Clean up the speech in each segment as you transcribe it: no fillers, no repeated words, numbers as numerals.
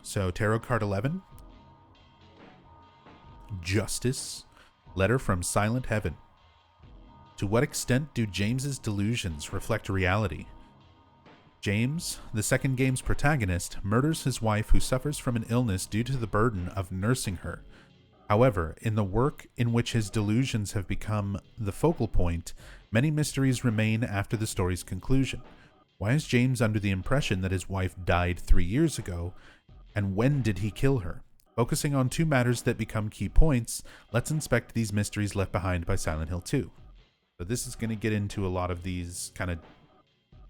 So tarot card 11, Justice, letter from Silent Heaven. To what extent do James's delusions reflect reality? James, the second game's protagonist, murders his wife who suffers from an illness due to the burden of nursing her. However, in the work in which his delusions have become the focal point, many mysteries remain after the story's conclusion. Why is James under the impression that his wife died 3 years ago, and when did he kill her? Focusing on two matters that become key points, let's inspect these mysteries left behind by Silent Hill 2. So this is going to get into a lot of these kind of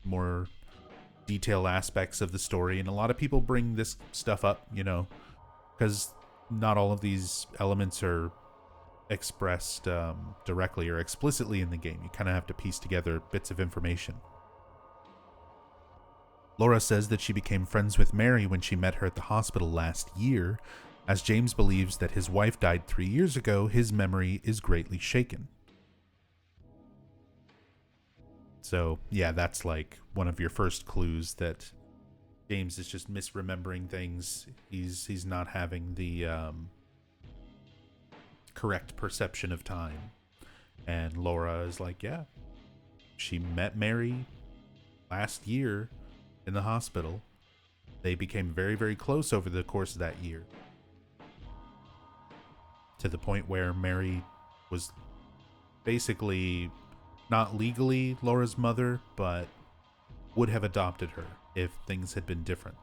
more detailed aspects of the story, and a lot of people bring this stuff up, because not all of these elements are expressed directly or explicitly in the game. You kind of have to piece together bits of information. Laura says that she became friends with Mary when she met her at the hospital last year. As James believes that his wife died 3 years ago, his memory is greatly shaken. So, yeah, that's like one of your first clues that James is just misremembering things. He's not having the correct perception of time. And Laura is like, yeah, she met Mary last year in the hospital. They became very, very close over the course of that year, to the point where Mary was basically not legally Laura's mother, but would have adopted her if things had been different.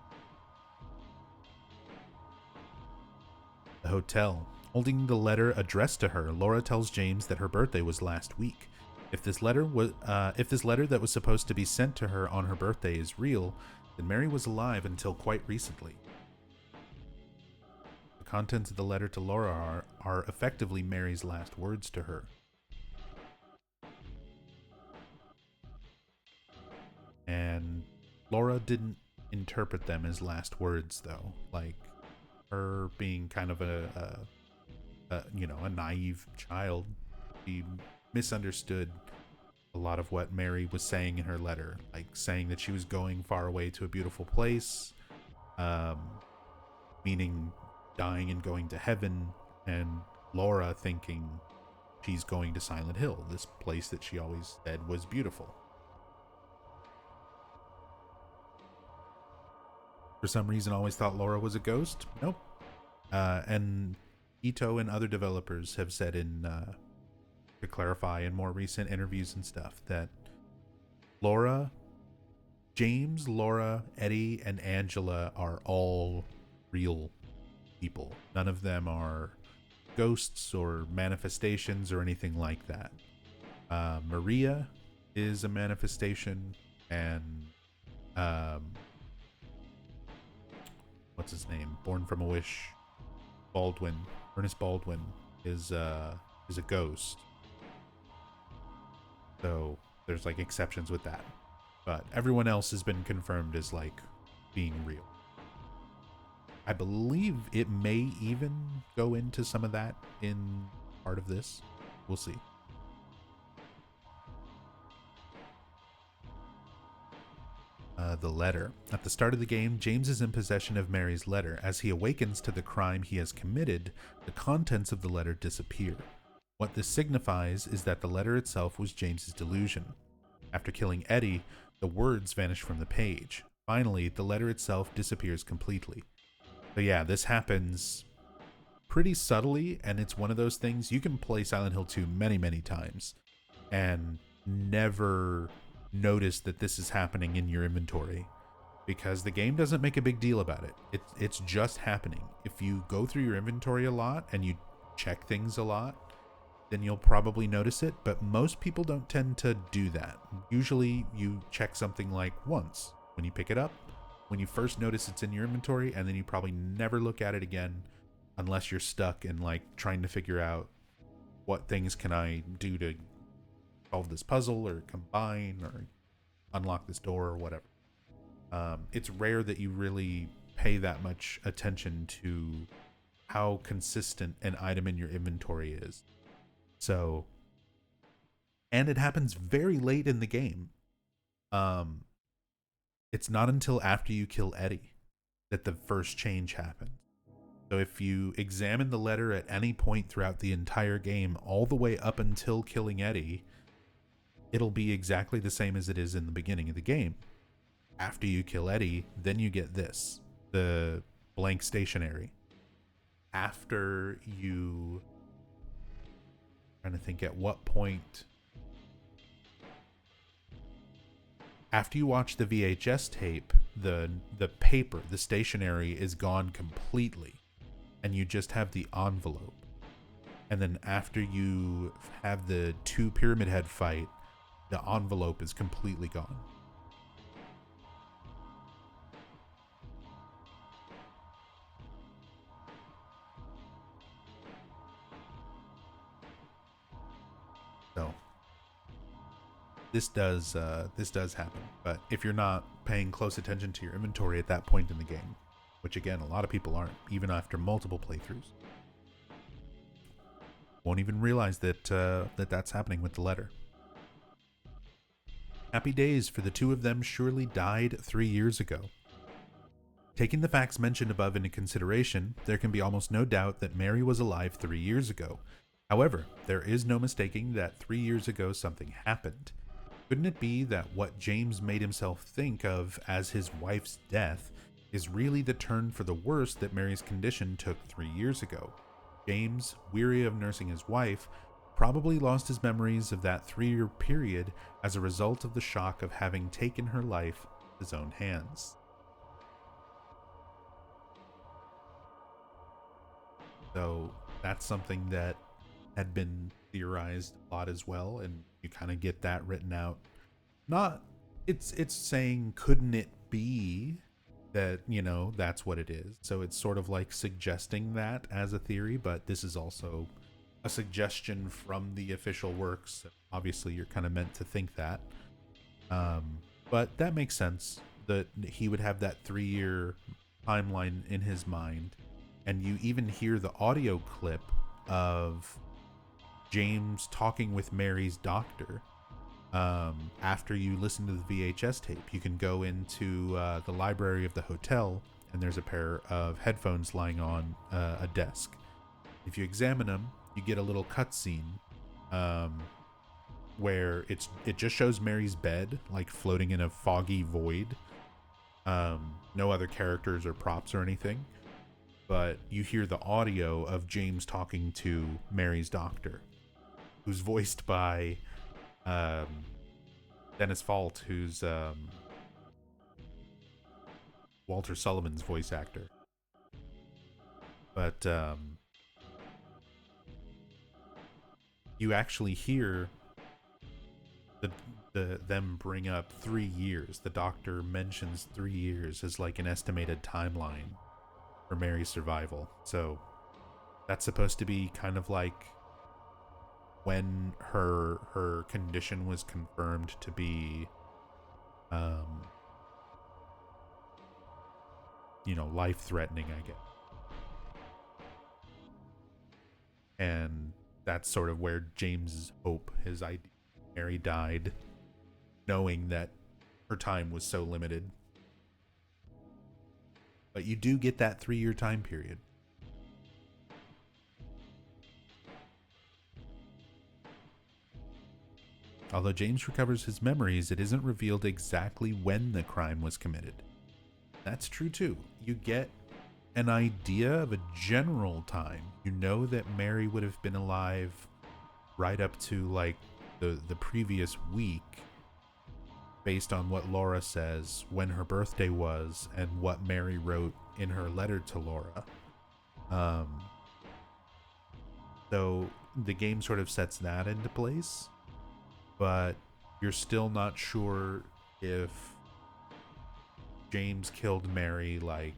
The hotel. Holding the letter addressed to her, Laura tells James that her birthday was last week. If this letter that was supposed to be sent to her on her birthday is real, then Mary was alive until quite recently. The contents of the letter to Laura are effectively Mary's last words to her. And Laura didn't interpret them as last words, though. Like, her being kind of a naive child, she misunderstood a lot of what Mary was saying in her letter, like saying that she was going far away to a beautiful place, meaning dying and going to heaven, and Laura thinking she's going to Silent Hill, this place that she always said was beautiful. For some reason, always thought Laura was a ghost. Nope. And Ito and other developers have said to clarify in more recent interviews and stuff that James, Laura, Eddie, and Angela are all real people. None of them are ghosts or manifestations or anything like that. Maria is a manifestation, and what's his name? Born from a Wish, Ernest Baldwin is a ghost. So there's like exceptions with that, but everyone else has been confirmed as like being real. I believe it may even go into some of that in part of this. We'll see. The letter. At the start of the game, James is in possession of Mary's letter. As he awakens to the crime he has committed, the contents of the letter disappear. What this signifies is that the letter itself was James's delusion. After killing Eddie, the words vanish from the page. Finally, the letter itself disappears completely. So yeah, this happens pretty subtly, and it's one of those things you can play Silent Hill 2 many, many times and never notice that this is happening in your inventory, because the game doesn't make a big deal about it. It's just happening. If you go through your inventory a lot and you check things a lot, then you'll probably notice it, but most people don't tend to do that. Usually you check something like once when you pick it up, when you first notice it's in your inventory, and then you probably never look at it again unless you're stuck in like trying to figure out what things can I do to solve this puzzle or combine or unlock this door or whatever. It's rare that you really pay that much attention to how consistent an item in your inventory is. So, and it happens very late in the game. It's not until after you kill Eddie. that the first change happened. So if you examine the letter at any point throughout the entire game, all the way up until killing Eddie, it'll be exactly the same as it is in the beginning of the game. After you kill Eddie, then you get this, the blank stationery. After you... I'm trying to think at what point... After you watch the VHS tape, the paper, the stationery is gone completely, and you just have the envelope. And then after you have the 2 Pyramid Head fight, the envelope is completely gone. So this does happen, but if you're not paying close attention to your inventory at that point in the game, which again, a lot of people aren't, even after multiple playthroughs, won't even realize that that's happening with the letter. Happy days, for the 2 of them surely died 3 years ago. Taking the facts mentioned above into consideration, there can be almost no doubt that Mary was alive 3 years ago. However, there is no mistaking that 3 years ago something happened. Couldn't it be that what James made himself think of as his wife's death is really the turn for the worse that Mary's condition took 3 years ago? James, weary of nursing his wife, probably lost his memories of that 3-year period as a result of the shock of having taken her life in his own hands. So that's something that had been theorized a lot as well, and you kind of get that written out. Not, it's saying, couldn't it be that, you know, that's what it is? So it's sort of like suggesting that as a theory, but this is also a suggestion from the official works. Obviously you're kind of meant to think that, but that makes sense that he would have that 3-year timeline in his mind. And you even hear the audio clip of James talking with Mary's doctor. After you listen to the VHS tape, you can go into the library of the hotel, and there's a pair of headphones lying on a desk. If you examine them, you get a little cutscene where it just shows Mary's bed, like floating in a foggy void. No other characters or props or anything, but you hear the audio of James talking to Mary's doctor, who's voiced by Dennis Fault, who's Walter Sullivan's voice actor. But you actually hear them bring up 3 years. The doctor mentions 3 years as like an estimated timeline for Mary's survival. So that's supposed to be kind of like when her condition was confirmed to be life-threatening, I guess. And that's sort of where James's hope, his idea, Mary died knowing that her time was so limited. But you do get that 3-year time period. Although James recovers his memories, it isn't revealed exactly when the crime was committed. That's true too. You get an idea of a general time. You know that Mary would have been alive right up to like the previous week, based on what Laura says when her birthday was and what Mary wrote in her letter to Laura. So the game sort of sets that into place, but you're still not sure if James killed Mary like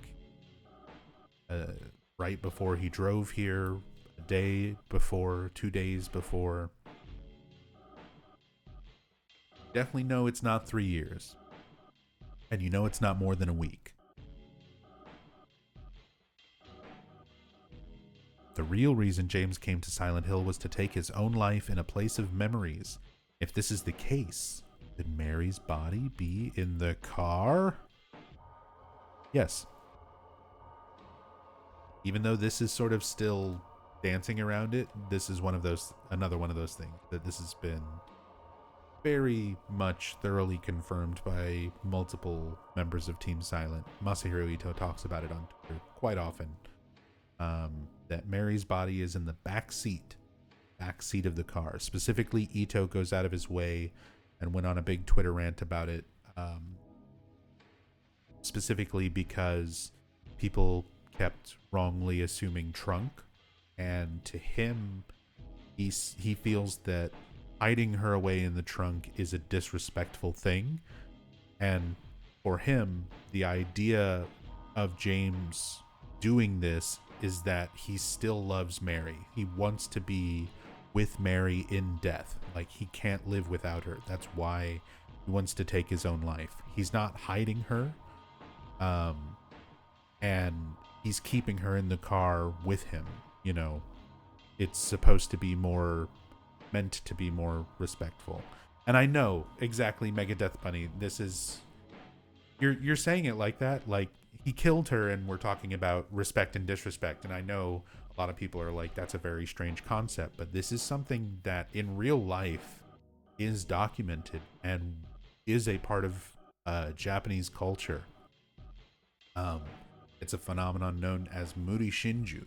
right before he drove here, a day before, 2 days before. Definitely know it's not 3 years. And you know it's not more than a week. The real reason James came to Silent Hill was to take his own life in a place of memories. If this is the case, could Mary's body be in the car? Yes. even though this is sort of still dancing around it, this is another one of those things that this has been very much thoroughly confirmed by multiple members of Team Silent. Masahiro Ito talks about it on Twitter quite often, that Mary's body is in the back seat of the car. Specifically, Ito goes out of his way and went on a big Twitter rant about it, specifically because people kept wrongly assuming trunk, and to him, he feels that hiding her away in the trunk is a disrespectful thing, and for him, the idea of James doing this is that he still loves Mary. He wants to be with Mary in death. Like, he can't live without her. That's why he wants to take his own life. He's not hiding her, and he's keeping her in the car with him. You know, it's supposed to be meant to be more respectful. And I know exactly, Megadeth Bunny, this is, you're saying it like that, like he killed her and we're talking about respect and disrespect. And I know a lot of people are like, that's a very strange concept, but this is something that in real life is documented and is a part of Japanese culture. It's a phenomenon known as Muri Shinju,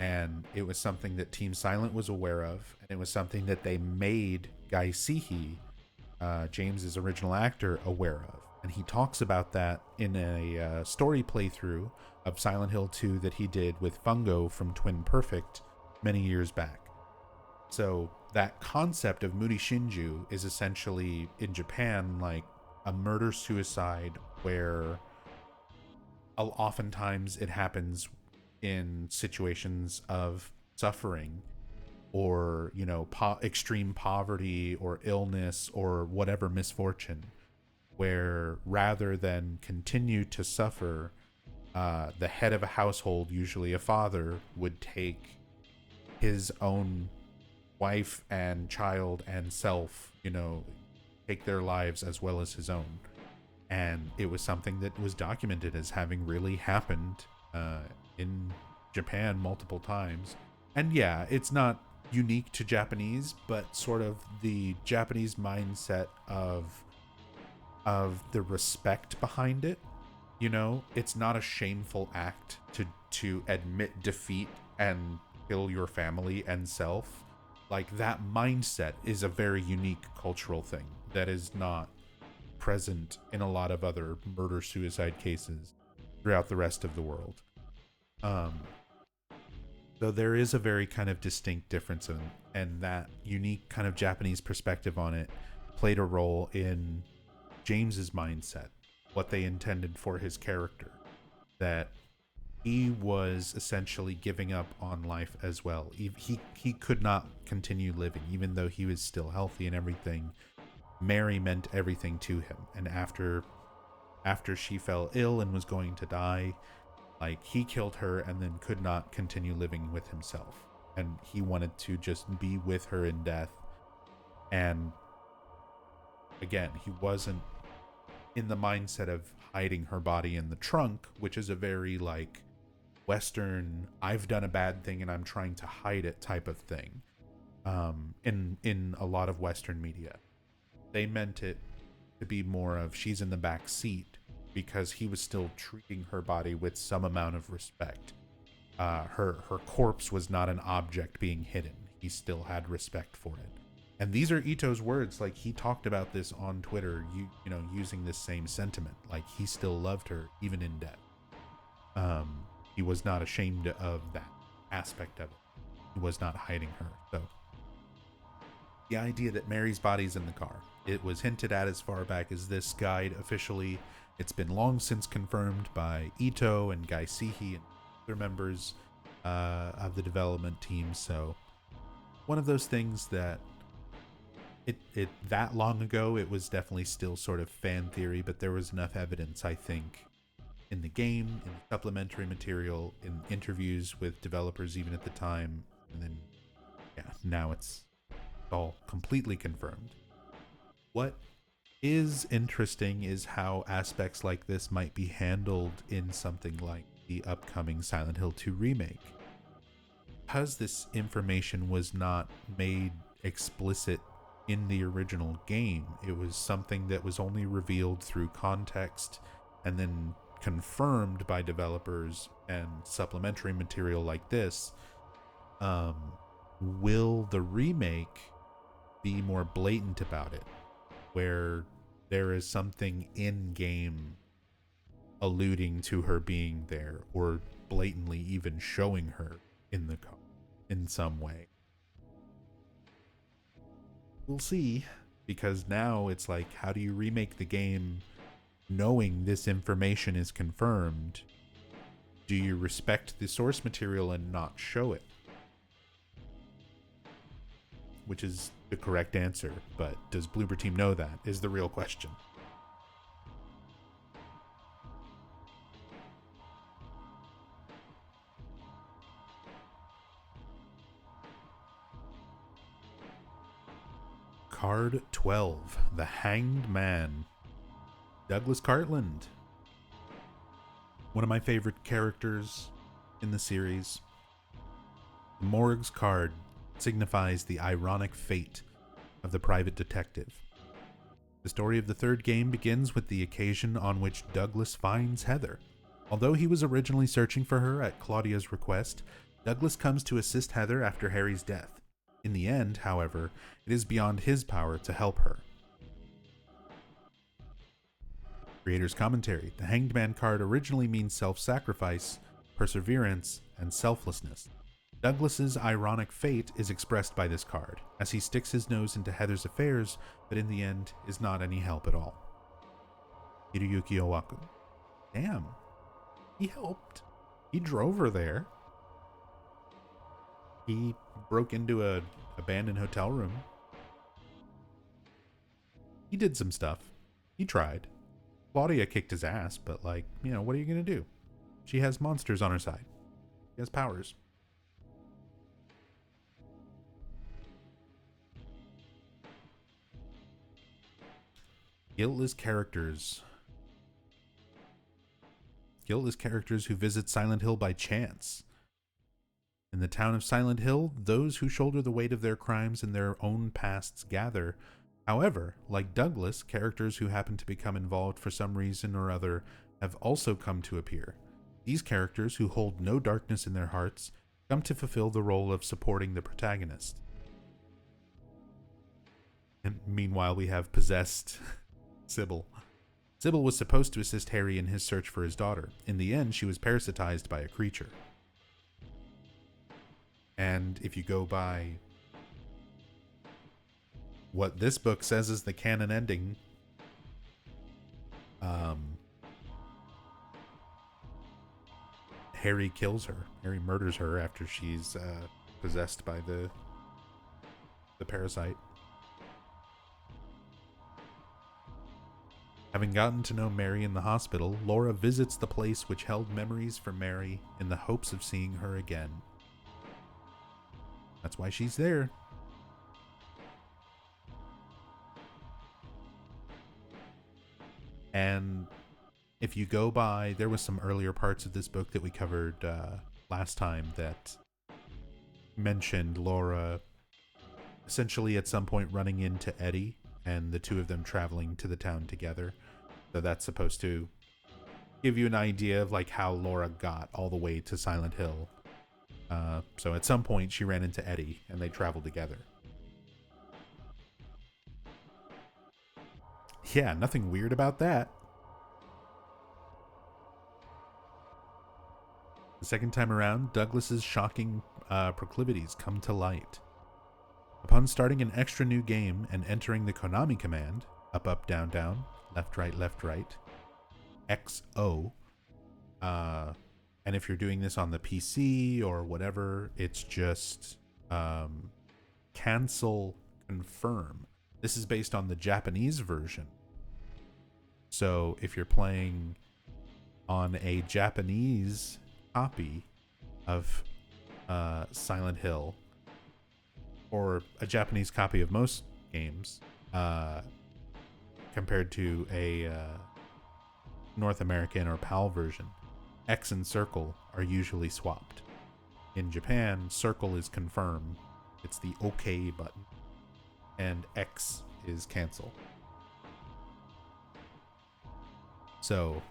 and it was something that Team Silent was aware of, and it was something that they made Gai Sihi, James's original actor, aware of. And he talks about that in a story playthrough of Silent Hill 2 that he did with Fungo from Twin Perfect many years back. So that concept of Muri Shinju is essentially, in Japan, like a murder-suicide where oftentimes it happens in situations of suffering or, you know, extreme poverty or illness or whatever misfortune, where rather than continue to suffer, the head of a household, usually a father, would take his own wife and child and self, you know, take their lives as well as his own. And it was something that was documented as having really happened in Japan multiple times. And yeah, it's not unique to Japanese, but sort of the Japanese mindset of the respect behind it. You know, it's not a shameful act to admit defeat and kill your family and self. Like, that mindset is a very unique cultural thing that is not present in a lot of other murder-suicide cases throughout the rest of the world. So there is a very kind of distinct difference, and that unique kind of Japanese perspective on it played a role in James's mindset, what they intended for his character, that he was essentially giving up on life as well. He could not continue living, even though he was still healthy and everything. Mary meant everything to him, and after she fell ill and was going to die, like, he killed her and then could not continue living with himself, and he wanted to just be with her in death. And again, he wasn't in the mindset of hiding her body in the trunk, which is a very, like, Western, I've done a bad thing and I'm trying to hide it type of thing. In a lot of Western media, they meant it to be more of she's in the back seat because he was still treating her body with some amount of respect. Her corpse was not an object being hidden. He still had respect for it. And these are Ito's words. Like, he talked about this on Twitter, you know, using this same sentiment. Like, he still loved her even in death. He was not ashamed of that aspect of it. He was not hiding her. So the idea that Mary's body's in the car, it was hinted at as far back as this guide officially. It's been long since confirmed by Ito and Gai Sihi and other members of the development team. So one of those things that it that long ago, it was definitely still sort of fan theory, but there was enough evidence, I think, in the game, in the supplementary material, in interviews with developers even at the time, and then yeah, now it's all completely confirmed. What is interesting is how aspects like this might be handled in something like the upcoming Silent Hill 2 remake. Because this information was not made explicit in the original game, it was something that was only revealed through context and then confirmed by developers and supplementary material like this. Will the remake be more blatant about it, where there is something in game alluding to her being there, or blatantly even showing her in some way? We'll see, because now it's like, how do you remake the game knowing this information is confirmed? Do you respect the source material and not show it? Which is the correct answer, but does Bloober Team know that, is the real question. Card 12, The Hanged Man. Douglas Cartland. One of my favorite characters in the series. The Morgue's card signifies the ironic fate of the private detective. The story of the third game begins with the occasion on which Douglas finds Heather. Although he was originally searching for her at Claudia's request, Douglas comes to assist Heather after Harry's death. In the end, however, it is beyond his power to help her. Creator's commentary. The Hanged Man card originally means self-sacrifice, perseverance, and selflessness. Douglas's ironic fate is expressed by this card, as he sticks his nose into Heather's affairs, but in the end is not any help at all. Hiruyuki Owaku. Damn. He helped. He drove her there. He broke into an abandoned hotel room. He did some stuff. He tried. Claudia kicked his ass, but what are you going to do? She has monsters on her side. She has powers. Guiltless characters. Guiltless characters who visit Silent Hill by chance. In the town of Silent Hill, those who shoulder the weight of their crimes and their own pasts gather. However, like Douglas, characters who happen to become involved for some reason or other have also come to appear. These characters, who hold no darkness in their hearts, come to fulfill the role of supporting the protagonist. And meanwhile, we have possessed Sybil. Sybil was supposed to assist Harry in his search for his daughter. In the end, she was parasitized by a creature. And if you go by what this book says is the canon ending, Harry kills her. Harry murders her after she's possessed by the parasite. Having gotten to know Mary in the hospital, Laura visits the place which held memories for Mary in the hopes of seeing her again. That's why she's there. And if you go by, there was some earlier parts of this book that we covered last time that mentioned Laura essentially at some point running into Eddie and the two of them traveling to the town together. So that's supposed to give you an idea of how Laura got all the way to Silent Hill. So at some point she ran into Eddie and they traveled together. Yeah, nothing weird about that. The second time around, Douglas's shocking proclivities come to light. Upon starting an extra new game and entering the Konami command, up, up, down, down, left, right, XO, and if you're doing this on the PC or whatever, it's just cancel, confirm. This is based on the Japanese version. So if you're playing on a Japanese copy of Silent Hill, or a Japanese copy of most games, compared to a North American or PAL version. X and circle are usually swapped. In Japan, circle is confirm. It's the OK button. And X is cancel. So,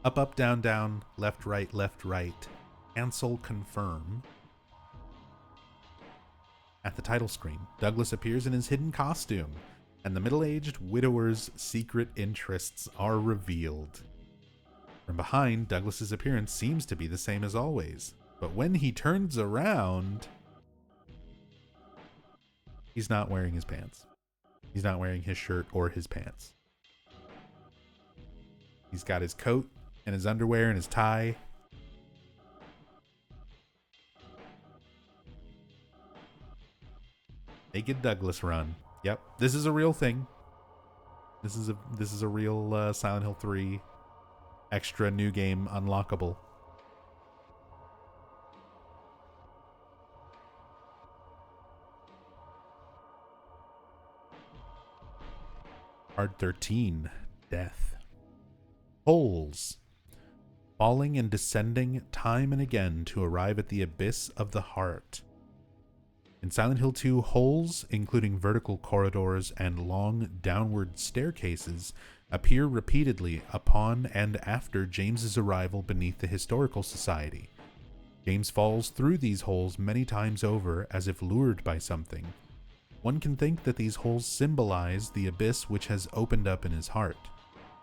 up, down, down, left, right, cancel, confirm. At the title screen, Douglas appears in his hidden costume, and the middle-aged widower's secret interests are revealed. From behind, Douglas's appearance seems to be the same as always, but when he turns around, he's not wearing his pants. He's not wearing his shirt or his pants. He's got his coat and his underwear and his tie. Naked Douglas run. Yep, this is a real thing. This is a real Silent Hill 3 extra new game unlockable. Card 13, Death. Holes. Falling and descending time and again to arrive at the abyss of the heart. In Silent Hill 2, holes, including vertical corridors and long downward staircases, appear repeatedly upon and after James's arrival beneath the Historical Society. James falls through these holes many times over as if lured by something. One can think that these holes symbolize the abyss which has opened up in his heart.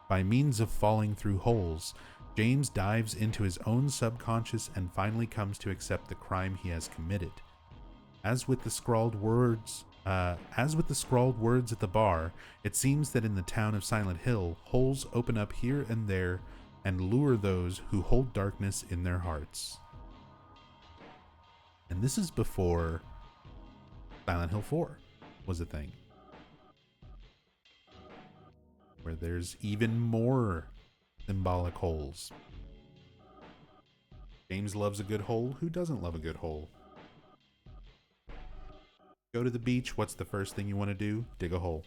By means of falling through holes, James dives into his own subconscious and finally comes to accept the crime he has committed. As with the scrawled words at the bar, it seems that in the town of Silent Hill, holes open up here and there and lure those who hold darkness in their hearts. And this is before Silent Hill 4 was a thing, where there's even more symbolic holes. James loves a good hole. Who doesn't love a good hole? Go to the beach. What's the first thing you want to do? Dig a hole.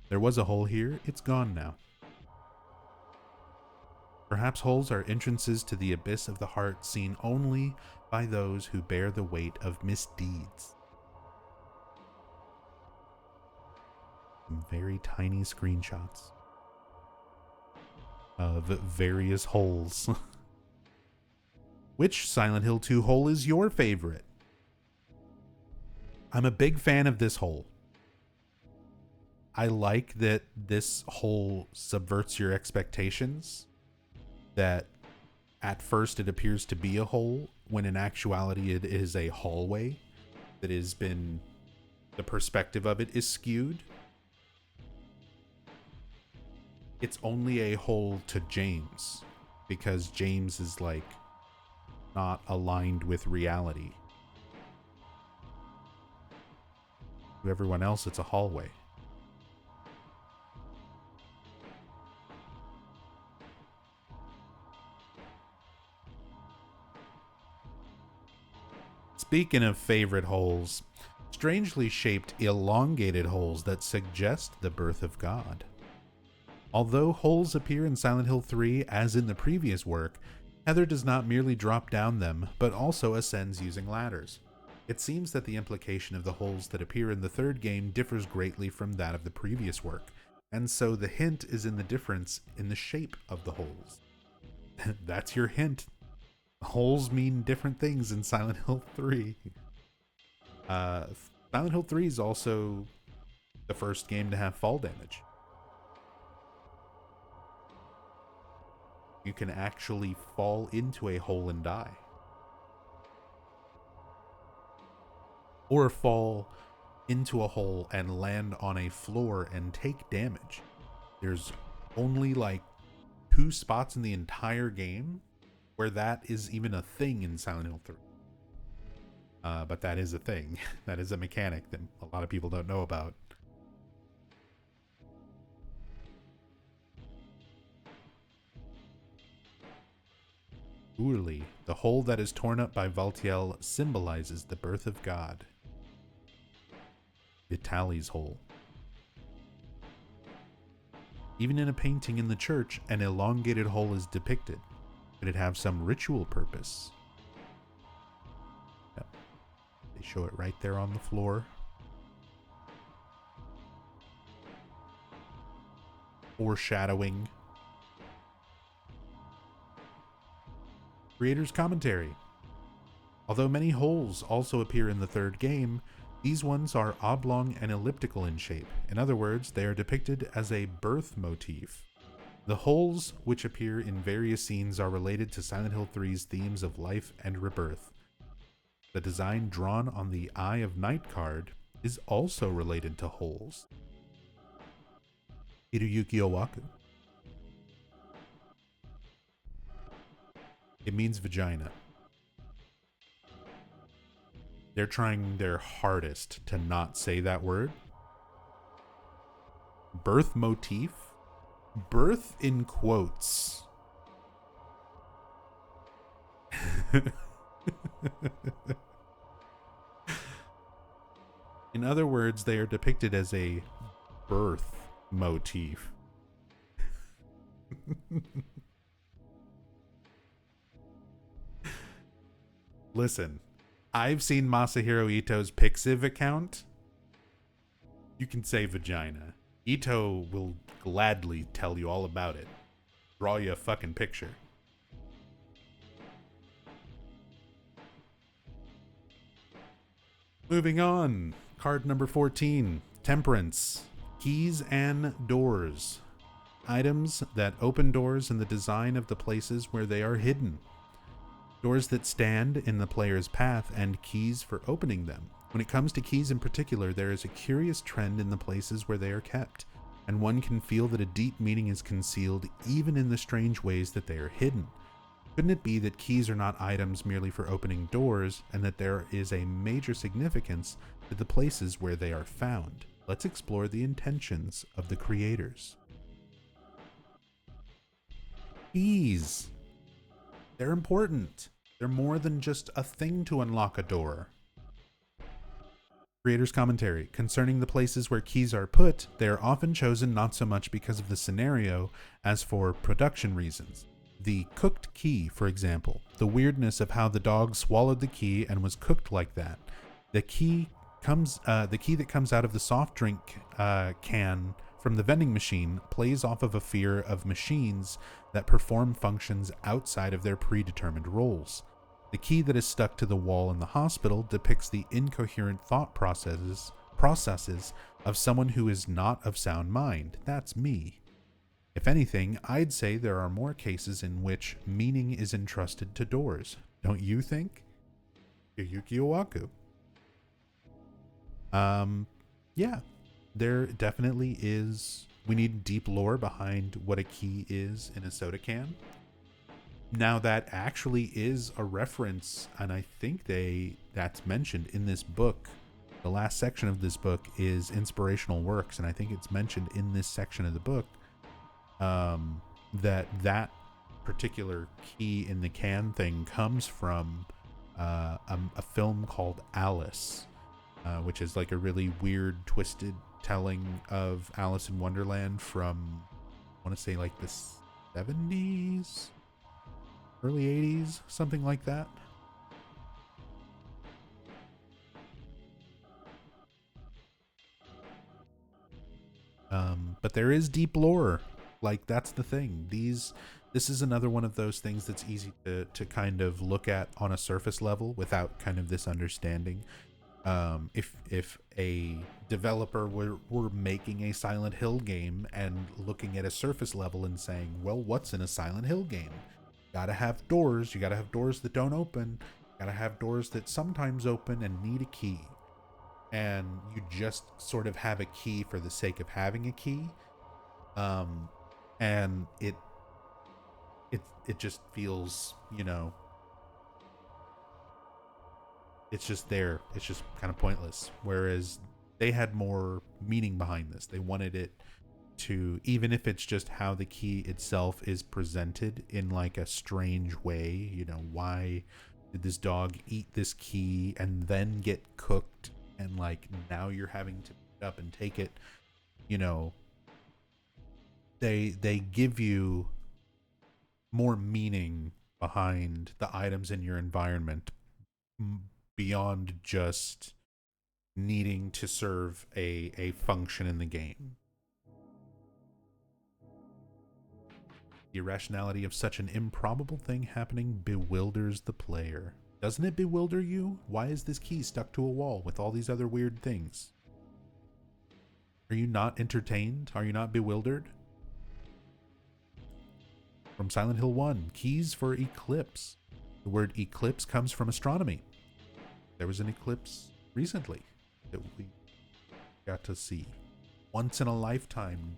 There was a hole here. It's gone now. Perhaps holes are entrances to the abyss of the heart seen only by those who bear the weight of misdeeds. Some very tiny screenshots of various holes. Which Silent Hill 2 hole is your favorite? I'm a big fan of this hole. I like that this hole subverts your expectations. That at first it appears to be a hole, when in actuality it is a hallway that has been, the perspective of it is skewed. It's only a hole to James, because James is like not aligned with reality. To everyone else, it's a hallway. Speaking of favorite holes, strangely shaped elongated holes that suggest the birth of God. Although holes appear in Silent Hill 3 as in the previous work, Heather does not merely drop down them, but also ascends using ladders. It seems that the implication of the holes that appear in the third game differs greatly from that of the previous work, and so the hint is in the difference in the shape of the holes. That's your hint. Holes mean different things in Silent Hill 3. Silent Hill 3 is also the first game to have fall damage. You can actually fall into a hole and die. Or fall into a hole and land on a floor and take damage. There's only like 2 spots in the entire game where that is even a thing in Silent Hill 3. But that is a thing. That is a mechanic that a lot of people don't know about. Surely, the hole that is torn up by Valtiel symbolizes the birth of God. Vitaly's hole. Even in a painting in the church, an elongated hole is depicted. Could it have some ritual purpose? Yep. They show it right there on the floor. Foreshadowing. Creator's commentary. Although many holes also appear in the third game, these ones are oblong and elliptical in shape. In other words, they are depicted as a birth motif. The holes which appear in various scenes are related to Silent Hill 3's themes of life and rebirth. The design drawn on the Eye of Night card is also related to holes. Hiruyuki Owaku. It means vagina. They're trying their hardest to not say that word. Birth motif? Birth in quotes. In other words, they are depicted as a birth motif. Listen, I've seen Masahiro Ito's Pixiv account. You can say vagina. Ito will gladly tell you all about it. Draw you a fucking picture. Moving on. Card number 14. Temperance. Keys and doors. Items that open doors in the design of the places where they are hidden. Doors that stand in the player's path and keys for opening them. When it comes to keys in particular, there is a curious trend in the places where they are kept, and one can feel that a deep meaning is concealed even in the strange ways that they are hidden. Couldn't it be that keys are not items merely for opening doors, and that there is a major significance to the places where they are found? Let's explore the intentions of the creators. Keys. They're important. They're more than just a thing to unlock a door. Creator's commentary. Concerning the places where keys are put, they are often chosen not so much because of the scenario as for production reasons. The cooked key, for example. The weirdness of how the dog swallowed the key and was cooked like that. The key that comes out of the soft drink can from the vending machine plays off of a fear of machines that perform functions outside of their predetermined roles. The key that is stuck to the wall in the hospital depicts the incoherent thought processes of someone who is not of sound mind. That's me. If anything, I'd say there are more cases in which meaning is entrusted to doors. Don't you think? Yuyuki Owaku. Yeah. There definitely is. We need deep lore behind what a key is in a soda can. Now that actually is a reference, and I think that's mentioned in this book. The last section of this book is inspirational works, and I think it's mentioned in this section of the book that particular key in the can thing comes from a film called Alice, which is like a really weird, twisted telling of Alice in Wonderland from, I want to say like the 70s, early 80s, something like that. But there is deep lore. Like, that's the thing. This is another one of those things that's easy to kind of look at on a surface level without kind of this understanding. If a developer were making a Silent Hill game and looking at a surface level and saying, well, what's in a Silent Hill game? Gotta have doors. You gotta have doors that don't open. Gotta have doors that sometimes open and need a key. And you just sort of have a key for the sake of having a key. And it just feels, it's just there. It's just kind of pointless. Whereas they had more meaning behind this. They wanted it to, even if it's just how the key itself is presented in like a strange way, you know, why did this dog eat this key and then get cooked, and like now you're having to pick it up and take it, you know, they give you more meaning behind the items in your environment beyond just needing to serve a function in the game. The irrationality of such an improbable thing happening bewilders the player. Doesn't it bewilder you? Why is this key stuck to a wall with all these other weird things? Are you not entertained? Are you not bewildered? From Silent Hill 1, keys for eclipse. The word eclipse comes from astronomy. There was an eclipse recently that we got to see. Once in a lifetime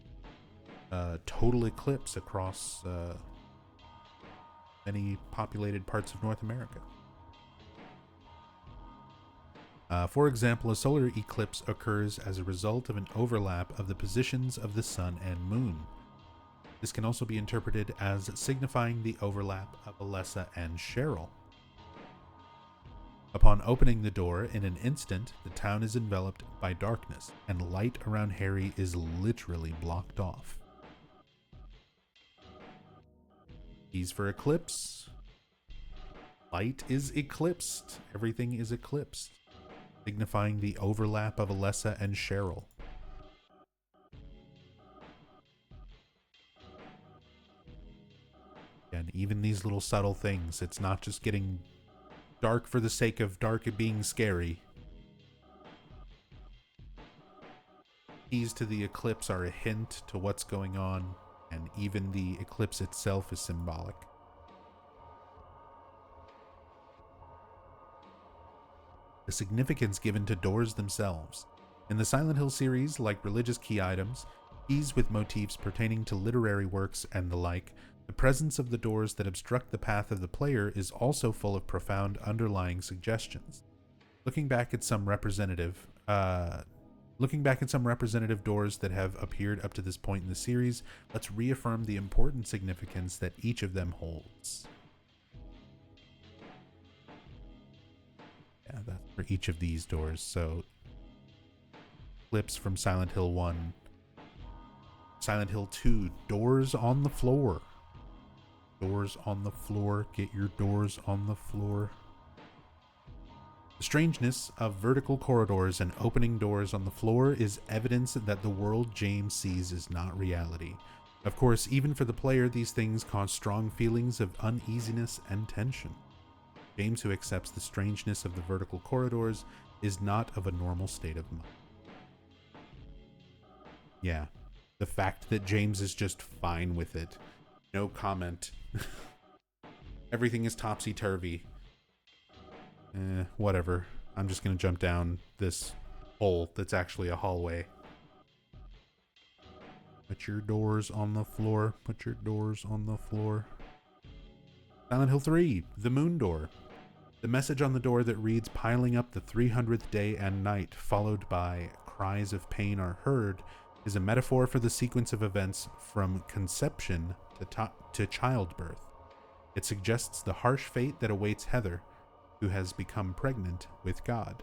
total eclipse across many populated parts of North America. For example, a solar eclipse occurs as a result of an overlap of the positions of the sun and moon. This can also be interpreted as signifying the overlap of Alessa and Cheryl. Upon opening the door, in an instant, the town is enveloped by darkness, and light around Harry is literally blocked off. Keys for eclipse. Light is eclipsed. Everything is eclipsed, signifying the overlap of Alessa and Cheryl. And even these little subtle things, it's not just getting dark for the sake of dark being scary. Keys to the eclipse are a hint to what's going on, and even the eclipse itself is symbolic. The significance given to doors themselves. In the Silent Hill series, like religious key items, keys with motifs pertaining to literary works and the like, the presence of the doors that obstruct the path of the player is also full of profound underlying suggestions. Looking back at some representative doors that have appeared up to this point in the series, let's reaffirm the important significance that each of them holds. Yeah, that's for each of these doors. So, clips from Silent Hill 1. Silent Hill 2, doors on the floor. Doors on the floor. Get your doors on the floor. The strangeness of vertical corridors and opening doors on the floor is evidence that the world James sees is not reality. Of course, even for the player, these things cause strong feelings of uneasiness and tension. James, who accepts the strangeness of the vertical corridors, is not of a normal state of mind. Yeah, the fact that James is just fine with it. No comment. Everything is topsy-turvy. Whatever. I'm just gonna jump down this hole that's actually a hallway. Put your doors on the floor. Put your doors on the floor. Silent Hill 3, the moon door. The message on the door that reads, piling up the 300th day and night, followed by cries of pain are heard, is a metaphor for the sequence of events from conception to childbirth. It suggests the harsh fate that awaits Heather, who has become pregnant with God.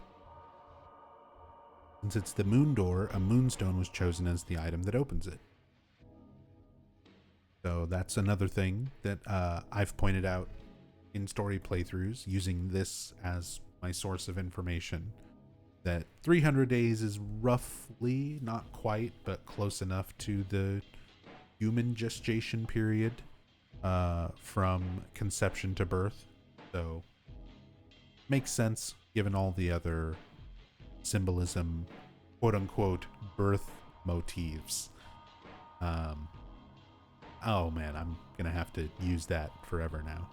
Since it's the moon door, a moonstone was chosen as the item that opens it. So that's another thing that I've pointed out in story playthroughs, using this as my source of information, that 300 days is roughly, not quite, but close enough to the human gestation period from conception to birth. So makes sense given all the other symbolism, quote unquote, birth motifs. Oh man, I'm gonna have to use that forever now.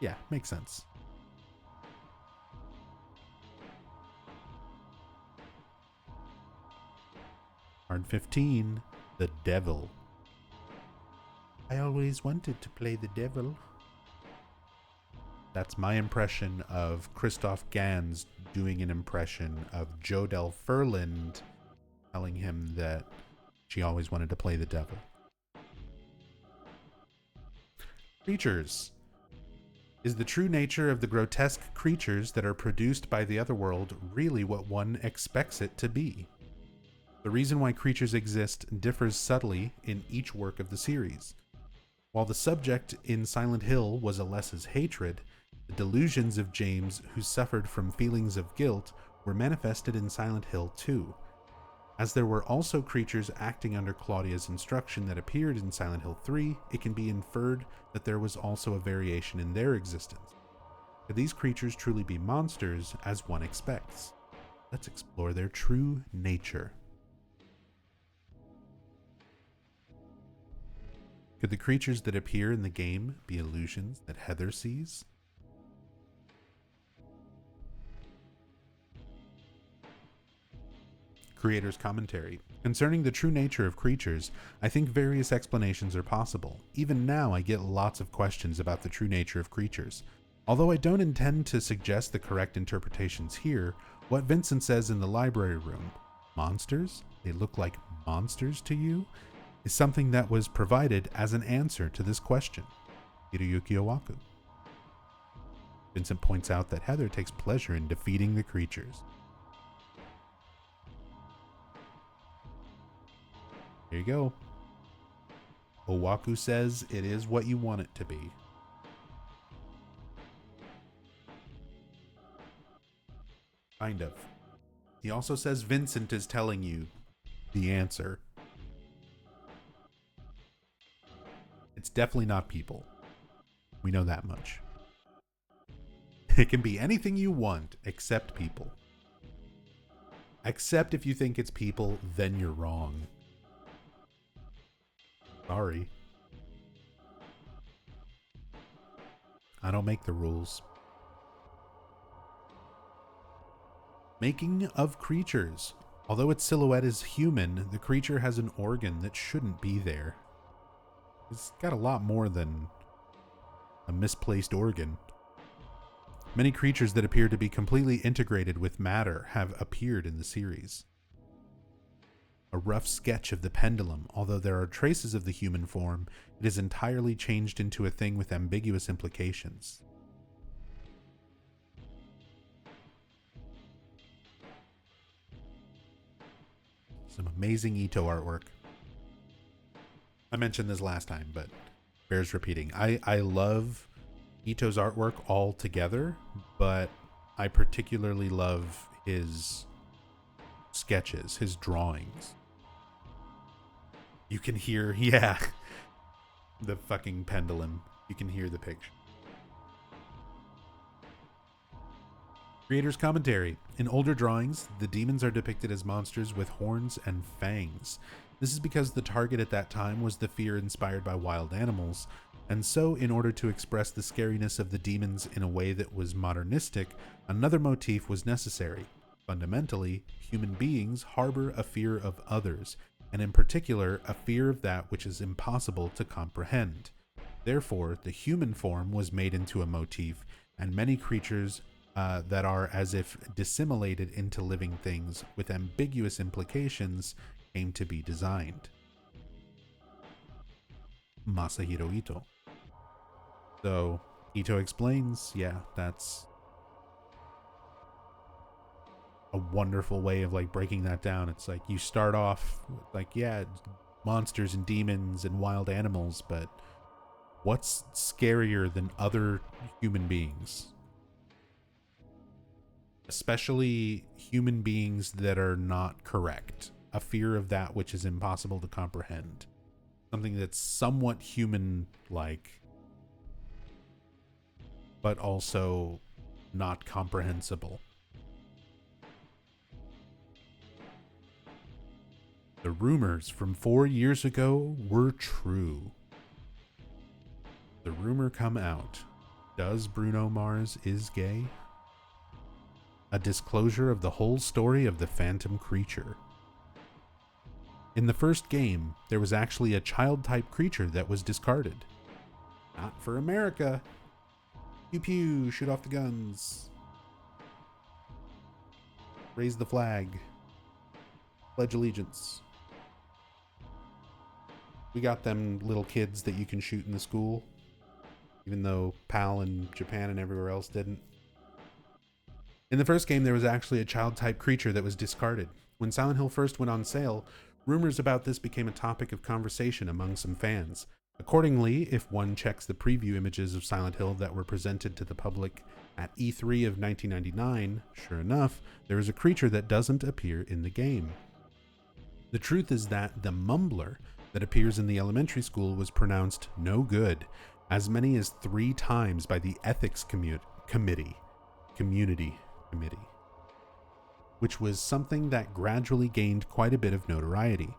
Yeah, makes sense. Card 15, the devil. I always wanted to play the devil. That's my impression of Christoph Gans doing an impression of Jodelle Ferland telling him that she always wanted to play the devil. Creatures. Is the true nature of the grotesque creatures that are produced by the Otherworld really what one expects it to be? The reason why creatures exist differs subtly in each work of the series. While the subject in Silent Hill was Alessa's hatred, the delusions of James, who suffered from feelings of guilt, were manifested in Silent Hill 2. As there were also creatures acting under Claudia's instruction that appeared in Silent Hill 3, it can be inferred that there was also a variation in their existence. Could these creatures truly be monsters, as one expects? Let's explore their true nature. Could the creatures that appear in the game be illusions that Heather sees? Creator's commentary. Concerning the true nature of creatures, I think various explanations are possible. Even now, I get lots of questions about the true nature of creatures. Although I don't intend to suggest the correct interpretations here, what Vincent says in the library room, monsters? They look like monsters to you? Is something that was provided as an answer to this question. Hiroyuki Owaku. Vincent points out that Heather takes pleasure in defeating the creatures. There you go. Owaku says it is what you want it to be. Kind of. He also says Vincent is telling you the answer. It's definitely not people. We know that much. It can be anything you want except people. Except if you think it's people, then you're wrong. Sorry. I don't make the rules. Making of creatures. Although its silhouette is human, the creature has an organ that shouldn't be there. It's got a lot more than a misplaced organ. Many creatures that appear to be completely integrated with matter have appeared in the series. A rough sketch of the pendulum, although there are traces of the human form, it is entirely changed into a thing with ambiguous implications. Some amazing Ito artwork. I mentioned this last time, but bears repeating. I love Ito's artwork all together, but I particularly love his sketches, his drawings. You can hear, yeah, the fucking pendulum. You can hear the picture. Creator's commentary. In older drawings, the demons are depicted as monsters with horns and fangs. This is because the target at that time was the fear inspired by wild animals, and so in order to express the scariness of the demons in a way that was modernistic, another motif was necessary. Fundamentally, human beings harbor a fear of others, and in particular, a fear of that which is impossible to comprehend. Therefore, the human form was made into a motif, and many creatures that are as if dissimulated into living things with ambiguous implications came to be designed. Masahiro Ito. So, Ito explains, yeah, that's a wonderful way of like breaking that down. It's like you start off like, yeah, monsters and demons and wild animals, but what's scarier than other human beings? Especially human beings that are not correct. A fear of that which is impossible to comprehend. Something that's somewhat human-like, but also not comprehensible. The rumors from 4 years ago were true. The rumor come out. Does Bruno Mars is gay? A disclosure of the whole story of the phantom creature. In the first game, there was actually a child-type creature that was discarded. Not for America. Pew pew, shoot off the guns. Raise the flag. Pledge allegiance. We got them little kids that you can shoot in the school, even though PAL in Japan and everywhere else didn't. In the first game, there was actually a child-type creature that was discarded. When Silent Hill first went on sale, rumors about this became a topic of conversation among some fans. Accordingly, if one checks the preview images of Silent Hill that were presented to the public at E3 of 1999, sure enough, there is a creature that doesn't appear in the game. The truth is that the mumbler that appears in the elementary school was pronounced no good as many as 3 times by the ethics community, which was something that gradually gained quite a bit of notoriety.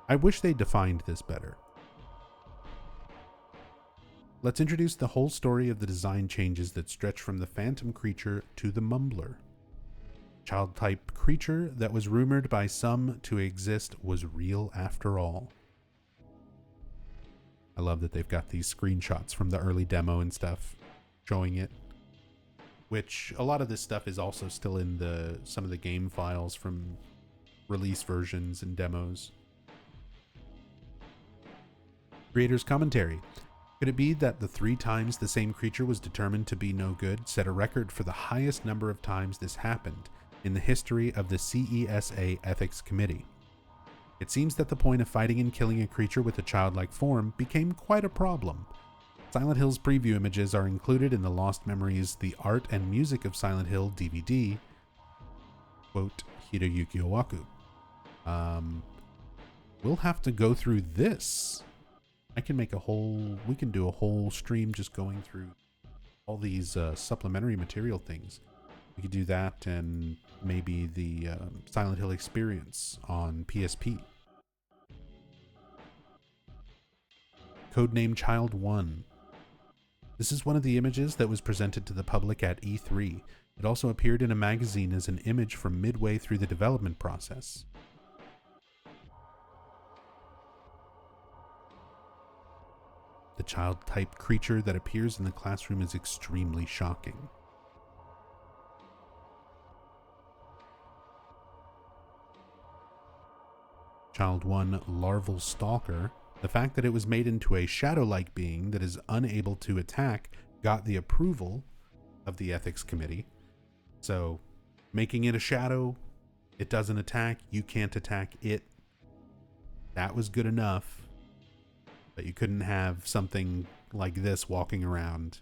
I wish they defined this better. Let's introduce the whole story of the design changes that stretch from the phantom creature to the mumbler. Child-type creature that was rumored by some to exist was real after all. I love that they've got these screenshots from the early demo and stuff showing it, which a lot of this stuff is also still in some of the game files from release versions and demos. Creator's commentary. Could it be that the 3 times the same creature was determined to be no good set a record for the highest number of times this happened in the history of the CESA Ethics Committee? It seems that the point of fighting and killing a creature with a childlike form became quite a problem. Silent Hill's preview images are included in the Lost Memories, The Art and Music of Silent Hill DVD, quote, Hiroyuki Owaku. We'll have to go through this. We can do a whole stream just going through all these supplementary material things. We could do that and maybe the Silent Hill experience on PSP. Codename Child 1. This is one of the images that was presented to the public at E3. It also appeared in a magazine as an image from midway through the development process. The child-type creature that appears in the classroom is extremely shocking. Child 1 Larval Stalker. The fact that it was made into a shadow-like being that is unable to attack got the approval of the ethics committee. So, making it a shadow, it doesn't attack, you can't attack it. That was good enough. But you couldn't have something like this walking around.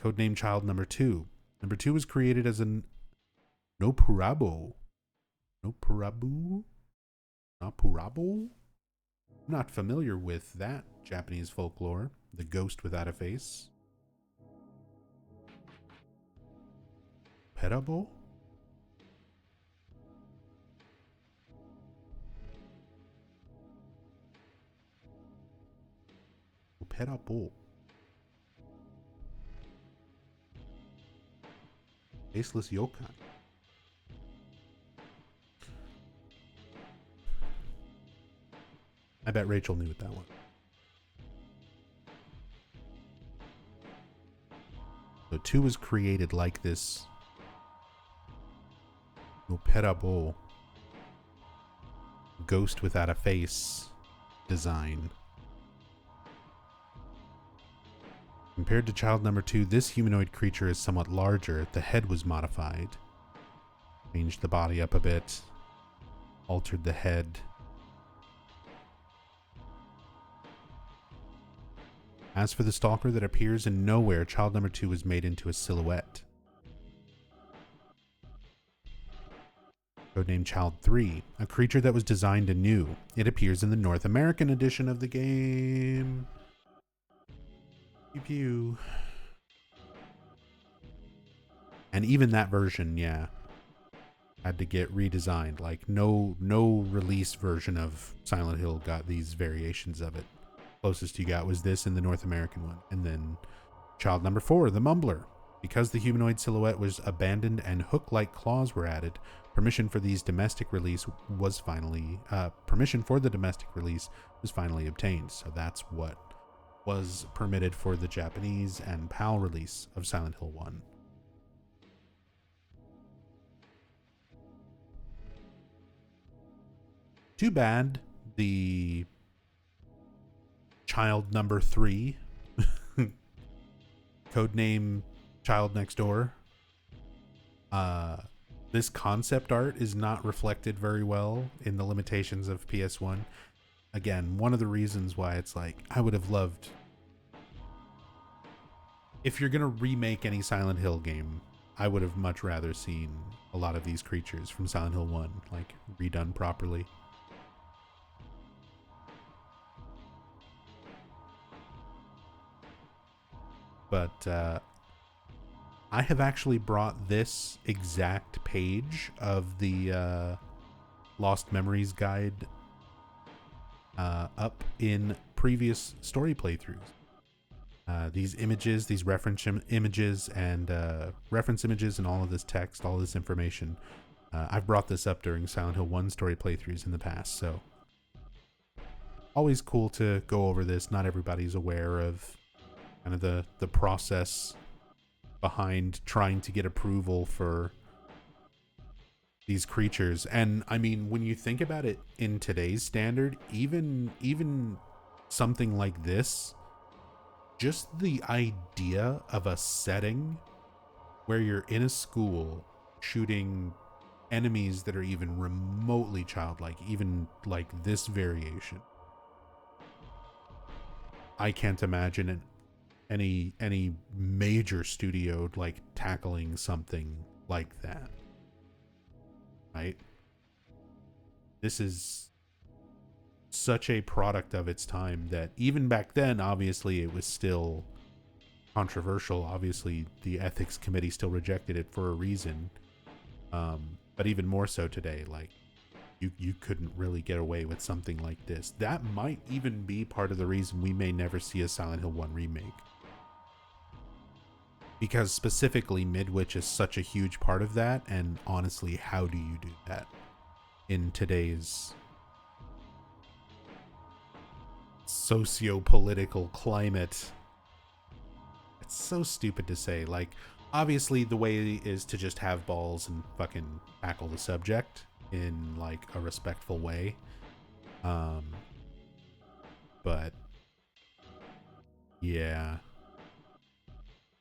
Codename Child number 2. Number 2 was created as an Nopurabo. Nopurabo? Nopurabo? I'm not familiar with that Japanese folklore. The ghost without a face. Perabo? Perabo. Faceless yokai. I bet Rachel knew that one. So 2 was created like this. Operabo. Ghost without a face design. Compared to child number 2, this humanoid creature is somewhat larger. The head was modified. Changed the body up a bit. Altered the head. As for the stalker that appears in nowhere, child number 2 was made into a silhouette. Codename Child 3, a creature that was designed anew. It appears in the North American edition of the game. Pew pew. And even that version, yeah, had to get redesigned. Like no release version of Silent Hill got these variations of it. Closest you got was this in the North American one. And then child number 4, the Mumbler. Because the humanoid silhouette was abandoned and hook-like claws were added, permission for the domestic release was finally obtained. So that's what was permitted for the Japanese and PAL release of Silent Hill 1. Too bad the child number 3, codename Child Next Door, this concept art is not reflected very well in the limitations of PS1. Again, one of the reasons why it's like, I would have loved, if you're going to remake any Silent Hill game, I would have much rather seen a lot of these creatures from Silent Hill 1, like, redone properly. But, I have actually brought this exact page of the Lost Memories guide up in previous story playthroughs. These images, these reference images, and reference images, and all of this text, all this information. I've brought this up during Silent Hill 1 story playthroughs in the past, so always cool to go over this. Not everybody's aware of kind of the process behind trying to get approval for these creatures. And I mean, when you think about it in today's standard, even something like this, just the idea of a setting where you're in a school shooting enemies that are even remotely childlike, even like this variation, I can't imagine any major studio like tackling something like that, right? This is such a product of its time that even back then, obviously it was still controversial. Obviously the ethics committee still rejected it for a reason, but even more so today, like you couldn't really get away with something like this. That might even be part of the reason we may never see a Silent Hill 1 remake, because specifically Midwich is such a huge part of that. And honestly, how do you do that in today's socio-political climate? It's so stupid to say. Like, obviously the way is to just have balls and fucking tackle the subject in like a respectful way, but yeah.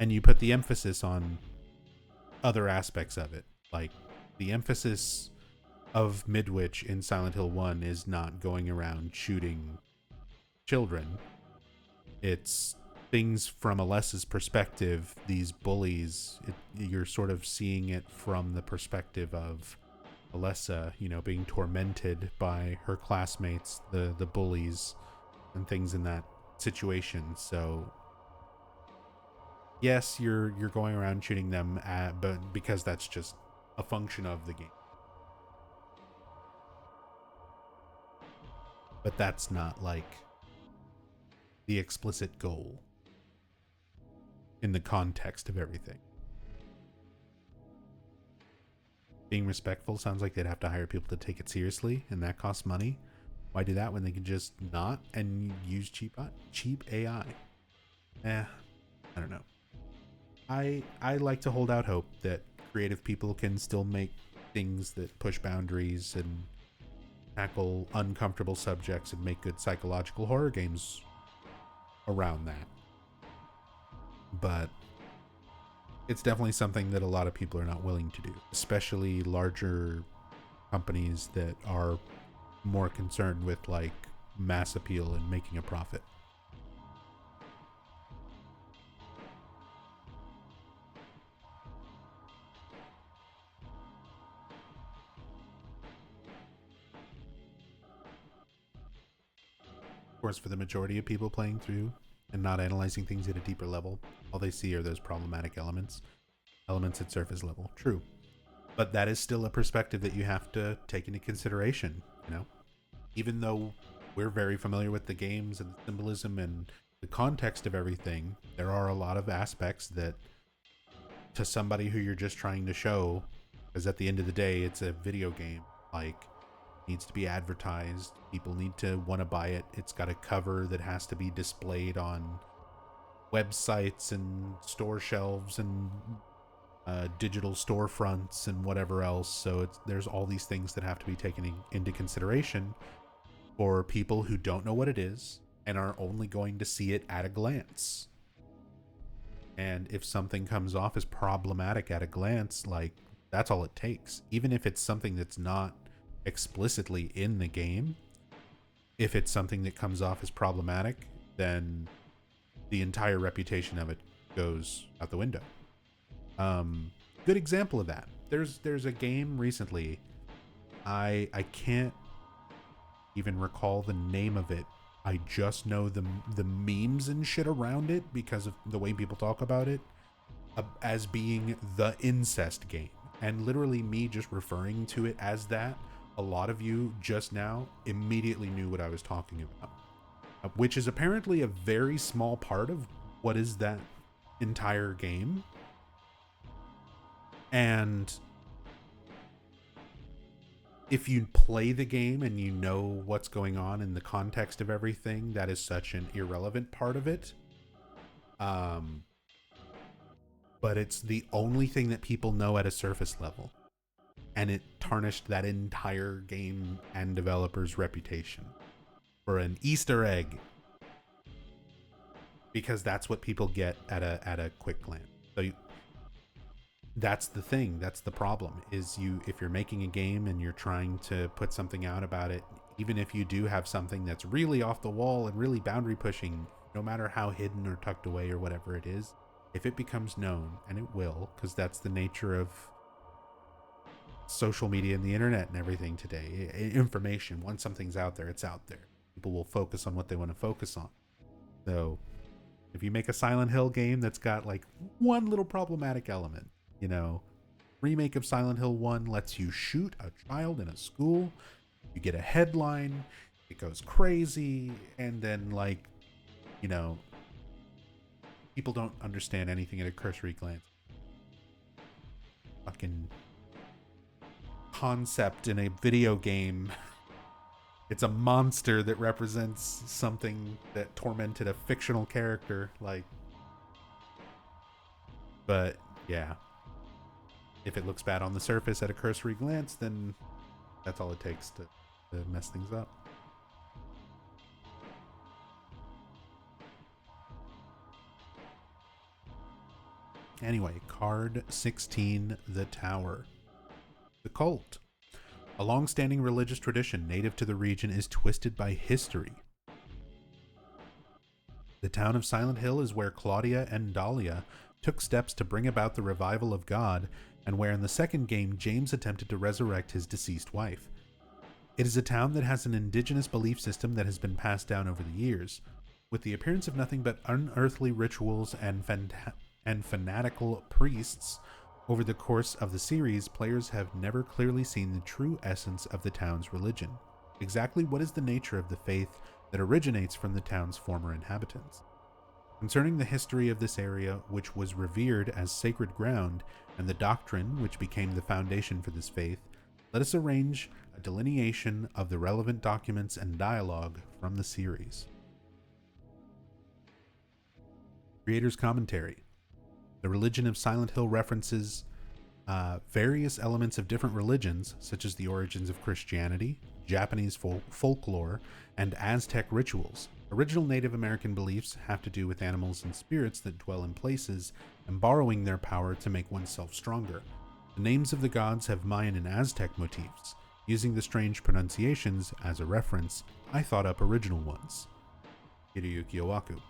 And you put the emphasis on other aspects of it. Like, the emphasis of Midwich in Silent Hill 1 is not going around shooting children. It's things from Alessa's perspective, these bullies. You're sort of seeing it from the perspective of Alessa, you know, being tormented by her classmates, the bullies, and things in that situation. So yes, you're going around shooting them, but because that's just a function of the game. But that's not like the explicit goal in the context of everything. Being respectful sounds like they'd have to hire people to take it seriously, and that costs money. Why do that when they can just not and use cheap AI? I don't know. I like to hold out hope that creative people can still make things that push boundaries and tackle uncomfortable subjects and make good psychological horror games around that. But it's definitely something that a lot of people are not willing to do, especially larger companies that are more concerned with like mass appeal and making a profit. Of course, for the majority of people playing through and not analyzing things at a deeper level, all they see are those problematic elements at surface level. True. But that is still a perspective that you have to take into consideration, you know? Even though we're very familiar with the games and the symbolism and the context of everything, there are a lot of aspects that to somebody who you're just trying to show, because at the end of the day, it's a video game, like, needs to be advertised. People need to want to buy it. It's got a cover that has to be displayed on websites and store shelves and digital storefronts and whatever else. So there's all these things that have to be taken into consideration for people who don't know what it is and are only going to see it at a glance. And if something comes off as problematic at a glance, like, that's all it takes. Even if it's something that's not explicitly in the game, if it's something that comes off as problematic, then the entire reputation of it goes out the window. Good example of that. There's a game recently. I can't even recall the name of it. I just know the memes and shit around it because of the way people talk about it as being the incest game. And literally me just referring to it as that, a lot of you just now immediately knew what I was talking about. Which is apparently a very small part of what is that entire game. And if you play the game and you know what's going on in the context of everything, that is such an irrelevant part of it. But it's the only thing that people know at a surface level. And it tarnished that entire game and developer's reputation for an Easter egg. Because that's what people get at a quick glance. So that's the thing. That's the problem. Is if you're making a game and you're trying to put something out about it, even if you do have something that's really off the wall and really boundary pushing, no matter how hidden or tucked away or whatever it is, if it becomes known, and it will, because that's the nature of social media and the internet and everything today. Information, once something's out there, it's out there. People will focus on what they want to focus on. So if you make a Silent Hill game that's got like one little problematic element, remake of Silent Hill 1 lets you shoot a child in a school, you get a headline, it goes crazy, and then people don't understand anything at a cursory glance. Fucking concept in a video game. It's a monster that represents something that tormented a fictional character. But yeah, if it looks bad on the surface at a cursory glance, then that's all it takes to mess things up. Anyway, card 16, The Tower. The cult. A long-standing religious tradition native to the region is twisted by history. The town of Silent Hill is where Claudia and Dahlia took steps to bring about the revival of God, and where in the second game James attempted to resurrect his deceased wife. It is a town that has an indigenous belief system that has been passed down over the years, with the appearance of nothing but unearthly rituals and fanatical priests. Over the course of the series, players have never clearly seen the true essence of the town's religion. Exactly what is the nature of the faith that originates from the town's former inhabitants? Concerning the history of this area, which was revered as sacred ground, and the doctrine which became the foundation for this faith, let us arrange a delineation of the relevant documents and dialogue from the series. Creator's Commentary. The religion of Silent Hill references various elements of different religions, such as the origins of Christianity, Japanese folklore, and Aztec rituals. Original Native American beliefs have to do with animals and spirits that dwell in places and borrowing their power to make oneself stronger. The names of the gods have Mayan and Aztec motifs. Using the strange pronunciations as a reference, I thought up original ones. Hiroyuki Owaku.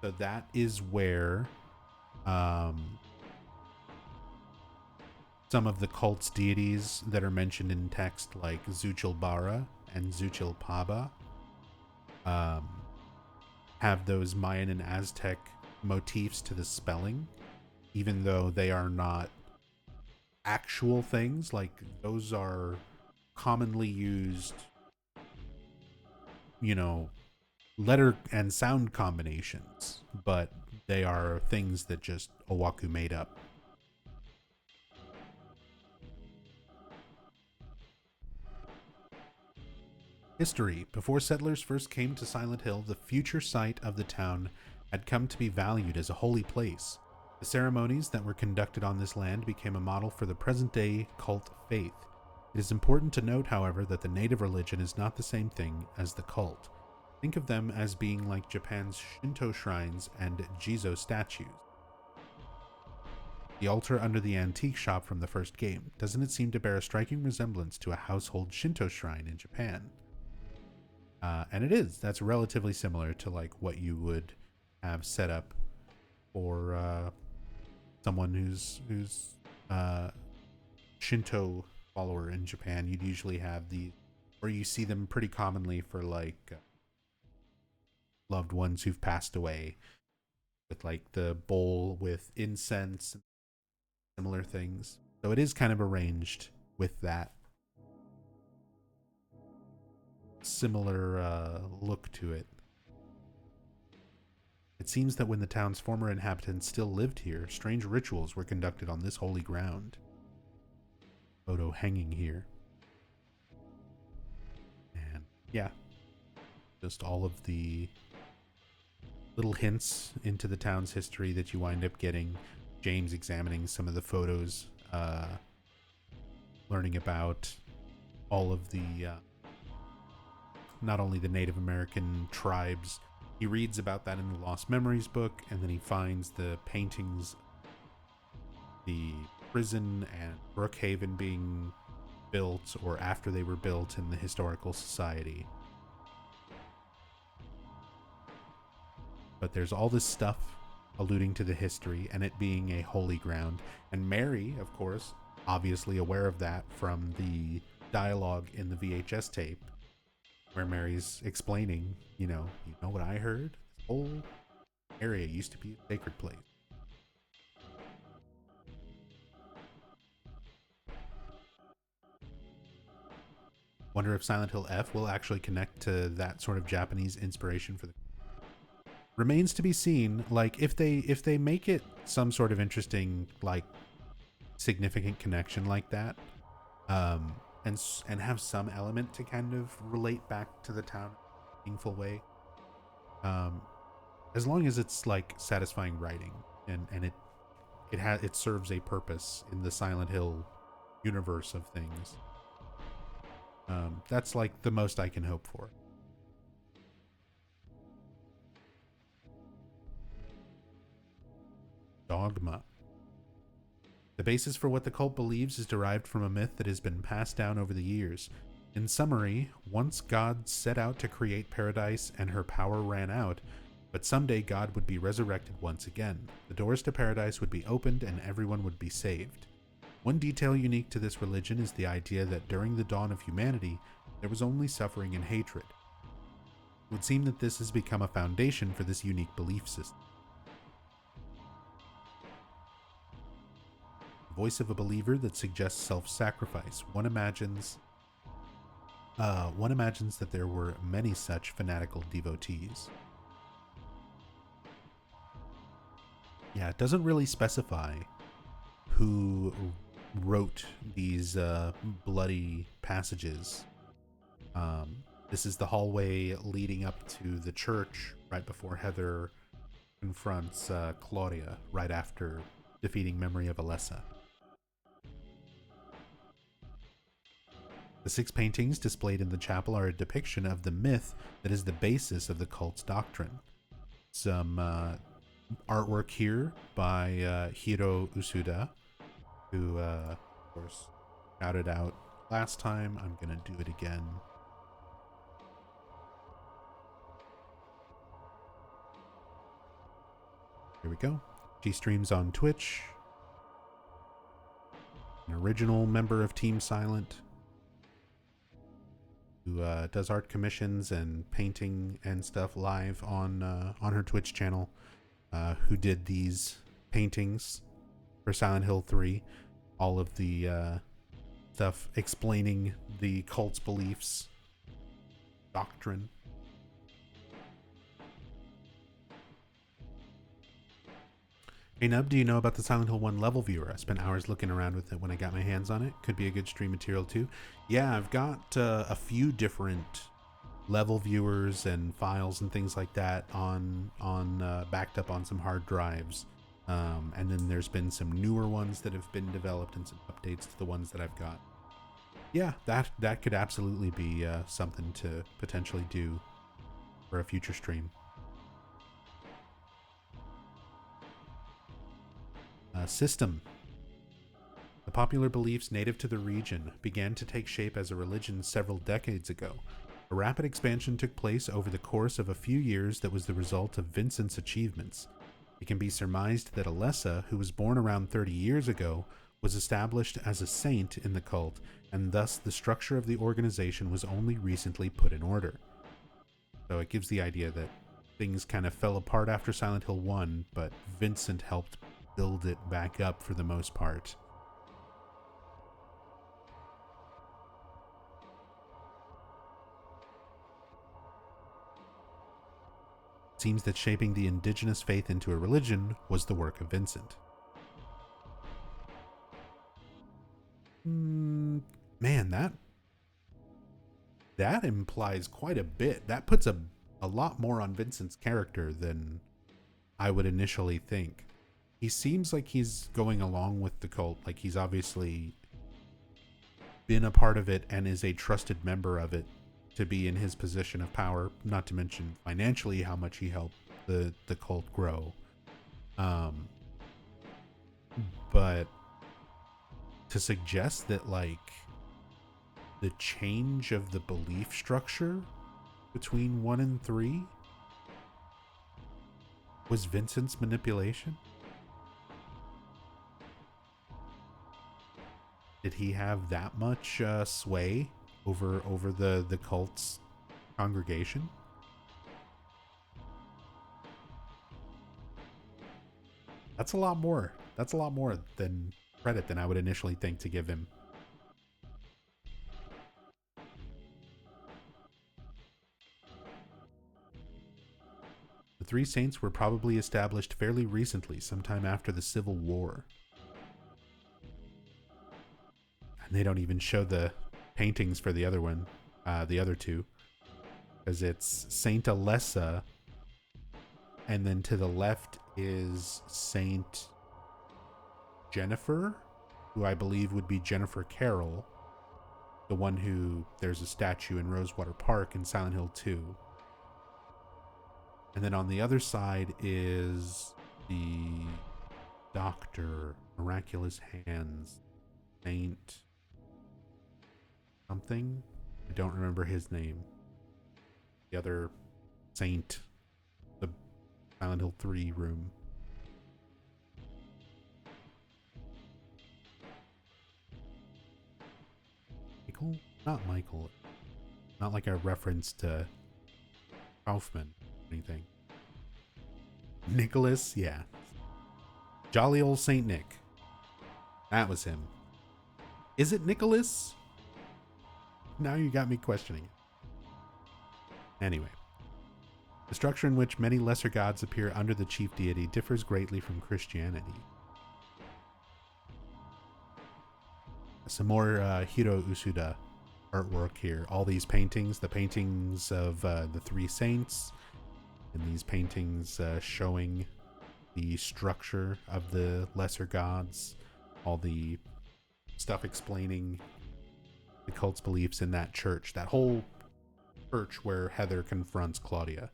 So that is where some of the cult's deities that are mentioned in text, like Zuchilbara and Zuchilpaba, have those Mayan and Aztec motifs to the spelling, even though they are not actual things. Like, those are commonly used, letter and sound combinations, but they are things that just Owaku made up. History. Before settlers first came to Silent Hill, the future site of the town had come to be valued as a holy place. The ceremonies that were conducted on this land became a model for the present-day cult faith. It is important to note, however, that the native religion is not the same thing as the cult. Think of them as being like Japan's Shinto shrines and Jizo statues. The altar under the antique shop from the first game. Doesn't it seem to bear a striking resemblance to a household Shinto shrine in Japan? And it is. That's relatively similar to like what you would have set up for someone who's Shinto follower in Japan. You'd usually have or you see them pretty commonly for like loved ones who've passed away, with like the bowl with incense and similar things. So it is kind of arranged with that similar look to it. It seems that when the town's former inhabitants still lived here, strange rituals were conducted on this holy ground. Photo hanging here. And yeah, just all of the little hints into the town's history that you wind up getting. James examining some of the photos, learning about all of the not only the Native American tribes. He reads about that in the Lost Memories book, and then he finds the paintings, the prison and Brookhaven being built, or after they were built, in the Historical Society. But there's all this stuff alluding to the history and it being a holy ground. And Mary, of course, obviously aware of that from the dialogue in the VHS tape, where Mary's explaining, you know what I heard? This whole area used to be a sacred place. Wonder if Silent Hill F will actually connect to that sort of Japanese inspiration for the... Remains to be seen. Like, if they make it some sort of interesting, like, significant connection like that, and have some element to kind of relate back to the town in a meaningful way, as long as it's like satisfying writing and it serves a purpose in the Silent Hill universe of things, that's like the most I can hope for. Dogma. The basis for what the cult believes is derived from a myth that has been passed down over the years. In summary, once God set out to create paradise and her power ran out, but someday God would be resurrected once again. The doors to paradise would be opened and everyone would be saved. One detail unique to this religion is the idea that during the dawn of humanity, there was only suffering and hatred. It would seem that this has become a foundation for this unique belief system. Voice of a believer that suggests self-sacrifice. One imagines that there were many such fanatical devotees. Yeah, it doesn't really specify who wrote these bloody passages. This is the hallway leading up to the church right before Heather confronts Claudia right after defeating Memory of Alessa. The 6 paintings displayed in the chapel are a depiction of the myth that is the basis of the cult's doctrine. Some artwork here by Hiro Usuda, who, of course, shouted out last time. I'm going to do it again. Here we go. She streams on Twitch. An original member of Team Silent, who does art commissions and painting and stuff live on her Twitch channel, who did these paintings for Silent Hill 3. All of the stuff explaining the cult's beliefs, doctrine. Hey Nub, do you know about the Silent Hill 1 level viewer? I spent hours looking around with it when I got my hands on it. Could be a good stream material too. Yeah, I've got a few different level viewers and files and things like that on backed up on some hard drives. And then there's been some newer ones that have been developed and some updates to the ones that I've got. Yeah, that could absolutely be something to potentially do for a future stream. System. The popular beliefs native to the region began to take shape as a religion several decades ago. A rapid expansion took place over the course of a few years that was the result of Vincent's achievements. It can be surmised that Alessa, who was born around 30 years ago, was established as a saint in the cult, and thus the structure of the organization was only recently put in order. So it gives the idea that things kind of fell apart after Silent Hill 1, but Vincent helped build it back up for the most part. It seems that shaping the indigenous faith into a religion was the work of Vincent. Man, that implies quite a bit. That puts a lot more on Vincent's character than I would initially think. He seems like he's going along with the cult, like he's obviously been a part of it and is a trusted member of it to be in his position of power, not to mention financially how much he helped the cult grow. But to suggest that like the change of the belief structure between 1 and 3 was Vincent's manipulation? Did he have that much sway over the cult's congregation? That's a lot more. That's a lot more than credit than I would initially think to give him. The three saints were probably established fairly recently, sometime after the Civil War. And they don't even show the paintings for the other one, the other two, because it's Saint Alessa, and then to the left is Saint Jennifer, who I believe would be Jennifer Carroll, the one who there's a statue in Rosewater Park in Silent Hill 2. And then on the other side is the Doctor, Miraculous Hands, Saint something. I don't remember his name. The other saint, the Silent Hill 3 room. Michael? Not Michael. Not like a reference to Kaufman or anything. Nicholas? Yeah. Jolly old Saint Nick. That was him. Is it Nicholas? Now you got me questioning it. Anyway. The structure in which many lesser gods appear under the chief deity differs greatly from Christianity. Some more Hiro Usuda artwork here. All these paintings, the paintings of the three saints, and these paintings showing the structure of the lesser gods, all the stuff explaining the cult's beliefs in that church. That whole church where Heather confronts Claudia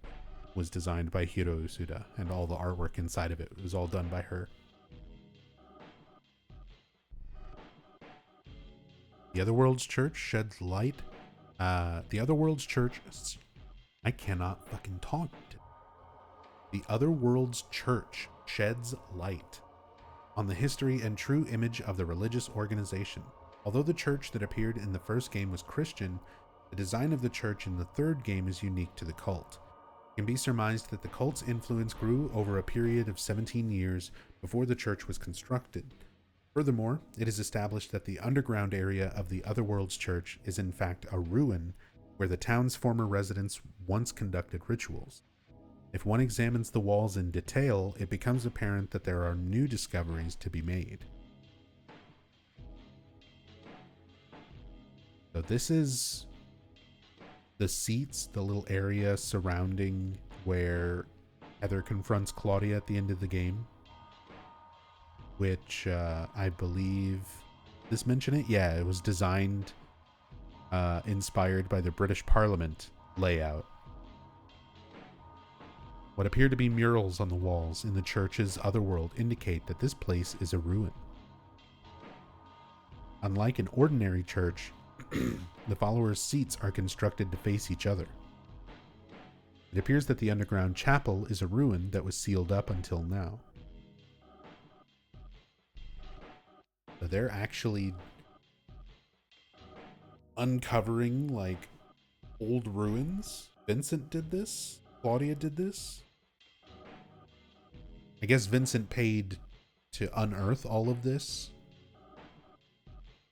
was designed by Hiro Usuda, and all the artwork inside of it was all done by her. The Otherworld's Church sheds light. The Otherworld's Church... I cannot fucking talk. The Otherworld's Church sheds light on the history and true image of the religious organization. Although the church that appeared in the first game was Christian, the design of the church in the third game is unique to the cult. It can be surmised that the cult's influence grew over a period of 17 years before the church was constructed. Furthermore, it is established that the underground area of the Otherworld's Church is in fact a ruin where the town's former residents once conducted rituals. If one examines the walls in detail, it becomes apparent that there are new discoveries to be made. So this is the seats, the little area surrounding where Heather confronts Claudia at the end of the game. which I believe this mention it. Yeah, it was designed, inspired by the British Parliament layout. What appear to be murals on the walls in the church's Otherworld indicate that this place is a ruin. Unlike an ordinary church, the followers' seats are constructed to face each other. It appears that the underground chapel is a ruin that was sealed up until now. So they're actually uncovering, like, old ruins. Vincent did this. Claudia did this. I guess Vincent paid to unearth all of this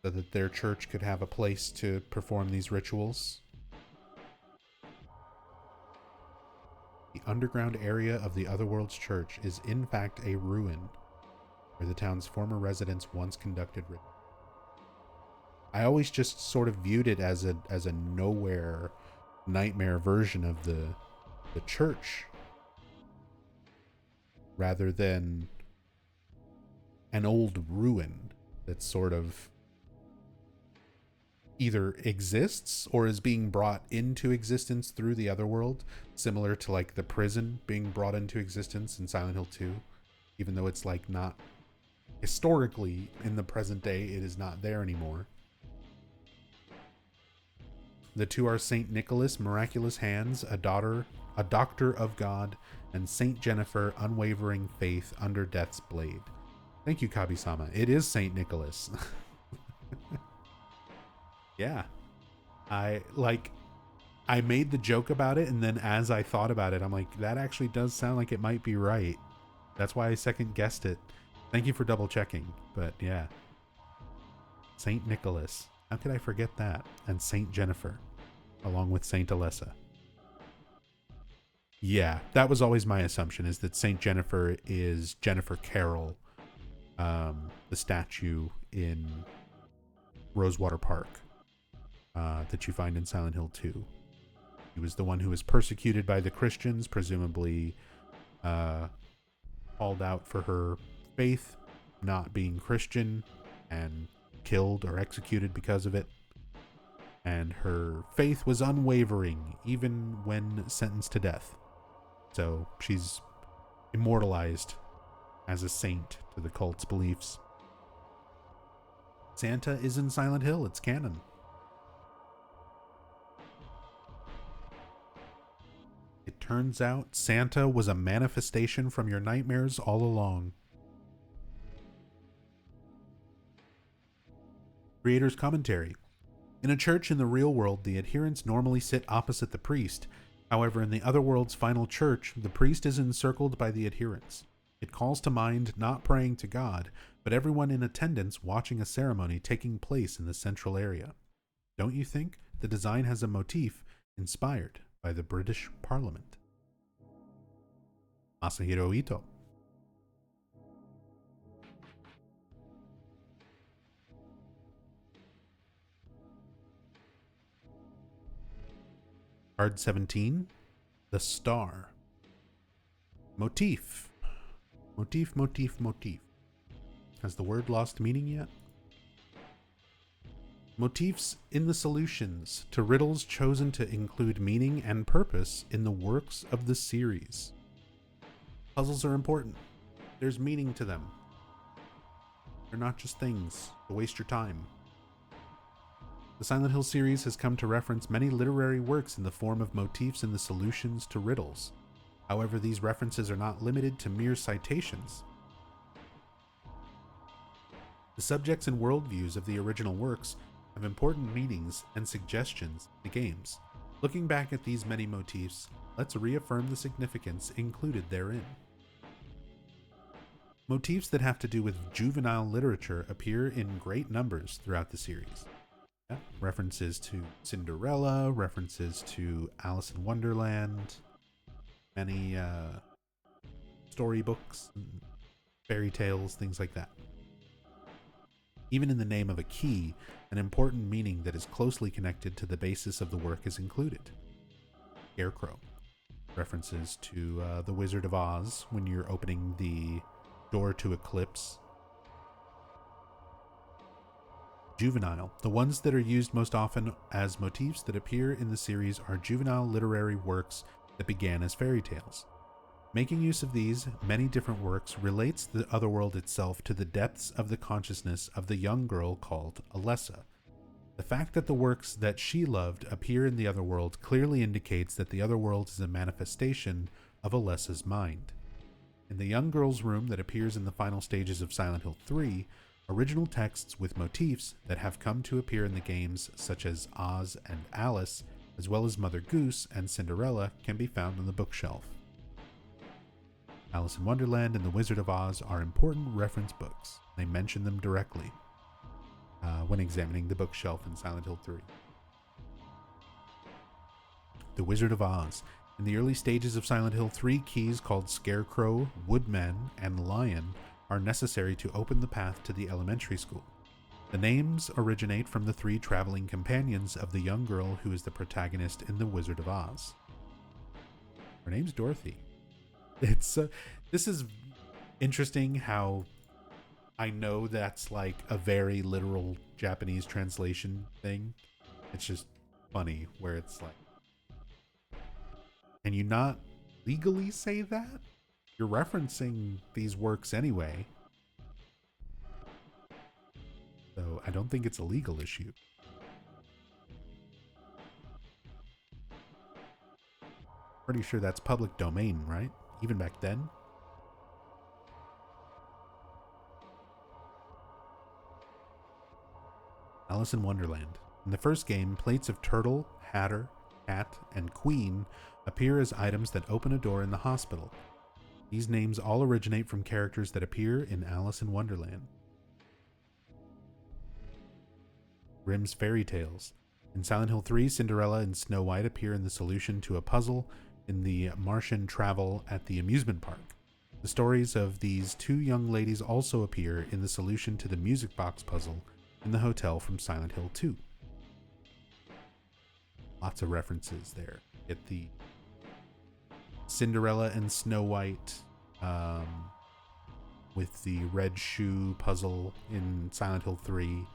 so that their church could have a place to perform these rituals. The underground area of the Otherworld's church is in fact a ruin where the town's former residents once conducted rituals. I always just sort of viewed it as a nowhere nightmare version of the church, rather than an old ruin that sort of either exists or is being brought into existence through the Otherworld, similar to like the prison being brought into existence in Silent Hill 2, even though it's like not historically in the present day, it is not there anymore. The two are Saint Nicholas, miraculous hands, a doctor of God, and Saint Jennifer, unwavering faith under death's blade. Thank you, Kabi-sama. It is Saint Nicholas. Yeah. I made the joke about it, and then as I thought about it, I'm like, that actually does sound like it might be right. That's why I second guessed it. Thank you for double checking. But yeah. Saint Nicholas. How could I forget that? And Saint Jennifer, along with Saint Alessa. Yeah, that was always my assumption, is that Saint Jennifer is Jennifer Carroll, the statue in Rosewater Park that you find in Silent Hill 2. He was the one who was persecuted by the Christians, presumably called out for her faith, not being Christian, and killed or executed because of it. And her faith was unwavering, even when sentenced to death. So she's immortalized as a saint to the cult's beliefs. Santa is in Silent Hill. It's canon. It turns out Santa was a manifestation from your nightmares all along. Creator's commentary. In a church in the real world, the adherents normally sit opposite the priest. However, in the Otherworld's final church, the priest is encircled by the adherents. It calls to mind not praying to God, but everyone in attendance watching a ceremony taking place in the central area. Don't you think the design has a motif inspired by the British Parliament? Masahiro Ito. Card 17, the star. Motif. Motif, motif, motif. Has the word lost meaning yet? Motifs in the solutions to riddles chosen to include meaning and purpose in the works of the series. Puzzles are important. There's meaning to them. They're not just things to waste your time. The Silent Hill series has come to reference many literary works in the form of motifs in the solutions to riddles. However, these references are not limited to mere citations. The subjects and worldviews of the original works have important meanings and suggestions in the games. Looking back at these many motifs, let's reaffirm the significance included therein. Motifs that have to do with juvenile literature appear in great numbers throughout the series. References to Cinderella, references to Alice in Wonderland, many storybooks, fairy tales, things like that. Even in the name of a key, an important meaning that is closely connected to the basis of the work is included. Scarecrow. References to The Wizard of Oz when you're opening the door to Eclipse Juvenile. The ones that are used most often as motifs that appear in the series are juvenile literary works that began as fairy tales. Making use of these many different works relates the Otherworld itself to the depths of the consciousness of the young girl called Alessa. The fact that the works that she loved appear in the Otherworld clearly indicates that the Otherworld is a manifestation of Alessa's mind. In the young girl's room that appears in the final stages of Silent Hill 3, original texts with motifs that have come to appear in the games such as Oz and Alice, as well as Mother Goose and Cinderella, can be found on the bookshelf. Alice in Wonderland and The Wizard of Oz are important reference books. They mention them directly when examining the bookshelf in Silent Hill 3. The Wizard of Oz. In the early stages of Silent Hill 3, keys called Scarecrow, Woodman, and Lion are necessary to open the path to the elementary school. The names originate from the 3 traveling companions of the young girl who is the protagonist in The Wizard of Oz. Her name's Dorothy. This is interesting how I know that's like a very literal Japanese translation thing. It's just funny where it's like, can you not legally say that? You're referencing these works anyway. So I don't think it's a legal issue. Pretty sure that's public domain, right? Even back then? Alice in Wonderland. In the first game, plates of Turtle, Hatter, Cat, and Queen appear as items that open a door in the hospital. These names all originate from characters that appear in Alice in Wonderland. Grimm's Fairy Tales. In Silent Hill 3, Cinderella and Snow White appear in the solution to a puzzle in the Martian travel at the amusement park. The stories of these 2 young ladies also appear in the solution to the music box puzzle in the hotel from Silent Hill 2. Lots of references there. Get the Cinderella and Snow White with the red shoe puzzle in Silent Hill 3.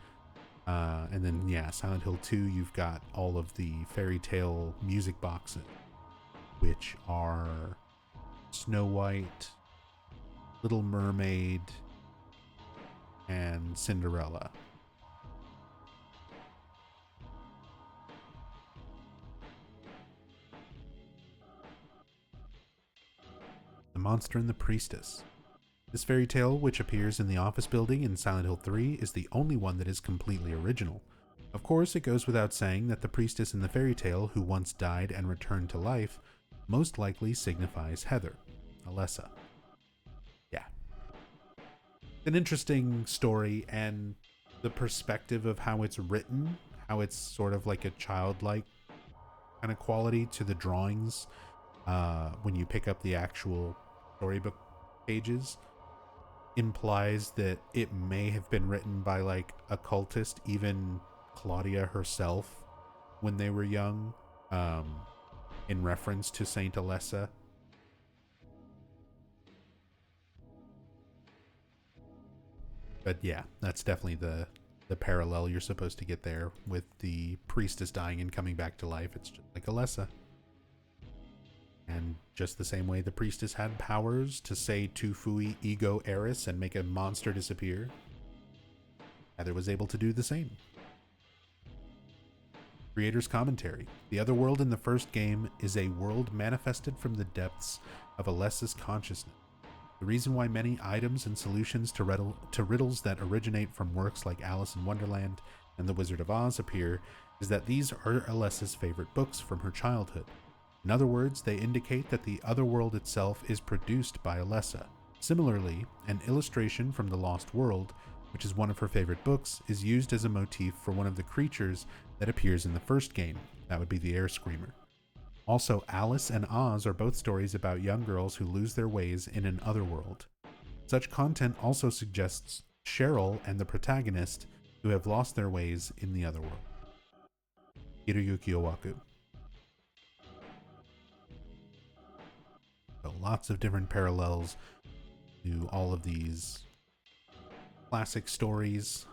And then, yeah, Silent Hill 2, you've got all of the fairy tale music boxes, which are Snow White, Little Mermaid, and Cinderella. The Monster and the Priestess. This fairy tale, which appears in the office building in Silent Hill 3, is the only one that is completely original. Of course, it goes without saying that the priestess in the fairy tale, who once died and returned to life, most likely signifies Heather, Alessa. Yeah. An interesting story, and the perspective of how it's written, how it's sort of like a childlike kind of quality to the drawings when you pick up the actual storybook pages, implies that it may have been written by like a cultist, even Claudia herself, when they were young, in reference to Saint Alessa. But yeah, that's definitely the parallel you're supposed to get there with the priestess dying and coming back to life. It's just like Alessa. And just the same way the priestess had powers to say tu fui ego eris and make a monster disappear, Heather was able to do the same. Creator's commentary. The Otherworld in the first game is a world manifested from the depths of Alessa's consciousness. The reason why many items and solutions to riddles that originate from works like Alice in Wonderland and The Wizard of Oz appear is that these are Alessa's favorite books from her childhood. In other words, they indicate that the Otherworld itself is produced by Alessa. Similarly, an illustration from The Lost World, which is one of her favorite books, is used as a motif for one of the creatures that appears in the first game. That would be the Air Screamer. Also, Alice and Oz are both stories about young girls who lose their ways in an Otherworld. Such content also suggests Cheryl and the protagonist who have lost their ways in the Otherworld. Hiroyuki Owaku. So lots of different parallels to all of these classic stories.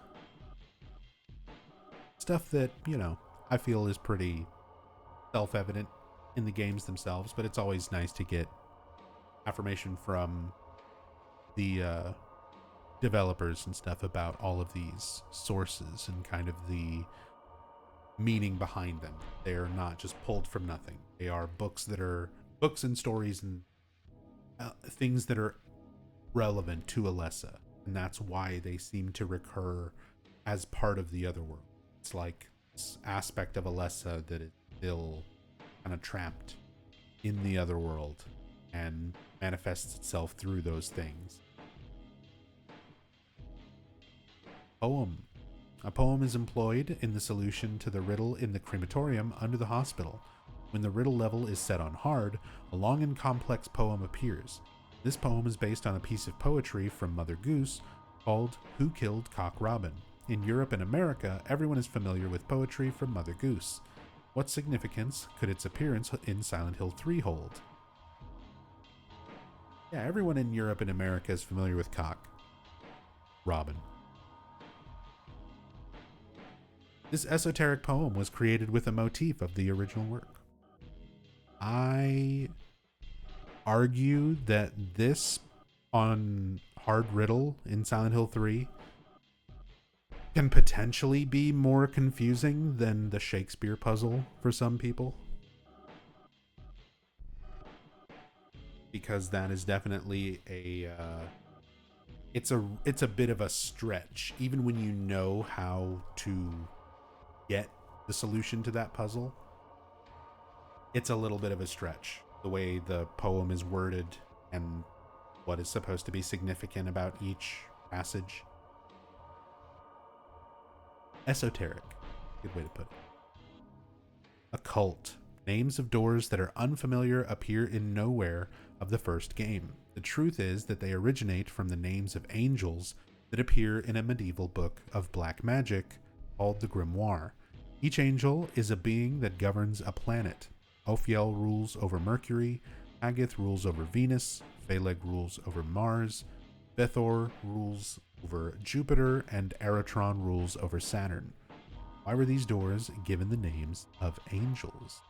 Stuff that, you know, I feel is pretty self-evident in the games themselves, but it's always nice to get affirmation from the developers and stuff about all of these sources and kind of the meaning behind them. They are not just pulled from nothing. They are books and stories and things that are relevant to Alessa, and that's why they seem to recur as part of the Otherworld. It's like this aspect of Alessa that is still kind of trapped in the Otherworld and manifests itself through those things. Poem. A poem is employed in the solution to the riddle in the crematorium under the hospital. When the riddle level is set on hard, a long and complex poem appears. This poem is based on a piece of poetry from Mother Goose called Who Killed Cock Robin? In Europe and America, everyone is familiar with poetry from Mother Goose. What significance could its appearance in Silent Hill 3 hold? Yeah, everyone in Europe and America is familiar with Cock Robin. This esoteric poem was created with a motif of the original work. I argue that this on hard riddle in Silent Hill 3 can potentially be more confusing than the Shakespeare puzzle for some people. Because that is definitely it's a bit of a stretch, even when you know how to get the solution to that puzzle. It's a little bit of a stretch, the way the poem is worded and what is supposed to be significant about each passage. Esoteric, good way to put it. Occult. Names of doors that are unfamiliar appear in nowhere of the first game. The truth is that they originate from the names of angels that appear in a medieval book of black magic called the Grimoire. Each angel is a being that governs a planet. Ophiel rules over Mercury, Agath rules over Venus, Phaleg rules over Mars, Bethor rules over Jupiter, and Eratron rules over Saturn. Why were these doors given the names of angels?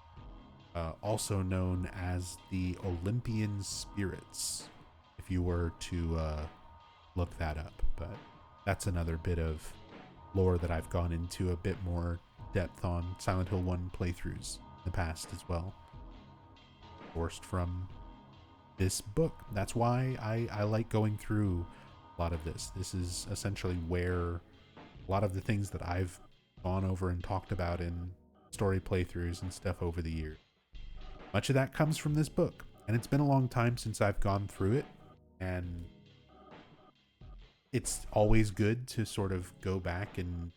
Also known as the Olympian spirits, if you were to look that up. But that's another bit of lore that I've gone into a bit more depth on Silent Hill 1 playthroughs in the past as well. Sourced from this book. That's why I like going through a lot of this. This is essentially where a lot of the things that I've gone over and talked about in story playthroughs and stuff over the years. Much of that comes from this book, and it's been a long time since I've gone through it, and it's always good to sort of go back and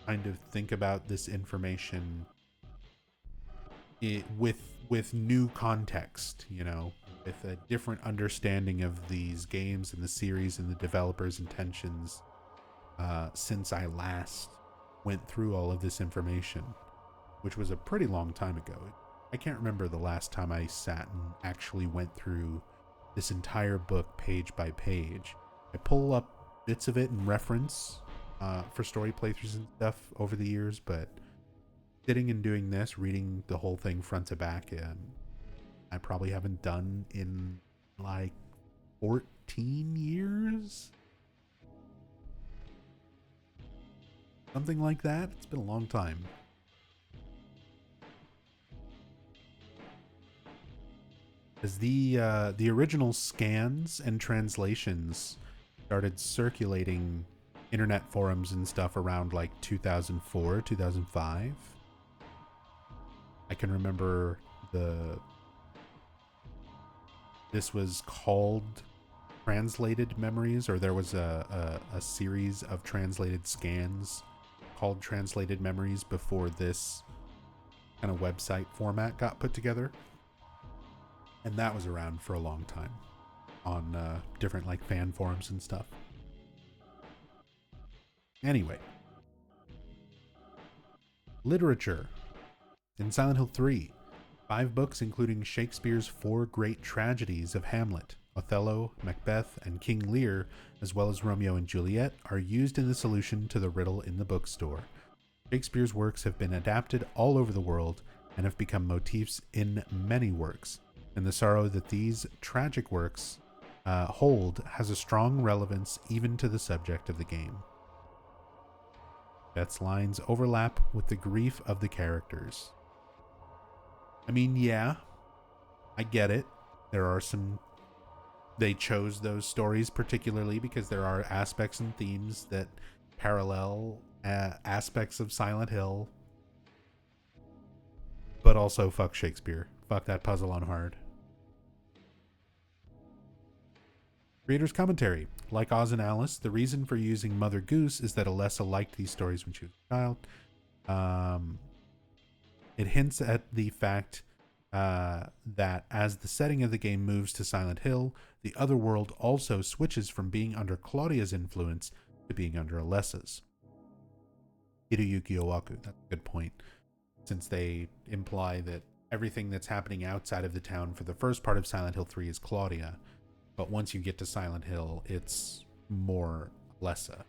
kind of think about this information with new context, you know, with a different understanding of these games and the series and the developers' intentions since I last went through all of this information, which was a pretty long time ago. I can't remember the last time I sat and actually went through this entire book page by page. I pull up bits of it and reference for story playthroughs and stuff over the years, but sitting and doing this, reading the whole thing front to back, I probably haven't done in like 14 years? Something like that. It's been a long time. As the original scans and translations started circulating internet forums and stuff around like 2004, 2005. I can remember this was called Translated Memories, or there was a series of translated scans called Translated Memories before this kind of website format got put together. And that was around for a long time on different like fan forums and stuff. Anyway. Literature. In Silent Hill 3, 5 books including Shakespeare's 4 great tragedies of Hamlet, Othello, Macbeth, and King Lear, as well as Romeo and Juliet, are used in the solution to the riddle in the bookstore. Shakespeare's works have been adapted all over the world and have become motifs in many works, and the sorrow that these tragic works hold has a strong relevance even to the subject of the game. Beth's lines overlap with the grief of the characters. I mean, yeah, I get it. There are some... They chose those stories particularly because there are aspects and themes that parallel aspects of Silent Hill. But also, fuck Shakespeare. Fuck that puzzle on hard. Creator's commentary. Like Oz and Alice, the reason for using Mother Goose is that Alessa liked these stories when she was a child. It hints at the fact that as the setting of the game moves to Silent Hill, the Otherworld also switches from being under Claudia's influence to being under Alessa's. Hiroyuki Owaku, that's a good point, since they imply that everything that's happening outside of the town for the first part of Silent Hill 3 is Claudia, but once you get to Silent Hill, it's more Alessa.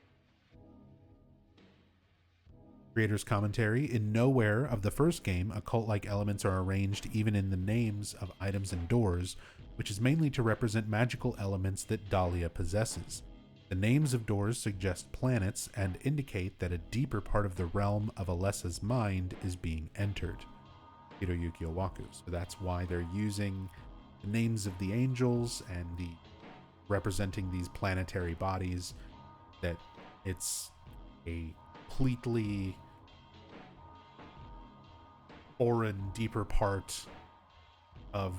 Creator's commentary. In nowhere of the first game, occult-like elements are arranged even in the names of items and doors, which is mainly to represent magical elements that Dahlia possesses. The names of doors suggest planets and indicate that a deeper part of the realm of Alessa's mind is being entered. Hiroyuki Owaku. So that's why they're using the names of the angels and the representing these planetary bodies, that it's a completely foreign, deeper part of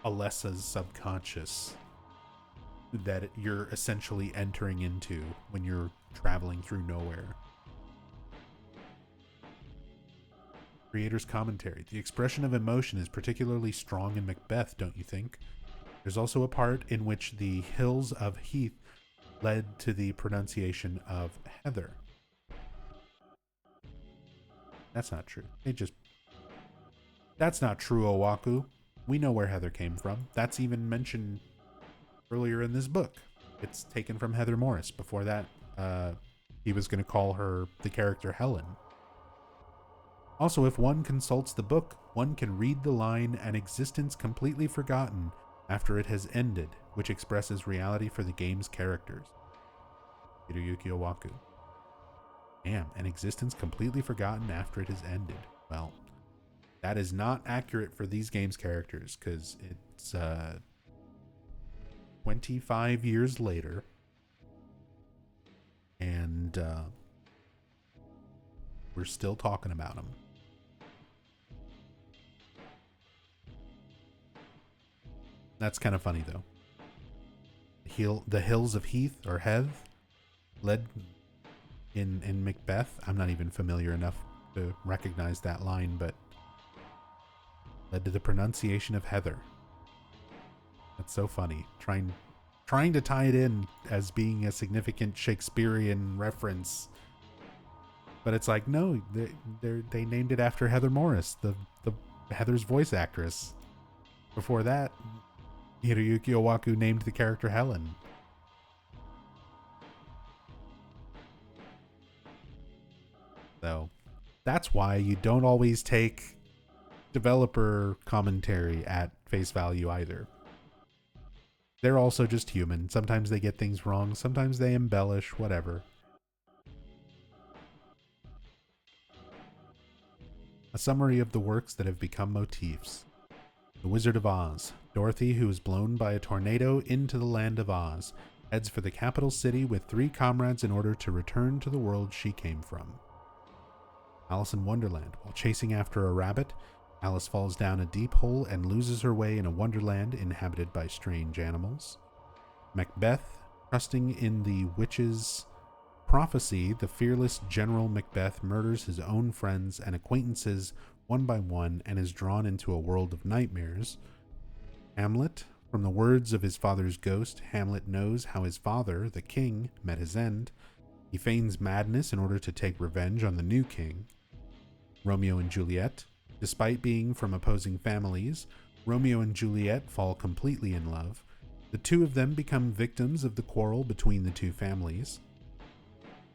Alessa's subconscious that you're essentially entering into when you're traveling through nowhere. Creator's commentary. The expression of emotion is particularly strong in Macbeth, don't you think? There's also a part in which the hills of Heath led to the pronunciation of Heather. That's not true. That's not true, Owaku. We know where Heather came from. That's even mentioned earlier in this book. It's taken from Heather Morris. Before that, he was going to call her the character Helen. Also, if one consults the book, one can read the line, "an existence completely forgotten after it has ended," which expresses reality for the game's characters. Hiroyuki Owaku. Damn, an existence completely forgotten after it has ended. Well, that is not accurate for these game's characters, because it's 25 years later, and we're still talking about them. That's kind of funny, though. The hills of Heath, or Heth, led in Macbeth. I'm not even familiar enough to recognize that line, but led to the pronunciation of Heather. That's so funny. Trying to tie it in as being a significant Shakespearean reference, but it's like, no, they named it after Heather Morris, the Heather's voice actress. Before that, Hiroyuki Owaku named the character Helen. So that's why you don't always take developer commentary at face value either. They're also just human. Sometimes they get things wrong. Sometimes they embellish, whatever. A summary of the works that have become motifs. The Wizard of Oz. Dorothy, who is blown by a tornado into the land of Oz, heads for the capital city with 3 comrades in order to return to the world she came from. Alice in Wonderland. While chasing after a rabbit, Alice falls down a deep hole and loses her way in a wonderland inhabited by strange animals. Macbeth. Trusting in the witch's prophecy, the fearless General Macbeth murders his own friends and acquaintances one by one and is drawn into a world of nightmares. Hamlet. From the words of his father's ghost, Hamlet knows how his father, the king, met his end. He feigns madness in order to take revenge on the new king. Romeo and Juliet. Despite being from opposing families, Romeo and Juliet fall completely in love. The two of them become victims of the quarrel between the two families.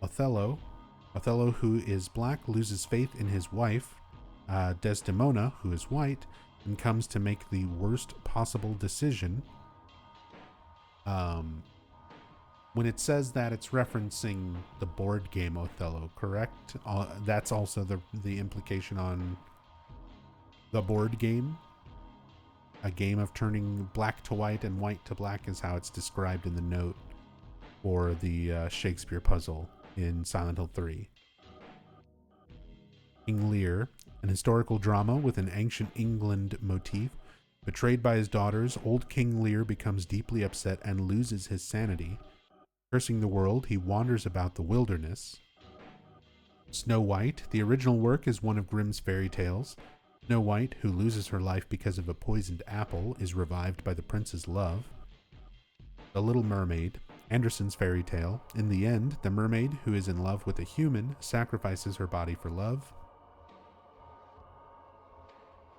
Othello. Othello, who is black, loses faith in his wife, Desdemona, who is white, and comes to make the worst possible decision. When it says that, it's referencing the board game Othello, correct? That's also the implication on the board game. A game of turning black to white and white to black is how it's described in the note for the Shakespeare puzzle in Silent Hill 3. King Lear, an historical drama with an ancient England motif. Betrayed by his daughters, old King Lear becomes deeply upset and loses his sanity. Cursing the world, he wanders about the wilderness. Snow White, the original work, is one of Grimm's fairy tales. Snow White, who loses her life because of a poisoned apple, is revived by the prince's love. The Little Mermaid, Andersen's fairy tale. In the end, the mermaid, who is in love with a human, sacrifices her body for love.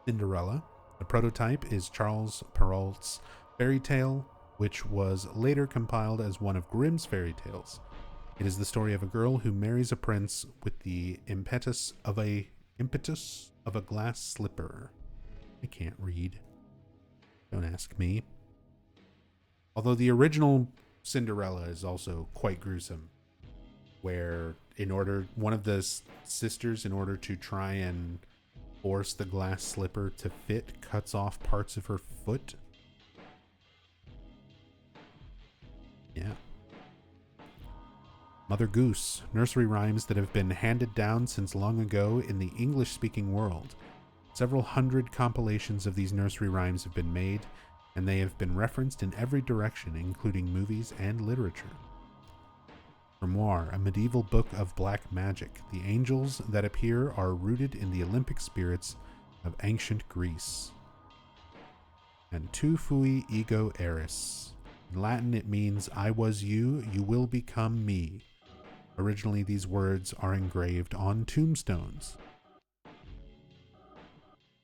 Cinderella, the prototype, is Charles Perrault's fairy tale, which was later compiled as one of Grimm's fairy tales. It is the story of a girl who marries a prince with the impetus of a glass slipper. I can't read. Don't ask me. Although the original Cinderella is also quite gruesome, where one of the sisters, in order to try and force the glass slipper to fit, cuts off parts of her foot. Yeah. Mother Goose, nursery rhymes that have been handed down since long ago in the English-speaking world. Several hundred compilations of these nursery rhymes have been made, and they have been referenced in every direction, including movies and literature. Grimoire, a medieval book of black magic. The angels that appear are rooted in the Olympic spirits of ancient Greece. And Tu fui ego eris. In Latin, it means, I was you, you will become me. Originally, these words are engraved on tombstones.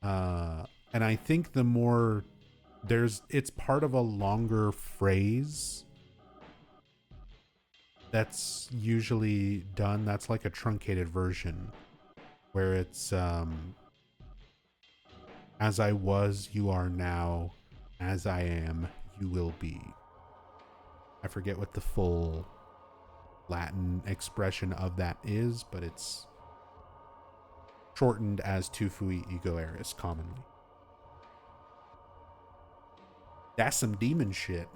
And I think it's part of a longer phrase that's usually done. That's like a truncated version where it's, as I was, you are now, as I am, you will be. I forget what the full Latin expression of that is, but it's shortened as tu fui ego eris commonly. That's some demon shit.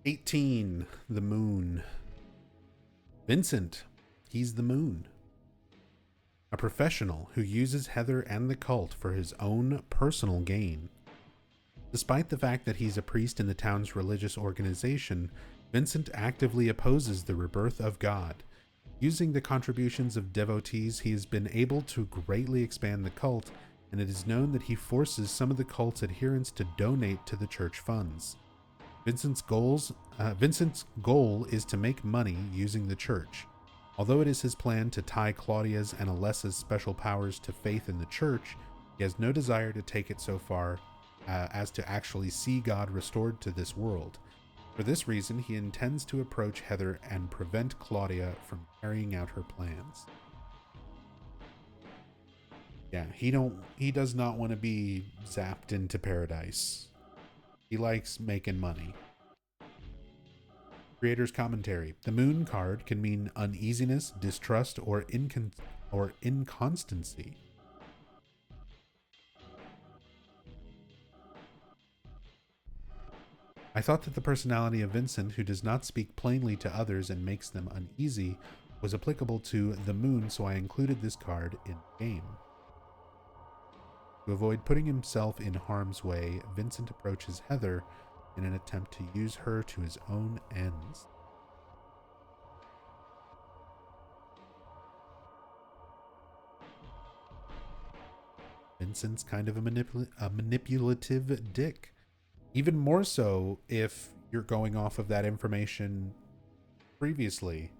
18, the moon. Vincent, he's the moon. A professional who uses Heather and the cult for his own personal gain. Despite the fact that he's a priest in the town's religious organization, Vincent actively opposes the rebirth of God. Using the contributions of devotees, he has been able to greatly expand the cult, and it is known that he forces some of the cult's adherents to donate to the church funds. Vincent's goal is to make money using the church. Although it is his plan to tie Claudia's and Alessa's special powers to faith in the church, he has no desire to take it so far as to actually see God restored to this world. For this reason, he intends to approach Heather and prevent Claudia from carrying out her plans. Yeah, he does not want to be zapped into paradise. He likes making money. Creator's commentary. The moon card can mean uneasiness, distrust, or inconstancy. I thought that the personality of Vincent, who does not speak plainly to others and makes them uneasy, was applicable to the moon, so I included this card in the game. To avoid putting himself in harm's way, Vincent approaches Heather in an attempt to use her to his own ends. Vincent's kind of a manipulative dick. Even more so if you're going off of that information previously,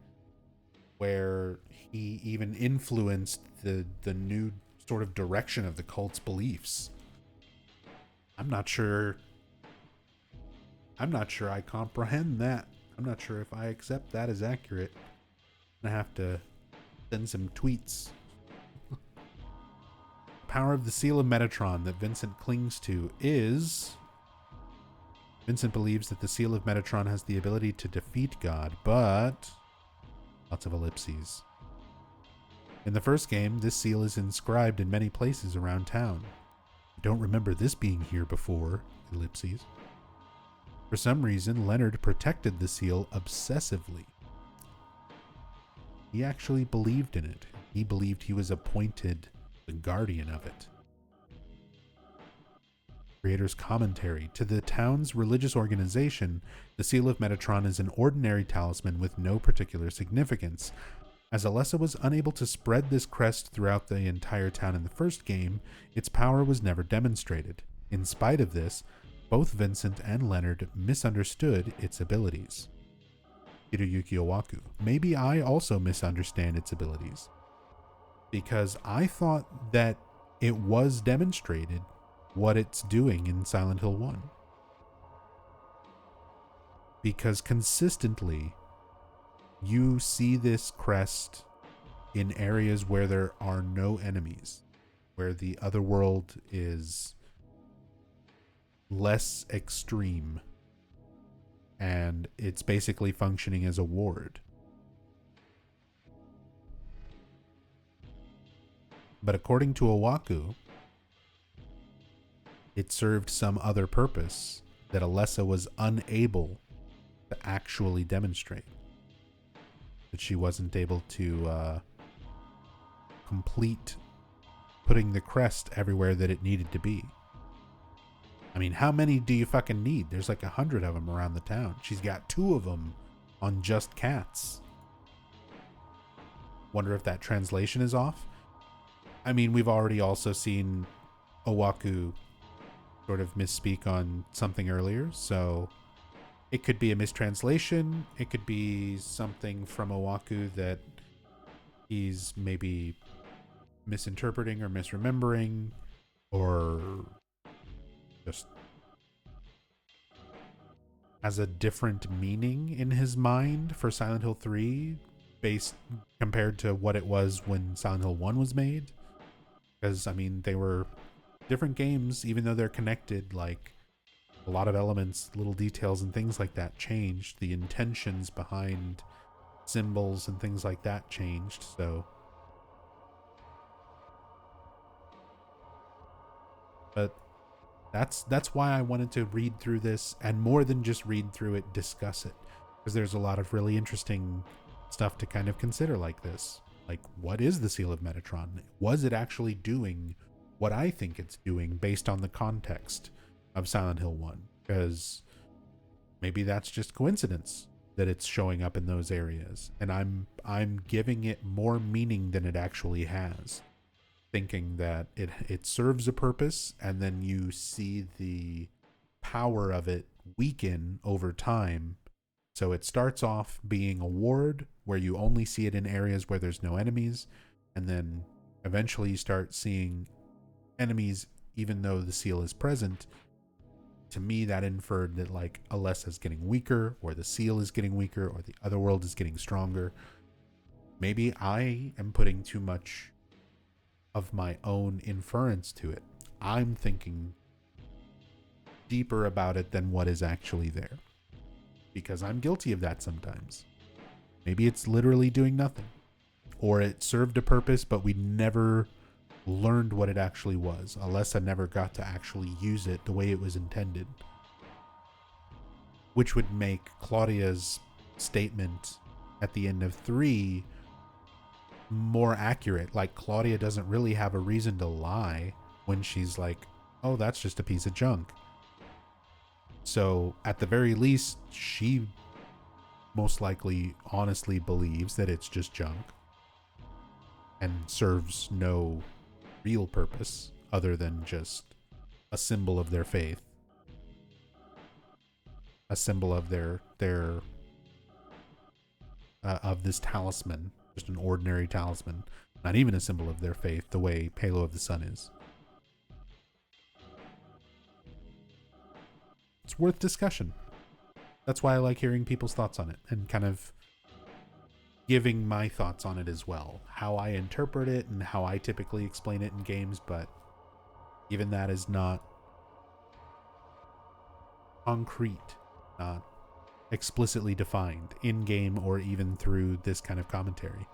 where he even influenced the new sort of direction of the cult's beliefs. I'm not sure I'm not sure I comprehend that. I'm not sure if I accept that as accurate. I have to send some tweets. Power of the seal of Metatron that Vincent clings to is... Vincent believes that the seal of Metatron has the ability to defeat God, but... Lots of ellipses. In the first game, this seal is inscribed in many places around town. I don't remember this being here before, ellipses. For some reason, Leonard protected the seal obsessively. He actually believed in it. He believed he was appointed the guardian of it. Creator's commentary. To the town's religious organization, the Seal of Metatron is an ordinary talisman with no particular significance. As Alessa was unable to spread this crest throughout the entire town in the first game, its power was never demonstrated. In spite of this, both Vincent and Leonard misunderstood its abilities. Hiroyuki Owaku. Maybe I also misunderstand its abilities, because I thought that it was demonstrated what it's doing in Silent Hill 1. Because consistently, you see this crest in areas where there are no enemies, where the Otherworld is less extreme, and it's basically functioning as a ward. But according to Owaku, it served some other purpose that Alessa was unable to actually demonstrate. That she wasn't able to complete putting the crest everywhere that it needed to be. I mean, how many do you fucking need? There's like 100 of them around the town. She's got 2 of them on just cats. Wonder if that translation is off? I mean, we've already also seen Owaku sort of misspeak on something earlier, so it could be a mistranslation. It could be something from Owaku that he's maybe misinterpreting or misremembering, or just has a different meaning in his mind for Silent Hill 3 based compared to what it was when Silent Hill 1 was made. Because, I mean, they were different games, even though they're connected. Like, a lot of elements, little details and things like that changed. The intentions behind symbols and things like that changed, so... But that's why I wanted to read through this, and more than just read through it, discuss it. Because there's a lot of really interesting stuff to kind of consider like this. Like, what is the Seal of Metatron? Was it actually doing what I think it's doing based on the context of Silent Hill 1? Because maybe that's just coincidence that it's showing up in those areas, and I'm giving it more meaning than it actually has, thinking that it serves a purpose, and then you see the power of it weaken over time. So it starts off being a ward where you only see it in areas where there's no enemies, and then eventually you start seeing enemies even though the seal is present. To me, that inferred that, like, Alessa is getting weaker, or the seal is getting weaker, or the Otherworld is getting stronger. Maybe I am putting too much of my own inference to it. I'm thinking deeper about it than what is actually there, because I'm guilty of that sometimes. Maybe it's literally doing nothing, or it served a purpose but we never learned what it actually was. Alessa never got to actually use it the way it was intended, which would make Claudia's statement at the end of 3 more accurate. Like, Claudia doesn't really have a reason to lie when she's like, oh, that's just a piece of junk. So at the very least, she most likely honestly believes that it's just junk and serves no real purpose other than just a symbol of their faith, a symbol of their of this talisman, just an ordinary talisman, not even a symbol of their faith the way Halo of the Sun is. It's worth discussion. That's why I like hearing people's thoughts on it and kind of giving my thoughts on it as well. How I interpret it and how I typically explain it in games, but even that is not concrete, not explicitly defined in game or even through this kind of commentary.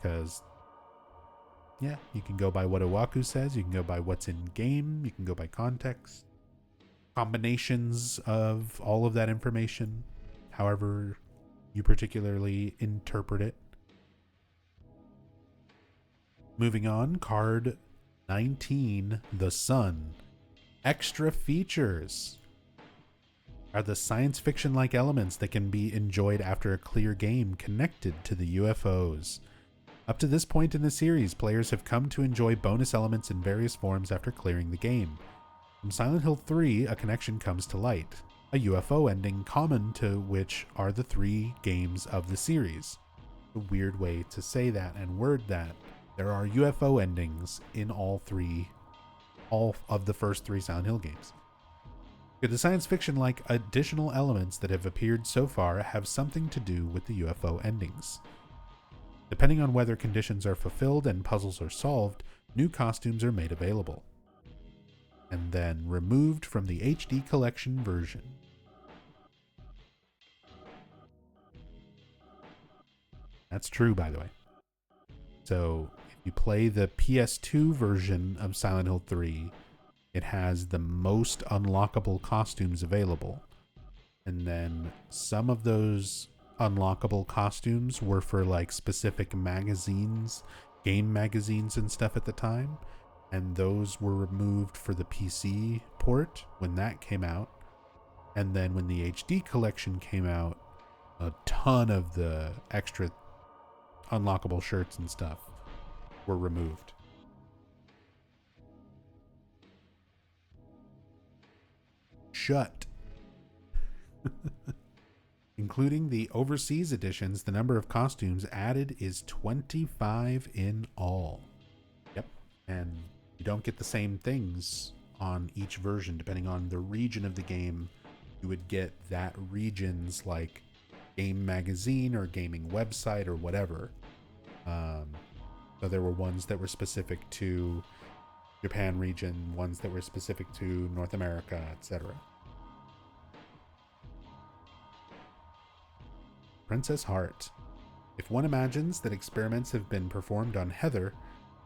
Because, yeah, you can go by what Owaku says, you can go by what's in game, you can go by context, combinations of all of that information, however you particularly interpret it. Moving on, card 19, The Sun. Extra features are the science fiction-like elements that can be enjoyed after a clear game connected to the UFOs. Up to this point in the series, players have come to enjoy bonus elements in various forms after clearing the game. From Silent Hill 3, a connection comes to light, a UFO ending common to which are the 3 games of the series. A weird way to say that and word that. There are UFO endings in all of the first 3 Silent Hill games. Could the science fiction-like additional elements that have appeared so far have something to do with the UFO endings? Depending on whether conditions are fulfilled and puzzles are solved, new costumes are made available, and then removed from the HD collection version. That's true, by the way. So, if you play the PS2 version of Silent Hill 3, it has the most unlockable costumes available. And then some of those unlockable costumes were for like specific magazines, game magazines and stuff at the time. And those were removed for the PC port when that came out. And then when the HD collection came out, a ton of the extra unlockable shirts and stuff were removed. Shut. Including the overseas editions, the number of costumes added is 25 in all. Yep. And you don't get the same things on each version. Depending on the region of the game, you would get that region's like game magazine or gaming website or whatever. So there were ones that were specific to Japan region, ones that were specific to North America, etc. Princess Heart. If one imagines that experiments have been performed on Heather,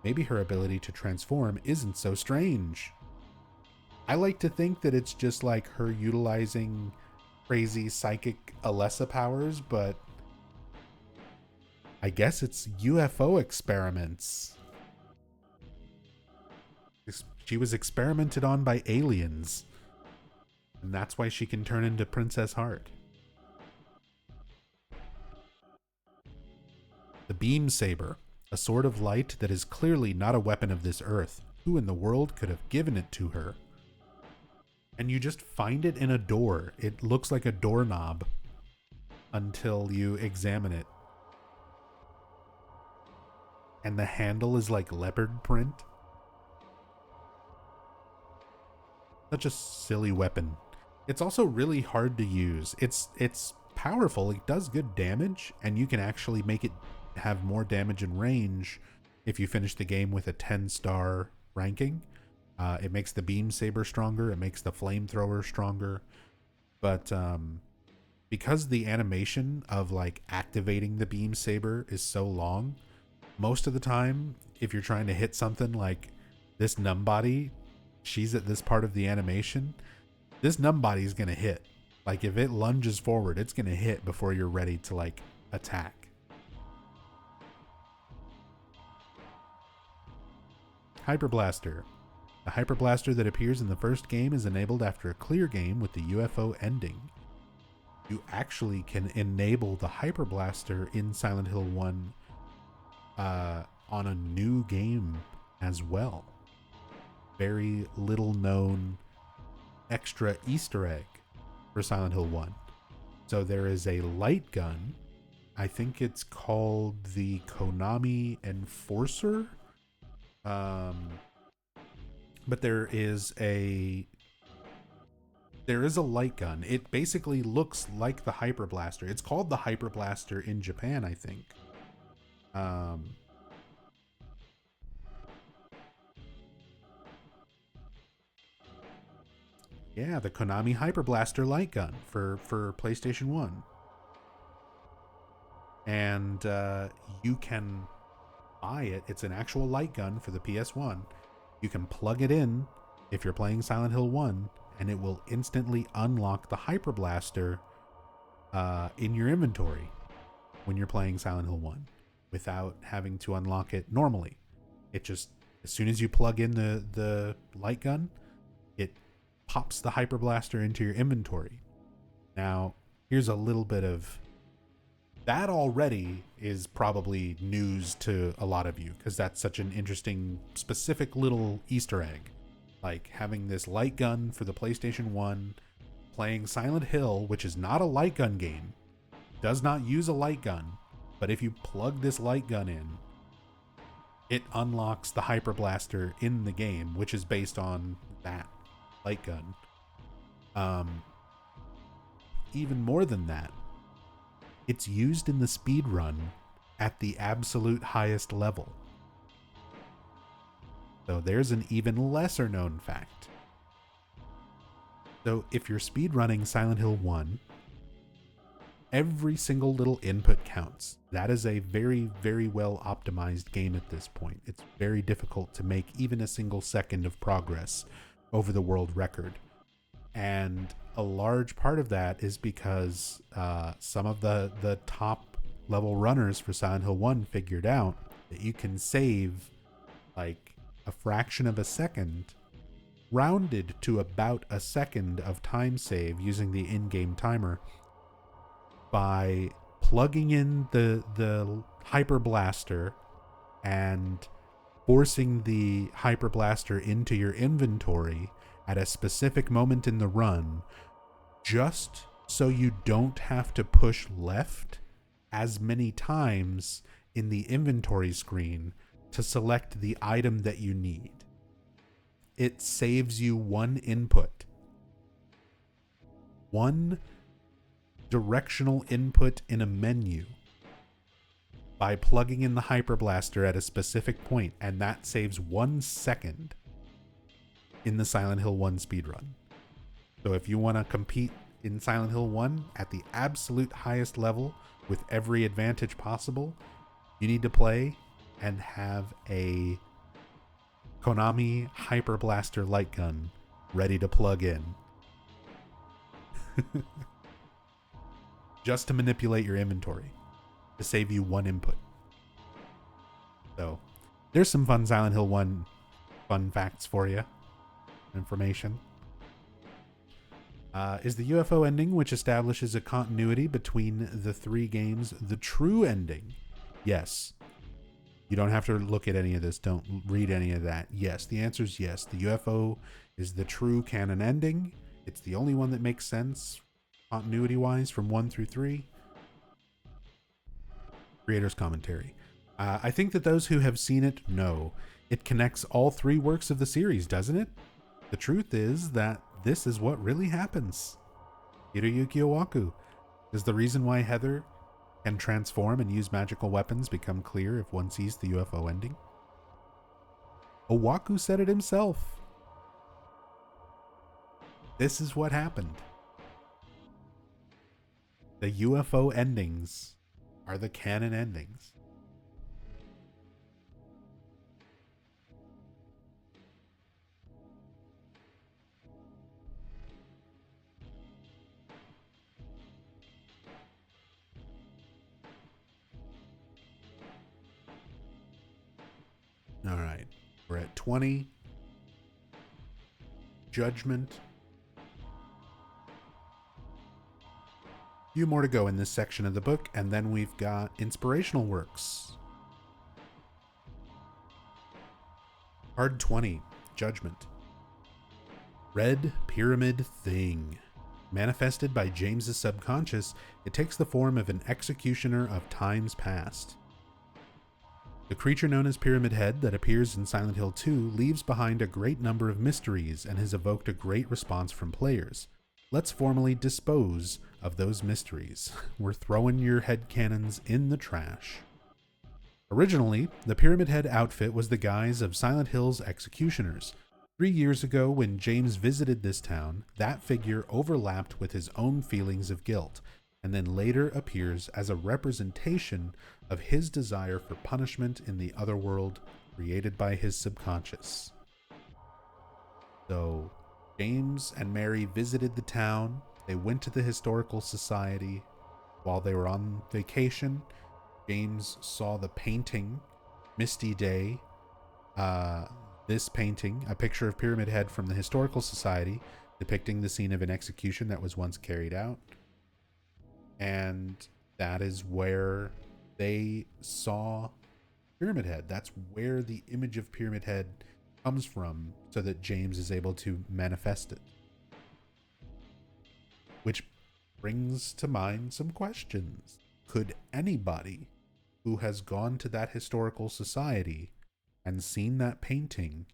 maybe her ability to transform isn't so strange. I like to think that it's just like her utilizing crazy psychic Alessa powers, but I guess it's UFO experiments. She was experimented on by aliens, and that's why she can turn into Princess Heart. The Beam Saber, a sword of light that is clearly not a weapon of this earth. Who in the world could have given it to her? And you just find it in a door. It looks like a doorknob until you examine it. And the handle is like leopard print. Such a silly weapon. It's also really hard to use. It's powerful. It does good damage, and you can actually make it have more damage and range if you finish the game with a 10-star ranking. It makes the beam saber stronger. It makes the flamethrower stronger. But because the animation of like activating the beam saber is so long, most of the time, if you're trying to hit something like this numbody, she's at this part of the animation, this numbody is going to hit. Like if it lunges forward, it's going to hit before you're ready to like attack. Hyper Blaster. The Hyper Blaster that appears in the first game is enabled after a clear game with the UFO ending. You actually can enable the Hyper Blaster in Silent Hill 1 on a new game as well. Very little known extra Easter egg for Silent Hill 1. So there is a light gun. I think it's called the Konami Enforcer. But there is a There is a light gun. It basically looks like the Hyper Blaster. It's called the Hyper Blaster in Japan, I think. Yeah, the Konami Hyper Blaster light gun for PlayStation 1. And you can buy it. It's an actual light gun for the PS1. You can plug it in if you're playing Silent Hill 1, and it will instantly unlock the Hyper Blaster in your inventory when you're playing Silent Hill 1 without having to unlock it normally. It just, as soon as you plug in the light gun, it pops the Hyper Blaster into your inventory. Now, here's a little bit of... That already is probably news to a lot of you, because that's such an interesting, specific little Easter egg. Like having this light gun for the PlayStation 1, playing Silent Hill, which is not a light gun game, does not use a light gun, but if you plug this light gun in, it unlocks the Hyper Blaster in the game, which is based on that light gun. Even more than that, it's used in the speed run at the absolute highest level. So there's an even lesser known fact. So if you're speedrunning Silent Hill 1, every single little input counts. That is a very, very well optimized game at this point. It's very difficult to make even a single second of progress over the world record. And a large part of that is because some of the top level runners for Silent Hill 1 figured out that you can save like a fraction of a second, rounded to about a second of time save using the in-game timer, by plugging in the Hyper Blaster and forcing the Hyper Blaster into your inventory at a specific moment in the run, just so you don't have to push left as many times in the inventory screen to select the item that you need. It saves you one input. One directional input in a menu by plugging in the Hyper Blaster at a specific point, and that saves 1 second in the Silent Hill 1 speedrun. So if you want to compete in Silent Hill 1 at the absolute highest level with every advantage possible, you need to play and have a Konami Hyper Blaster light gun ready to plug in. Just to manipulate your inventory, to save you one input. So, there's some fun Silent Hill 1 fun facts for you. Information. Is the UFO ending, which establishes a continuity between the three games, the true ending? Yes. You don't have to look at any of this. Don't read any of that. Yes, the answer is yes. The UFO is the true canon ending. It's the only one that makes sense continuity-wise from 1 through 3. Creator's commentary. I think that those who have seen it know. It connects all three works of the series, doesn't it? The truth is that this is what really happens. Hiroyuki Owaku. Is the reason why Heather can transform and use magical weapons become clear if one sees the UFO ending? Owaku said it himself. This is what happened. The UFO endings are the canon endings. All right, we're at 20. Judgment. Few more to go in this section of the book, and then we've got inspirational works. Card 20, Judgment. Red Pyramid Thing. Manifested by James's subconscious, it takes the form of an executioner of times past. The creature known as Pyramid Head that appears in Silent Hill 2 leaves behind a great number of mysteries and has evoked a great response from players. let's formally dispose of those mysteries. We're throwing your headcanons in the trash. Originally, the Pyramid Head outfit was the guise of Silent Hill's executioners. 3 years ago, when James visited this town, that figure overlapped with his own feelings of guilt, and then later appears as a representation of his desire for punishment in the Otherworld created by his subconscious. So, James and Mary visited the town. They went to the Historical Society. While they were on vacation, James saw the painting, Misty Day. This painting, a picture of Pyramid Head from the Historical Society, depicting the scene of an execution that was once carried out. And that is where they saw Pyramid Head. That's where the image of Pyramid Head comes from, so that James is able to manifest it. Which brings to mind some questions. Could anybody who has gone to that historical society and seen that painting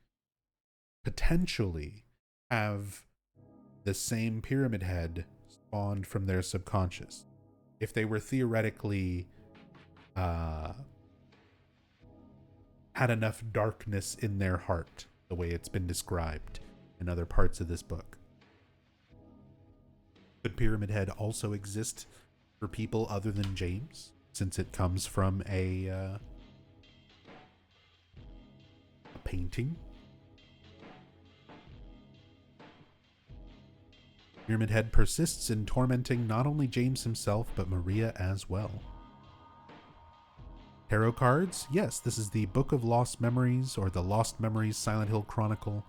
potentially have the same Pyramid Head spawned from their subconscious? If they were theoretically had enough darkness in their heart, the way it's been described in other parts of this book. Could Pyramid Head also exist for people other than James, since it comes from a painting? Pyramid Head persists in tormenting not only James himself, but Maria as well. Tarot cards? Yes, this is the Book of Lost Memories, or the Lost Memories Silent Hill Chronicle.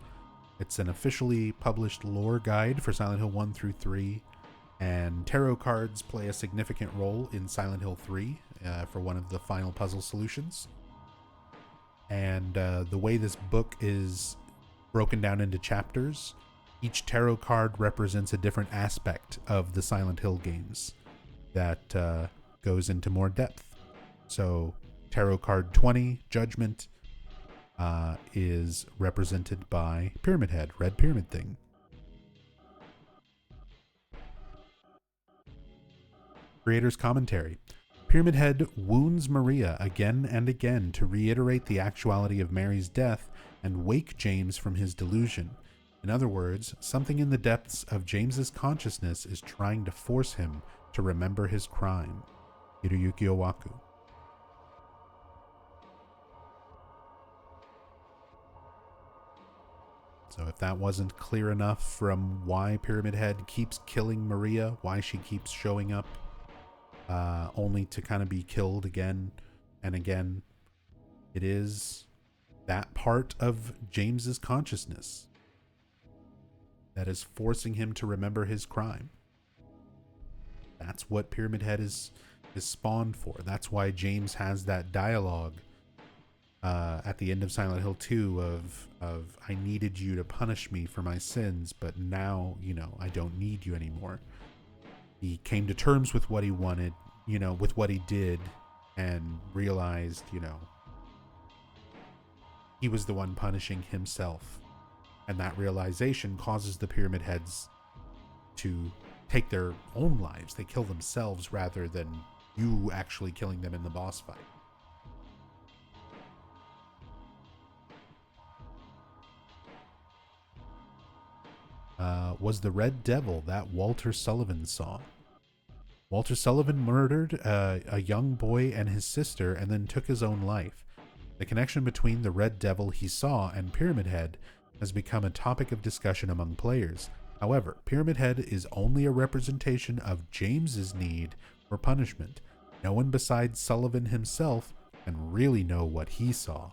It's an officially published lore guide for Silent Hill 1 through 3, and tarot cards play a significant role in Silent Hill 3 for one of the final puzzle solutions. And the way this book is broken down into chapters, each tarot card represents a different aspect of the Silent Hill games that goes into more depth. So tarot card 20, Judgment, is represented by Pyramid Head, red pyramid thing. Creator's commentary. Pyramid Head wounds Maria again and again to reiterate the actuality of Mary's death and wake James from his delusion. In other words, something in the depths of James's consciousness is trying to force him to remember his crime. Hiroyuki Owaku. So if that wasn't clear enough from why Pyramid Head keeps killing Maria, why she keeps showing up, only to kind of be killed again and again, it is that part of James's consciousness that is forcing him to remember his crime. That's what Pyramid Head is spawned for. That's why James has that dialogue at the end of Silent Hill 2 of I needed you to punish me for my sins, but now, I don't need you anymore. He came to terms with what he wanted, with what he did, and realized, he was the one punishing himself. And that realization causes the Pyramid Heads to take their own lives. They kill themselves rather than you actually killing them in the boss fight. Was the Red Devil that Walter Sullivan saw? Walter Sullivan murdered a young boy and his sister and then took his own life. The connection between the Red Devil he saw and Pyramid Head has become a topic of discussion among players. However, Pyramid Head is only a representation of James's need for punishment. No one besides Sullivan himself can really know what he saw.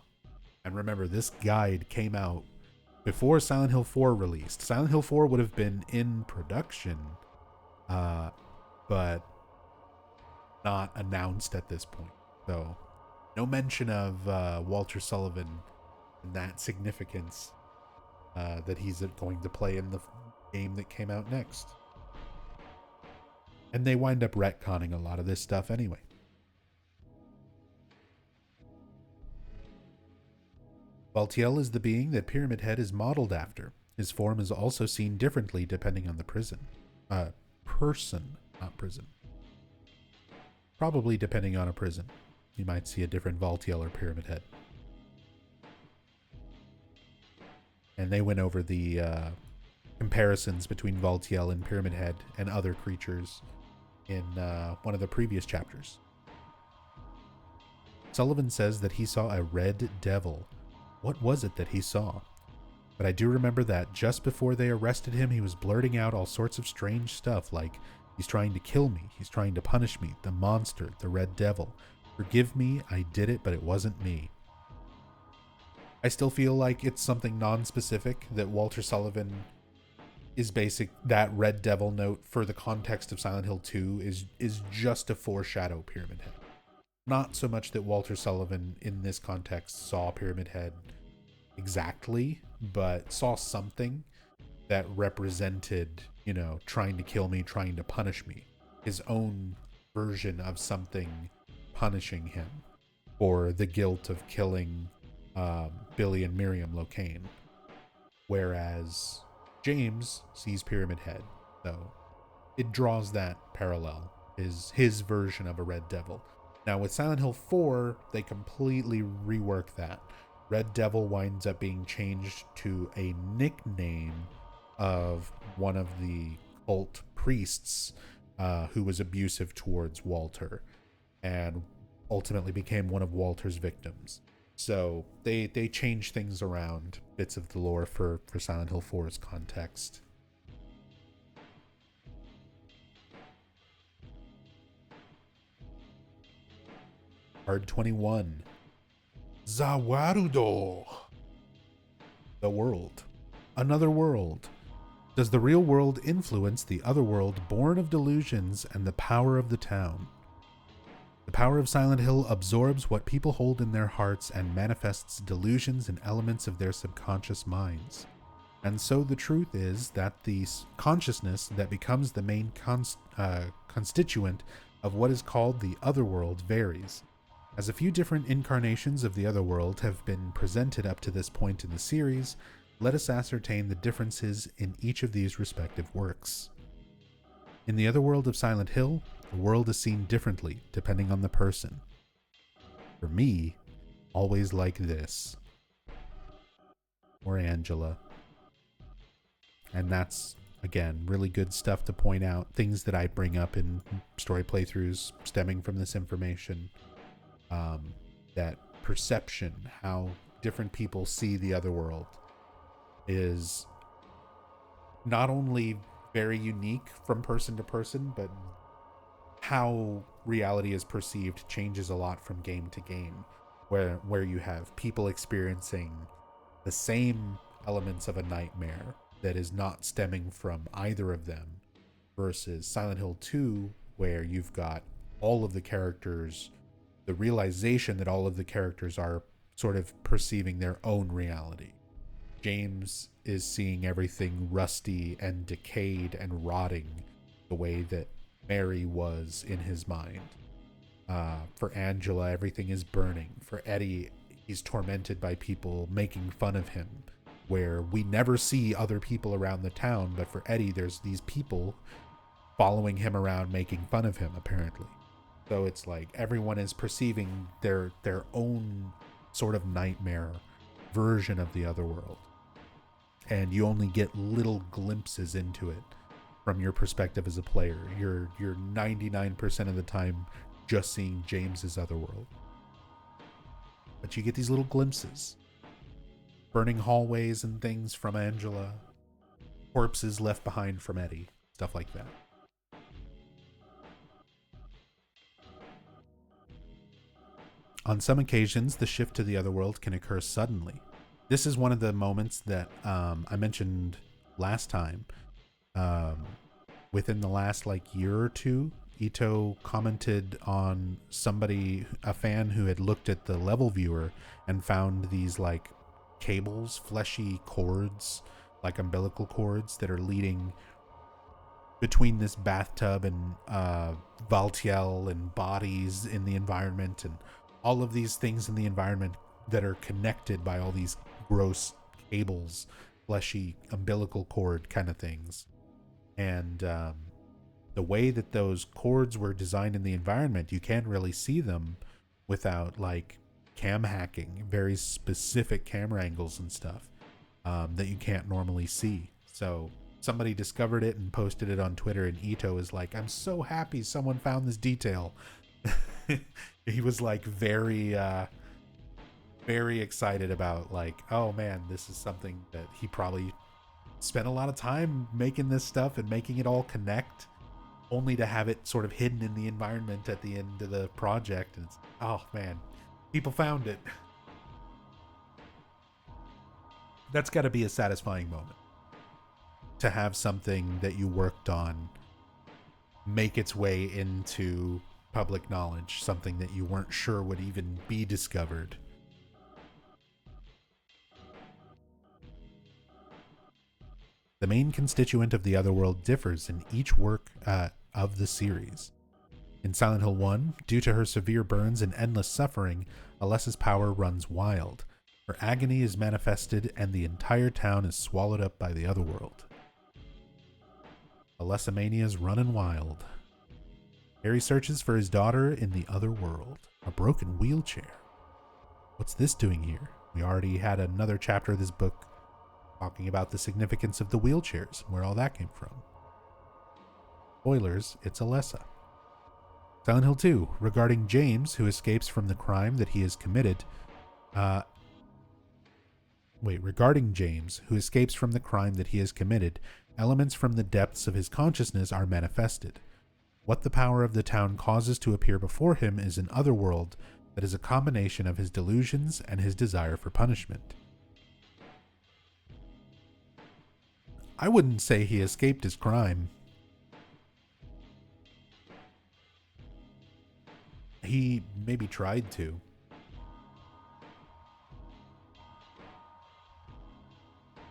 And remember, this guide came out before Silent Hill 4 released. Silent Hill 4 would have been in production, but not announced at this point. So, no mention of Walter Sullivan and that significance that he's going to play in the game that came out next. And they wind up retconning a lot of this stuff anyway. Baltiel is the being that Pyramid Head is modeled after. His form is also seen differently depending on the prison. person, not prison. Probably depending on a prison. You might see a different Valtiel or Pyramid Head. And they went over the comparisons between Valtiel and Pyramid Head and other creatures in one of the previous chapters. Sullivan says that he saw a red devil. What was it that he saw? But I do remember that just before they arrested him, he was blurting out all sorts of strange stuff like, he's trying to kill me, he's trying to punish me, the monster, the red devil. Forgive me, I did it, but it wasn't me. I still feel like it's something non-specific, that Walter Sullivan is basic. That red devil note for the context of Silent Hill 2 is just to foreshadow Pyramid Head. Not so much that Walter Sullivan in this context saw Pyramid Head exactly, but saw something that represented, trying to kill me, trying to punish me. His own version of something punishing him for the guilt of killing Billy and Miriam Locane. Whereas James sees Pyramid Head. So it draws that parallel, his version of a red devil. Now with Silent Hill 4, they completely rework that. Red Devil winds up being changed to a nickname of one of the cult priests who was abusive towards Walter and ultimately became one of Walter's victims. So they change things around, bits of the lore for Silent Hill 4's context. Card 21. Zawarudo. The world. Another world. Does the real world influence the other world born of delusions and the power of the town? The power of Silent Hill absorbs what people hold in their hearts and manifests delusions and elements of their subconscious minds. And so the truth is that the consciousness that becomes the main constituent of what is called the Otherworld varies. As a few different incarnations of the Otherworld have been presented up to this point in the series, let us ascertain the differences in each of these respective works. In the Otherworld of Silent Hill, the world is seen differently depending on the person. For me, always like this. Or Angela. And that's, again, really good stuff to point out. Things that I bring up in story playthroughs stemming from this information. That perception, how different people see the other world, is not only very unique from person to person, but how reality is perceived changes a lot from game to game, where you have people experiencing the same elements of a nightmare that is not stemming from either of them, versus Silent Hill 2, where you've got all of the characters, the realization that all of the characters are sort of perceiving their own reality. James is seeing everything rusty and decayed and rotting the way that Mary was in his mind. For Angela, everything is burning. For Eddie, he's tormented by people making fun of him, where we never see other people around the town, but for Eddie, there's these people following him around making fun of him, apparently. So it's like everyone is perceiving their own sort of nightmare version of the other world. And you only get little glimpses into it from your perspective as a player. You're 99% of the time just seeing James's otherworld. But you get these little glimpses. Burning hallways and things from Angela. Corpses left behind from Eddie. Stuff like that. On some occasions, the shift to the other world can occur suddenly. This is one of the moments that I mentioned last time. Within the last year or two, Ito commented on a fan who had looked at the level viewer and found these cables, fleshy cords, like umbilical cords that are leading between this bathtub and Valtiel and bodies in the environment and all of these things in the environment that are connected by all these gross cables, fleshy umbilical cord kind of things. And the way that those chords were designed in the environment, you can't really see them without like cam hacking, very specific camera angles and stuff that you can't normally see. So somebody discovered it and posted it on Twitter, and Ito is like, I'm so happy someone found this detail. He was like very excited about like, oh man, this is something that he probably spent a lot of time making this stuff and making it all connect, only to have it sort of hidden in the environment at the end of the project. And it's, oh man, people found it. That's got to be a satisfying moment, to have something that you worked on make its way into public knowledge, something that you weren't sure would even be discovered. The main constituent of the Otherworld differs in each work of the series. In Silent Hill 1, due to her severe burns and endless suffering, Alessa's power runs wild. Her agony is manifested and the entire town is swallowed up by the Otherworld. Alessamania's running wild. Harry searches for his daughter in the Otherworld, a broken wheelchair. What's this doing here? We already had another chapter of this book talking about the significance of the wheelchairs, where all that came from. Spoilers, it's Alessa. Silent Hill 2, regarding James, who escapes from the crime that he has committed. Regarding James, who escapes from the crime that he has committed, elements from the depths of his consciousness are manifested. What the power of the town causes to appear before him is an otherworld that is a combination of his delusions and his desire for punishment. I wouldn't say he escaped his crime. He maybe tried to.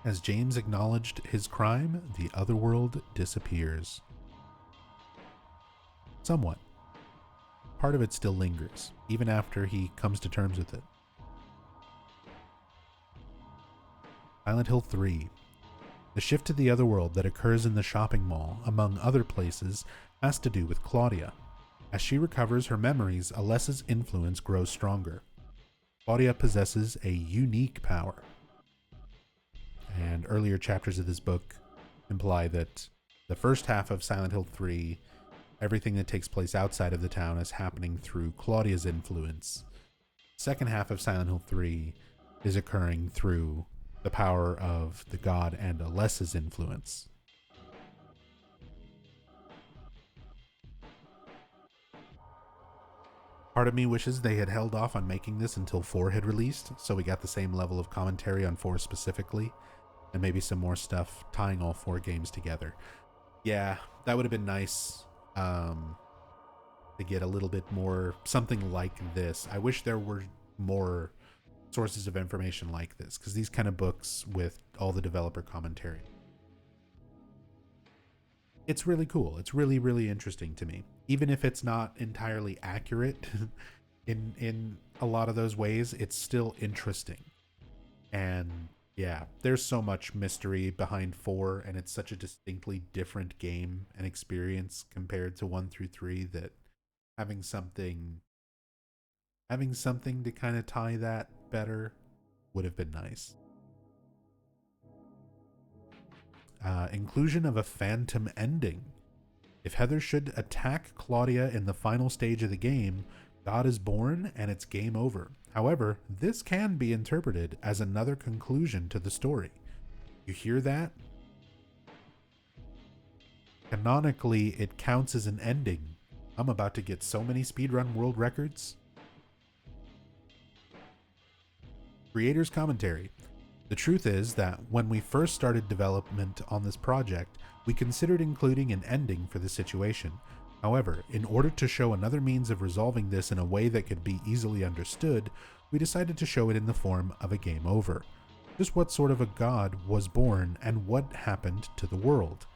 As James acknowledged his crime, the Otherworld disappears. Somewhat. Part of it still lingers, even after he comes to terms with it. Silent Hill 3. The shift to the Otherworld that occurs in the shopping mall, among other places, has to do with Claudia. As she recovers her memories, Alessa's influence grows stronger. Claudia possesses a unique power. And earlier chapters of this book imply that the first half of Silent Hill 3, everything that takes place outside of the town is happening through Claudia's influence. Second half of Silent Hill 3 is occurring through the power of the god and Alessa's influence. Part of me wishes they had held off on making this until 4 had released, so we got the same level of commentary on 4 specifically, and maybe some more stuff tying all 4 games together. Yeah, that would have been nice to get a little bit more, something like this. I wish there were more sources of information like this, because these kind of books with all the developer commentary, it's really cool. It's really, really interesting to me. Even if it's not entirely accurate in a lot of those ways, it's still interesting. And yeah, there's so much mystery behind 4, and it's such a distinctly different game and experience compared to 1 through 3 that having something to kind of tie that better would have been nice. Inclusion of a phantom ending. If Heather should attack Claudia in the final stage of the game, God is born and it's game over. However, this can be interpreted as another conclusion to the story. You hear that? Canonically, it counts as an ending. I'm about to get so many speedrun world records. Creator's commentary. The truth is that when we first started development on this project, we considered including an ending for the situation. However, in order to show another means of resolving this in a way that could be easily understood, we decided to show it in the form of a game over. Just what sort of a god was born and what happened to the world?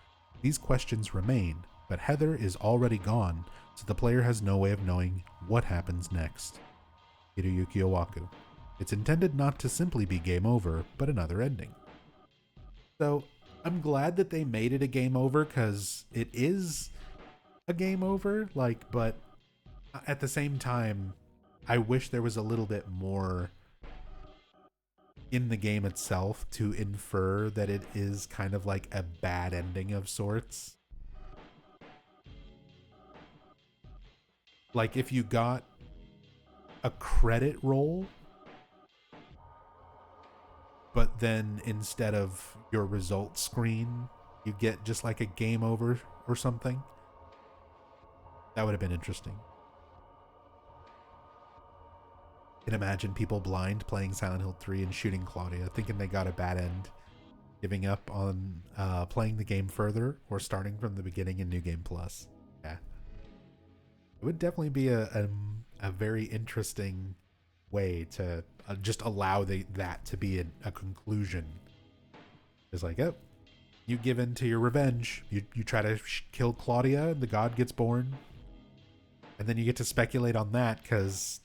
These questions remain, but Heather is already gone, so the player has no way of knowing what happens next. Hiroyuki Owaku. It's intended not to simply be game over, but another ending. So, I'm glad that they made it a game over, because it is a game over. Like, but at the same time, I wish there was a little bit more in the game itself to infer that it is kind of like a bad ending of sorts. Like, if you got a credit roll, but then instead of your results screen, you get just like a game over or something, that would have been interesting. I can imagine people blind playing Silent Hill 3 and shooting Claudia, thinking they got a bad end, giving up on playing the game further, or starting from the beginning in New Game Plus. Yeah. It would definitely be a very interesting way to just allow that to be a conclusion. It's like, oh, you give in to your revenge. You try to kill Claudia, and the god gets born. And then you get to speculate on that, because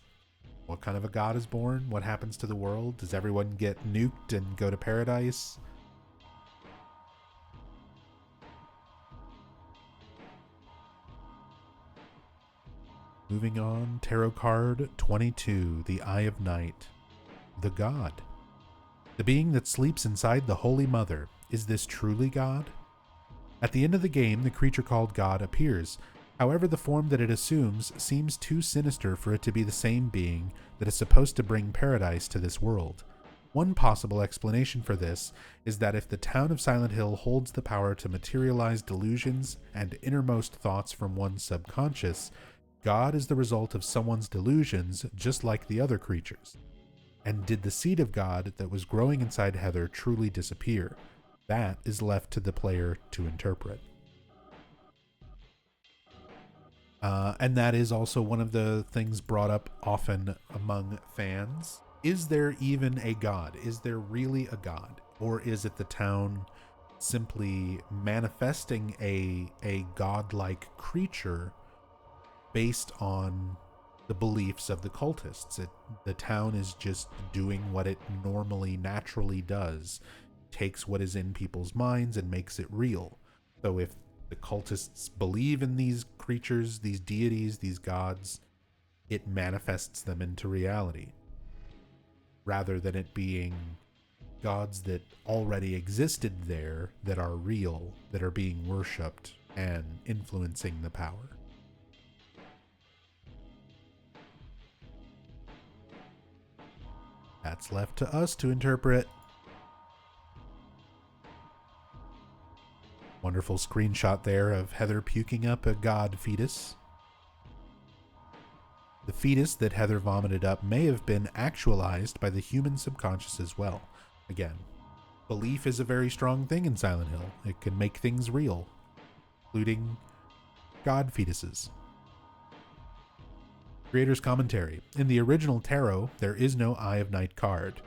what kind of a god is born? What happens to the world? Does everyone get nuked and go to paradise? Moving on, Tarot card 22, the Eye of Night. The God. The being that sleeps inside the Holy Mother. Is this truly God? At the end of the game, the creature called God appears. However, the form that it assumes seems too sinister for it to be the same being that is supposed to bring paradise to this world. One possible explanation for this is that if the town of Silent Hill holds the power to materialize delusions and innermost thoughts from one's subconscious, God is the result of someone's delusions, just like the other creatures. And did the seed of God that was growing inside Heather truly disappear? That is left to the player to interpret. And that is also one of the things brought up often among fans. Is there even a God? Is there really a God? Or is it the town simply manifesting a godlike creature based on the beliefs of the cultists? The town is just doing what it normally, naturally does. Takes what is in people's minds and makes it real. So if the cultists believe in these creatures, these deities, these gods, it manifests them into reality, rather than it being gods that already existed there, that are real, that are being worshipped and influencing the power. That's left to us to interpret. Wonderful screenshot there of Heather puking up a god fetus. The fetus that Heather vomited up may have been actualized by the human subconscious as well. Again, belief is a very strong thing in Silent Hill. It can make things real, including god fetuses. Creator's commentary. In the original tarot, there is no Eye of Night card.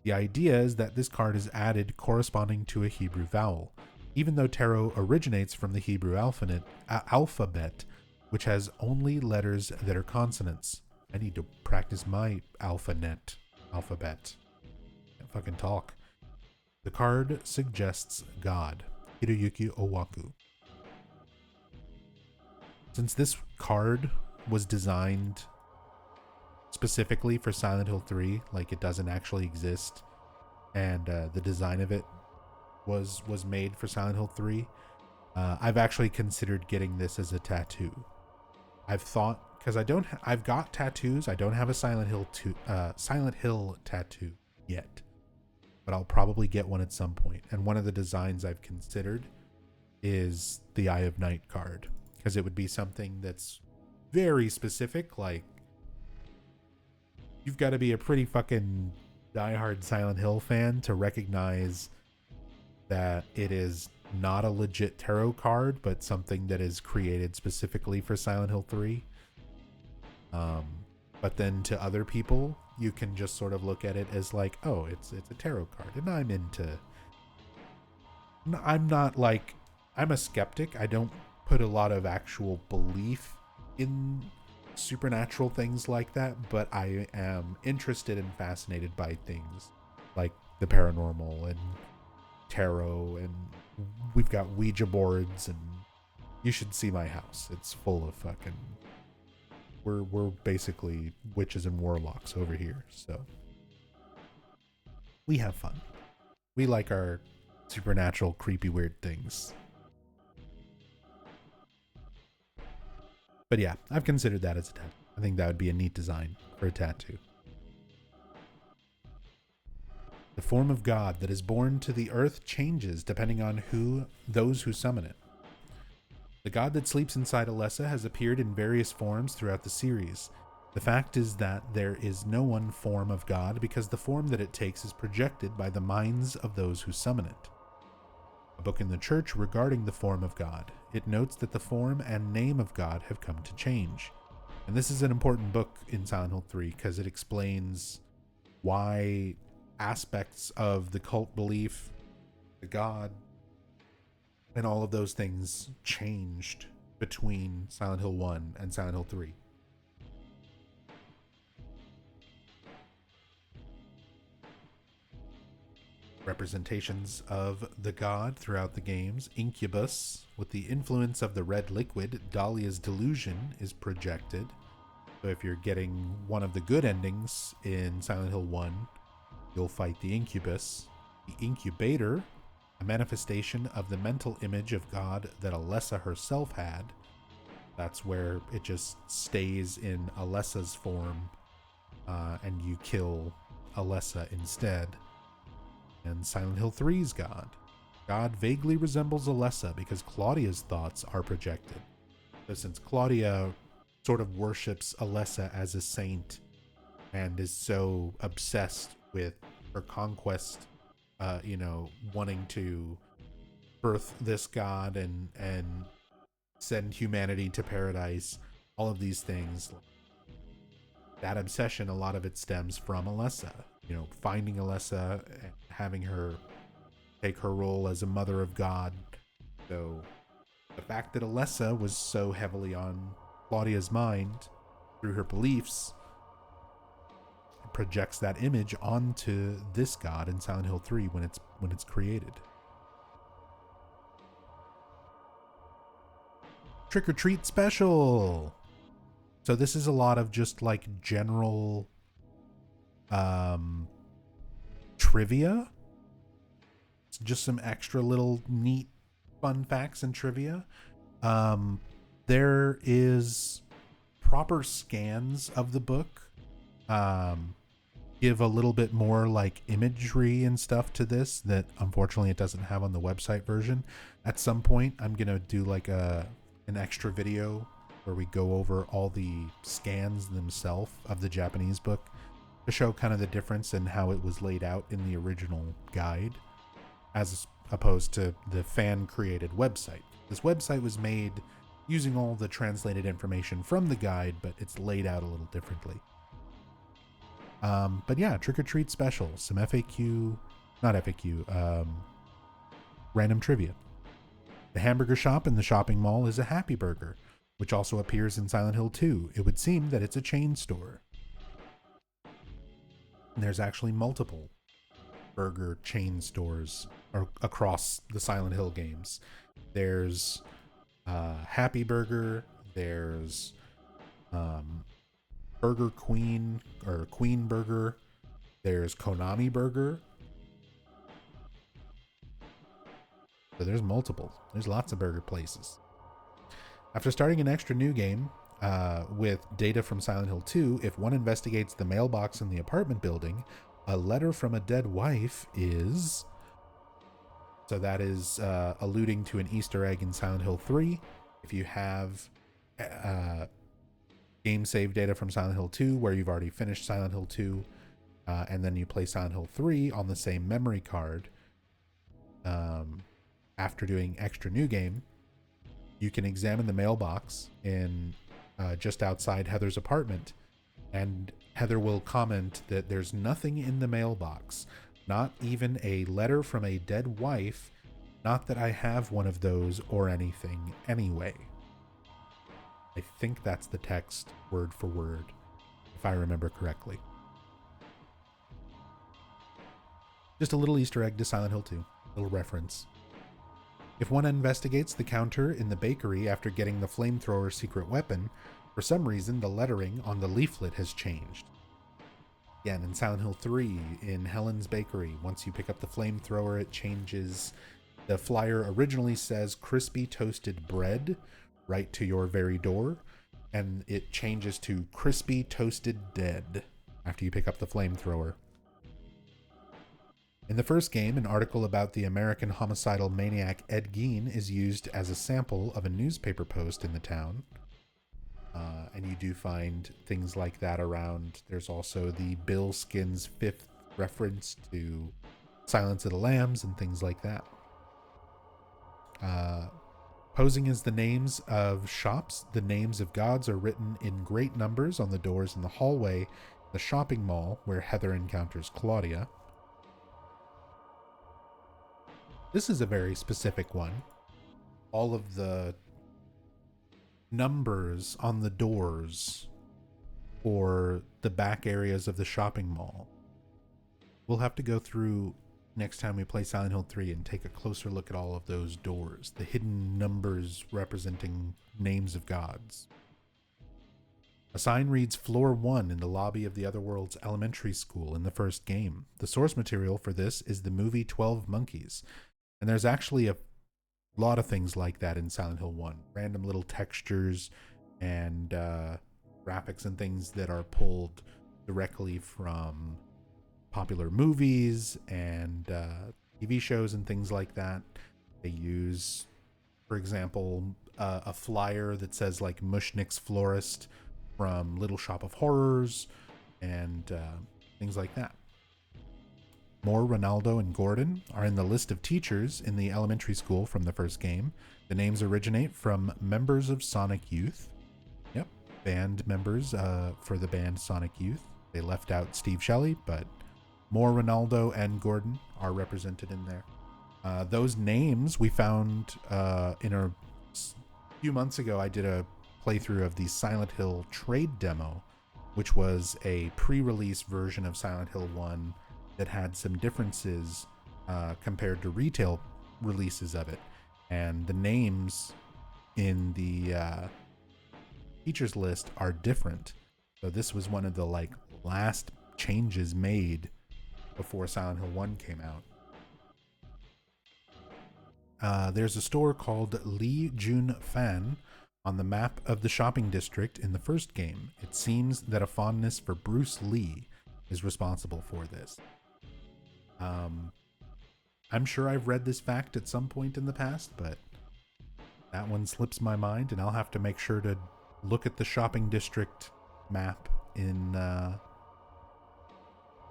The idea is that this card is added corresponding to a Hebrew vowel. Even though tarot originates from the Hebrew alphabet, which has only letters that are consonants. I need to practice my alphabet. Can't fucking talk. The card suggests God, Hiroyuki Owaku. Since this card was designed specifically for Silent Hill 3, like it doesn't actually exist, and the design of it was made for Silent Hill 3, I've actually considered getting this as a tattoo. I've thought, because I've got tattoos. I don't have a Silent Hill tattoo yet, but I'll probably get one at some point. And one of the designs I've considered is the Eye of Night card, because it would be something that's very specific. Like, you've got to be a pretty fucking diehard Silent Hill fan to recognize that it is not a legit tarot card, but something that is created specifically for Silent Hill 3. But then to other people, you can just sort of look at it as like, oh, it's a tarot card. And I'm not like, I'm a skeptic. I don't put a lot of actual belief in supernatural things like that, but I am interested and fascinated by things like the paranormal and tarot and we've got Ouija boards, and you should see my house. It's full of fucking... We're basically witches and warlocks over here, so we have fun. We like our supernatural, creepy, weird things. But yeah, I've considered that as a tattoo. I think that would be a neat design for a tattoo. The form of God that is born to the earth changes depending on those who summon it. The god that sleeps inside Alessa has appeared in various forms throughout the series. The fact is that there is no one form of God because the form that it takes is projected by the minds of those who summon it. A book in the church regarding the form of God. It notes that the form and name of God have come to change. And this is an important book in Silent Hill 3 because it explains why aspects of the cult belief, the god, and all of those things changed between Silent Hill 1 and Silent Hill 3. Representations of the god throughout the games. Incubus, with the influence of the red liquid, Dahlia's delusion is projected. So if you're getting one of the good endings in Silent Hill 1, you'll fight the Incubus. The Incubator, a manifestation of the mental image of God that Alessa herself had. That's where it just stays in Alessa's form, and you kill Alessa instead. And Silent Hill 3's God. God vaguely resembles Alessa because Claudia's thoughts are projected. So since Claudia sort of worships Alessa as a saint and is so obsessed with her conquest, wanting to birth this god and send humanity to paradise, all of these things, that obsession, a lot of it stems from Alessa. Finding Alessa and having her take her role as a mother of God. So the fact that Alessa was so heavily on Claudia's mind through her beliefs projects that image onto this god in Silent Hill 3 when it's created. Trick or Treat Special. So this is a lot of just like general trivia. It's just some extra little neat fun facts and trivia. There is proper scans of the book. Give a little bit more like imagery and stuff to this that unfortunately it doesn't have on the website version. At some point I'm gonna do like an extra video where we go over all the scans themselves of the Japanese book to show kind of the difference in how it was laid out in the original guide as opposed to the fan created website. This website was made using all the translated information from the guide, but it's laid out a little differently. But yeah, Trick or Treat Special, some random trivia. The hamburger shop in the shopping mall is a Happy Burger, which also appears in Silent Hill 2. It would seem that it's a chain store. And there's actually multiple burger chain stores across the Silent Hill games. There's Happy Burger, there's Burger Queen or Queen Burger, there's Konami Burger. So there's multiple. There's lots of burger places. After starting an extra new game with data from Silent Hill 2, if one investigates the mailbox in the apartment building, a letter from a dead wife is... So that is alluding to an Easter egg in Silent Hill 3. If you have game save data from Silent Hill 2 where you've already finished Silent Hill 2, and then you play Silent Hill 3 on the same memory card, after doing extra new game, you can examine the mailbox in just outside Heather's apartment, and Heather will comment that there's nothing in the mailbox, not even a letter from a dead wife, not that I have one of those or anything anyway. I think that's the text word for word, if I remember correctly. Just a little Easter egg to Silent Hill 2, little reference. If one investigates the counter in the bakery after getting the flamethrower secret weapon, for some reason the lettering on the leaflet has changed. Again, in Silent Hill 3, in Helen's Bakery, once you pick up the flamethrower, it changes. The flyer originally says crispy toasted bread right to your very door, and it changes to crispy toasted dead after you pick up the flamethrower. In the first game, an article about the American homicidal maniac Ed Gein is used as a sample of a newspaper post in the town. And you do find things like that around. There's also the Bill Skins 5th reference to Silence of the Lambs and things like that. Posing as the names of shops, the names of gods are written in great numbers on the doors in the hallway, the shopping mall where Heather encounters Claudia. This is a very specific one. All of the numbers on the doors or the back areas of the shopping mall. We'll have to go through next time we play Silent Hill 3 and take a closer look at all of those doors, the hidden numbers representing names of gods. A sign reads Floor 1 in the lobby of the Otherworld's elementary school in the first game. The source material for this is the movie 12 Monkeys, and there's actually a lot of things like that in Silent Hill 1. Random little textures and graphics and things that are pulled directly from popular movies and TV shows and things like that. They use, for example, a flyer that says like Mushnick's Florist from Little Shop of Horrors and things like that. Moore, Ronaldo, and Gordon are in the list of teachers in the elementary school from the first game. The names originate from members of Sonic Youth. Yep, band members for the band Sonic Youth. They left out Steve Shelley, but Moore, Ronaldo, and Gordon are represented in there. Those names we found in a few months ago. I did a playthrough of the Silent Hill trade demo, which was a pre-release version of Silent Hill 1 that had some differences compared to retail releases of it. And the names in the features list are different. So this was one of the last changes made before Silent Hill 1 came out. There's a store called Li Jun Fan on the map of the shopping district in the first game. It seems that a fondness for Bruce Lee is responsible for this. I'm sure I've read this fact at some point in the past, but that one slips my mind, and I'll have to make sure to look at the shopping district map in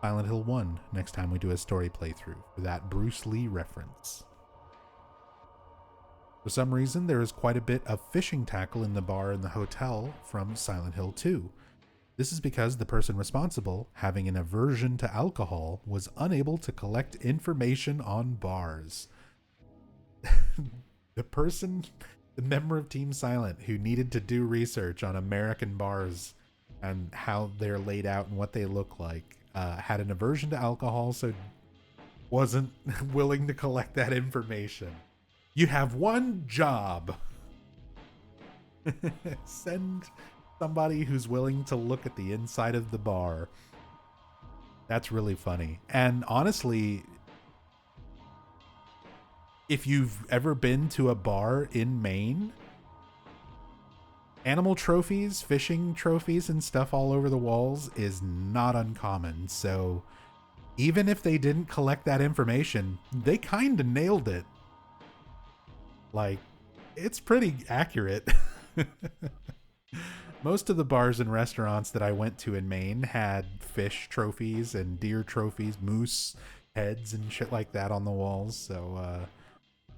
Silent Hill 1 next time we do a story playthrough for that Bruce Lee reference. For some reason, there is quite a bit of fishing tackle in the bar in the hotel from Silent Hill 2. This is because the person responsible, having an aversion to alcohol, was unable to collect information on bars. The member of Team Silent who needed to do research on American bars and how they're laid out and what they look like, had an aversion to alcohol, so wasn't willing to collect that information. You have one job. Send somebody who's willing to look at the inside of the bar. That's really funny. And honestly, if you've ever been to a bar in Maine, animal trophies, fishing trophies, and stuff all over the walls is not uncommon. So even if they didn't collect that information, they kind of nailed it. It's pretty accurate. Most of the bars and restaurants that I went to in Maine had fish trophies and deer trophies, moose heads and shit like that on the walls. So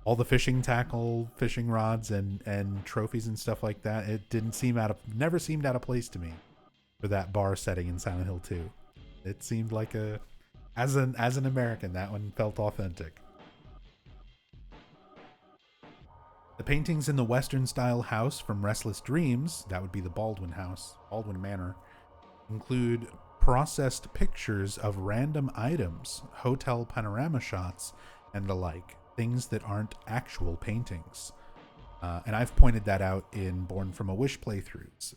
all the fishing tackle, fishing rods, and trophies and stuff like that, it never seemed out of place to me for that bar setting in Silent Hill 2. It seemed like as an American, that one felt authentic. The paintings in the Western-style house from Restless Dreams, that would be the Baldwin house, Baldwin Manor, include processed pictures of random items, hotel panorama shots, and the like. things that aren't actual paintings. And I've pointed that out in Born from a Wish playthroughs.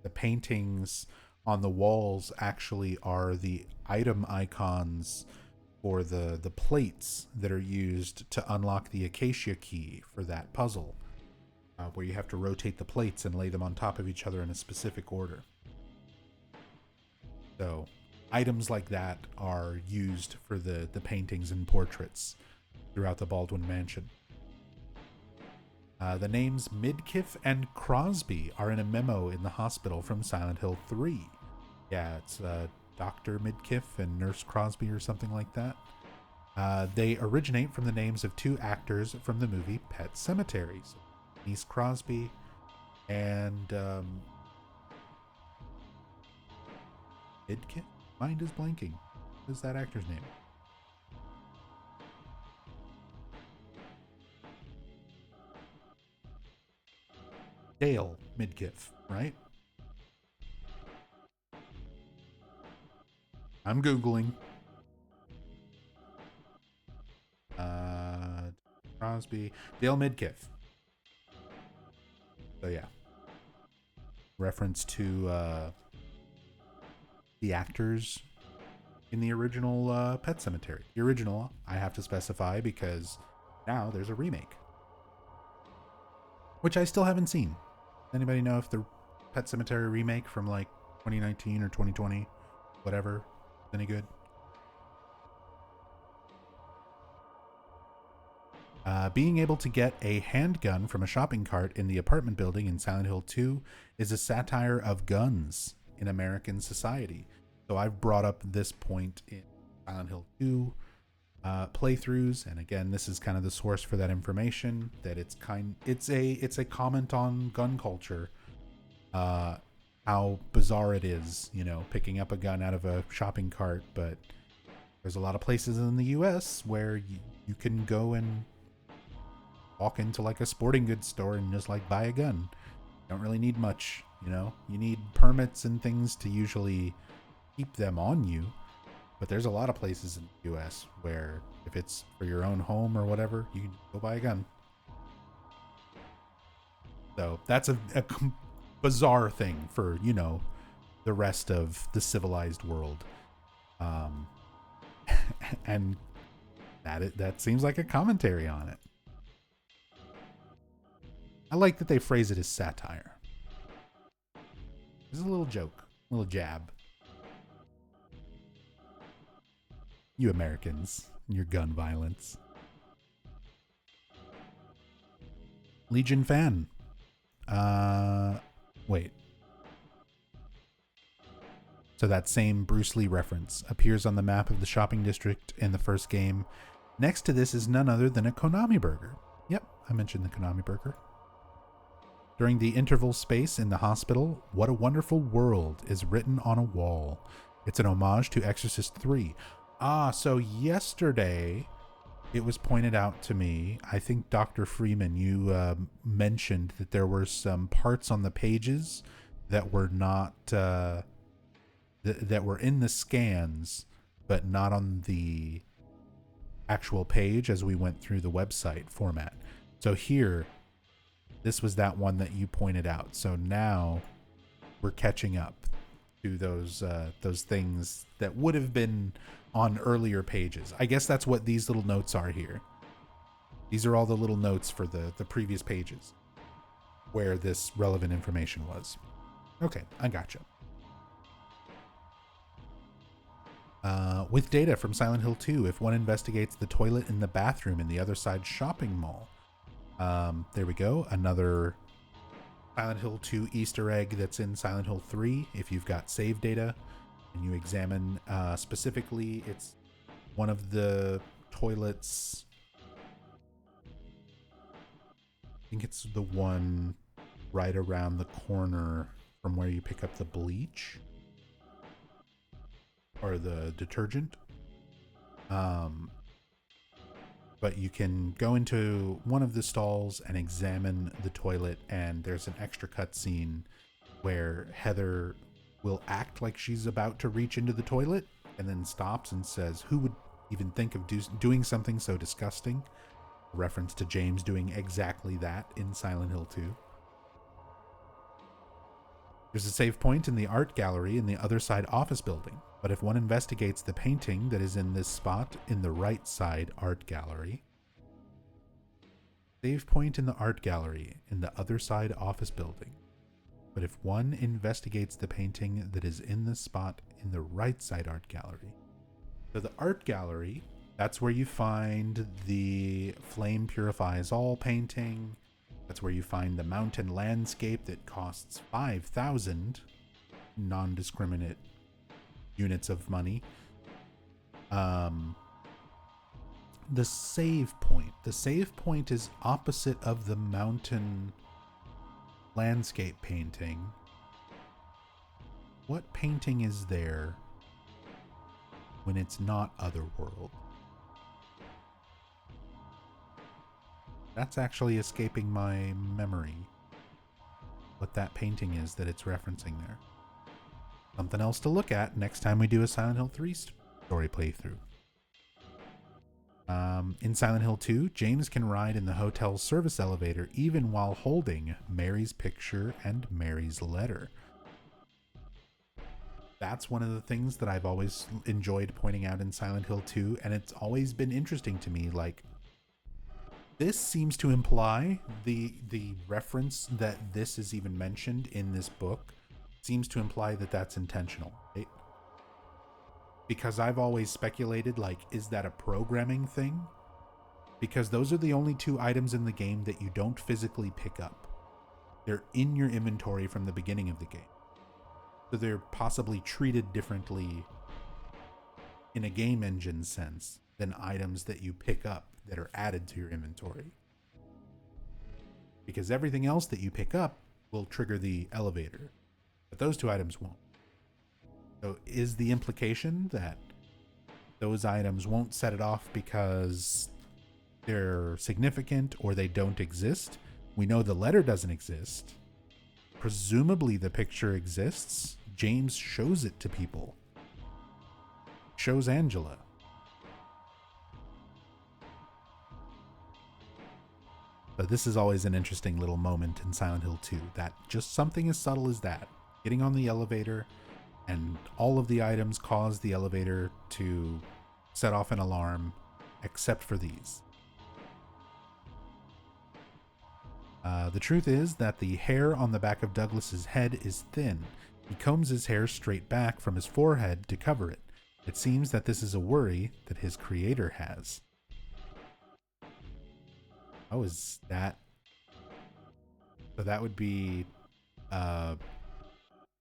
The paintings on the walls actually are the item icons for the plates that are used to unlock the acacia key for that puzzle, where you have to rotate the plates and lay them on top of each other in a specific order. So items like that are used for the paintings and portraits throughout the Baldwin Mansion. The names Midkiff and Crosby are in a memo in the hospital from Silent Hill 3. Yeah, it's Dr. Midkiff and Nurse Crosby or something like that. They originate from the names of two actors from the movie Pet Sematary. So Denise Crosby and Midkiff? Mind is blanking. What is that actor's name? Dale Midkiff, right? I'm Googling. Crosby. Dale Midkiff. So yeah. Reference to the actors in the original Pet Sematary. The original, I have to specify because now there's a remake, which I still haven't seen. Anybody know if the Pet Sematary remake from like 2019 or 2020, whatever, is any good? Being able to get a handgun from a shopping cart in the apartment building in Silent Hill 2 is a satire of guns in American society. So I've brought up this point in Silent Hill 2 playthroughs, and again, this is kind of the source for that information. That it's a comment on gun culture, how bizarre it is, picking up a gun out of a shopping cart. But there's a lot of places in the U.S. where you can go and walk into like a sporting goods store and just like buy a gun. You don't really need much, you need permits and things to usually keep them on you. But there's a lot of places in the U.S. where if it's for your own home or whatever, you can go buy a gun. So that's a bizarre thing for, the rest of the civilized world. And that seems like a commentary on it. I like that they phrase it as satire. This is a little joke, a little jab. You Americans and your gun violence. Legion fan. Wait. So that same Bruce Lee reference appears on the map of the shopping district in the first game. Next to this is none other than a Konami burger. Yep, I mentioned the Konami burger. During the interval space in the hospital, "What a Wonderful World" is written on a wall. It's an homage to Exorcist 3. So yesterday it was pointed out to me, I think Dr. Freeman, you mentioned that there were some parts on the pages that were not, that were in the scans, but not on the actual page as we went through the website format. So here, this was that one that you pointed out. So now we're catching up to those things that would have been on earlier pages. I guess that's what these little notes are here. These are all the little notes for the previous pages where this relevant information was. Okay, I gotcha. With data from Silent Hill 2, if one investigates the toilet in the bathroom in the other side shopping mall. There we go. Another Silent Hill 2 Easter egg that's in Silent Hill 3. If you've got save data and you examine specifically, it's one of the toilets. I think it's the one right around the corner from where you pick up the bleach or the detergent. But you can go into one of the stalls and examine the toilet, and there's an extra cutscene where Heather will act like she's about to reach into the toilet and then stops and says, "Who would even think of doing something so disgusting?" A reference to James doing exactly that in Silent Hill 2. There's a save point in the art gallery in the other side office building, but if one investigates the painting that is in this spot in the right side art gallery, save point in the art gallery in the other side office building, but if one investigates the painting that is in the spot in the right side art gallery. So the art gallery, that's where you find the Flame Purifies All painting. That's where you find the mountain landscape that costs 5,000 non-discriminate units of money. The save point. The save point is opposite of the mountain landscape painting. What painting is there when it's not Otherworld? That's actually escaping my memory. What that painting is that it's referencing there. Something else to look at next time we do a Silent Hill 3 story playthrough. In Silent Hill 2, James can ride in the hotel's service elevator even while holding Mary's picture and Mary's letter. That's one of the things that I've always enjoyed pointing out in Silent Hill 2, and it's always been interesting to me, like, this seems to imply the reference that this is even mentioned in this book seems to imply that that's intentional, right? Because I've always speculated, like, is that a programming thing? Because those are the only two items in the game that you don't physically pick up. They're in your inventory from the beginning of the game. So they're possibly treated differently in a game engine sense than items that you pick up that are added to your inventory. Because everything else that you pick up will trigger the elevator, but those two items won't. So is the implication that those items won't set it off because they're significant or they don't exist? We know the letter doesn't exist. Presumably the picture exists. James shows it to people. Shows Angela. But this is always an interesting little moment in Silent Hill 2, that just something as subtle as that, getting on the elevator and all of the items cause the elevator to set off an alarm, except for these. The truth is that the hair on the back of Douglas's head is thin. He combs his hair straight back from his forehead to cover it. It seems that this is a worry that his creator has. Oh, is that... So that would be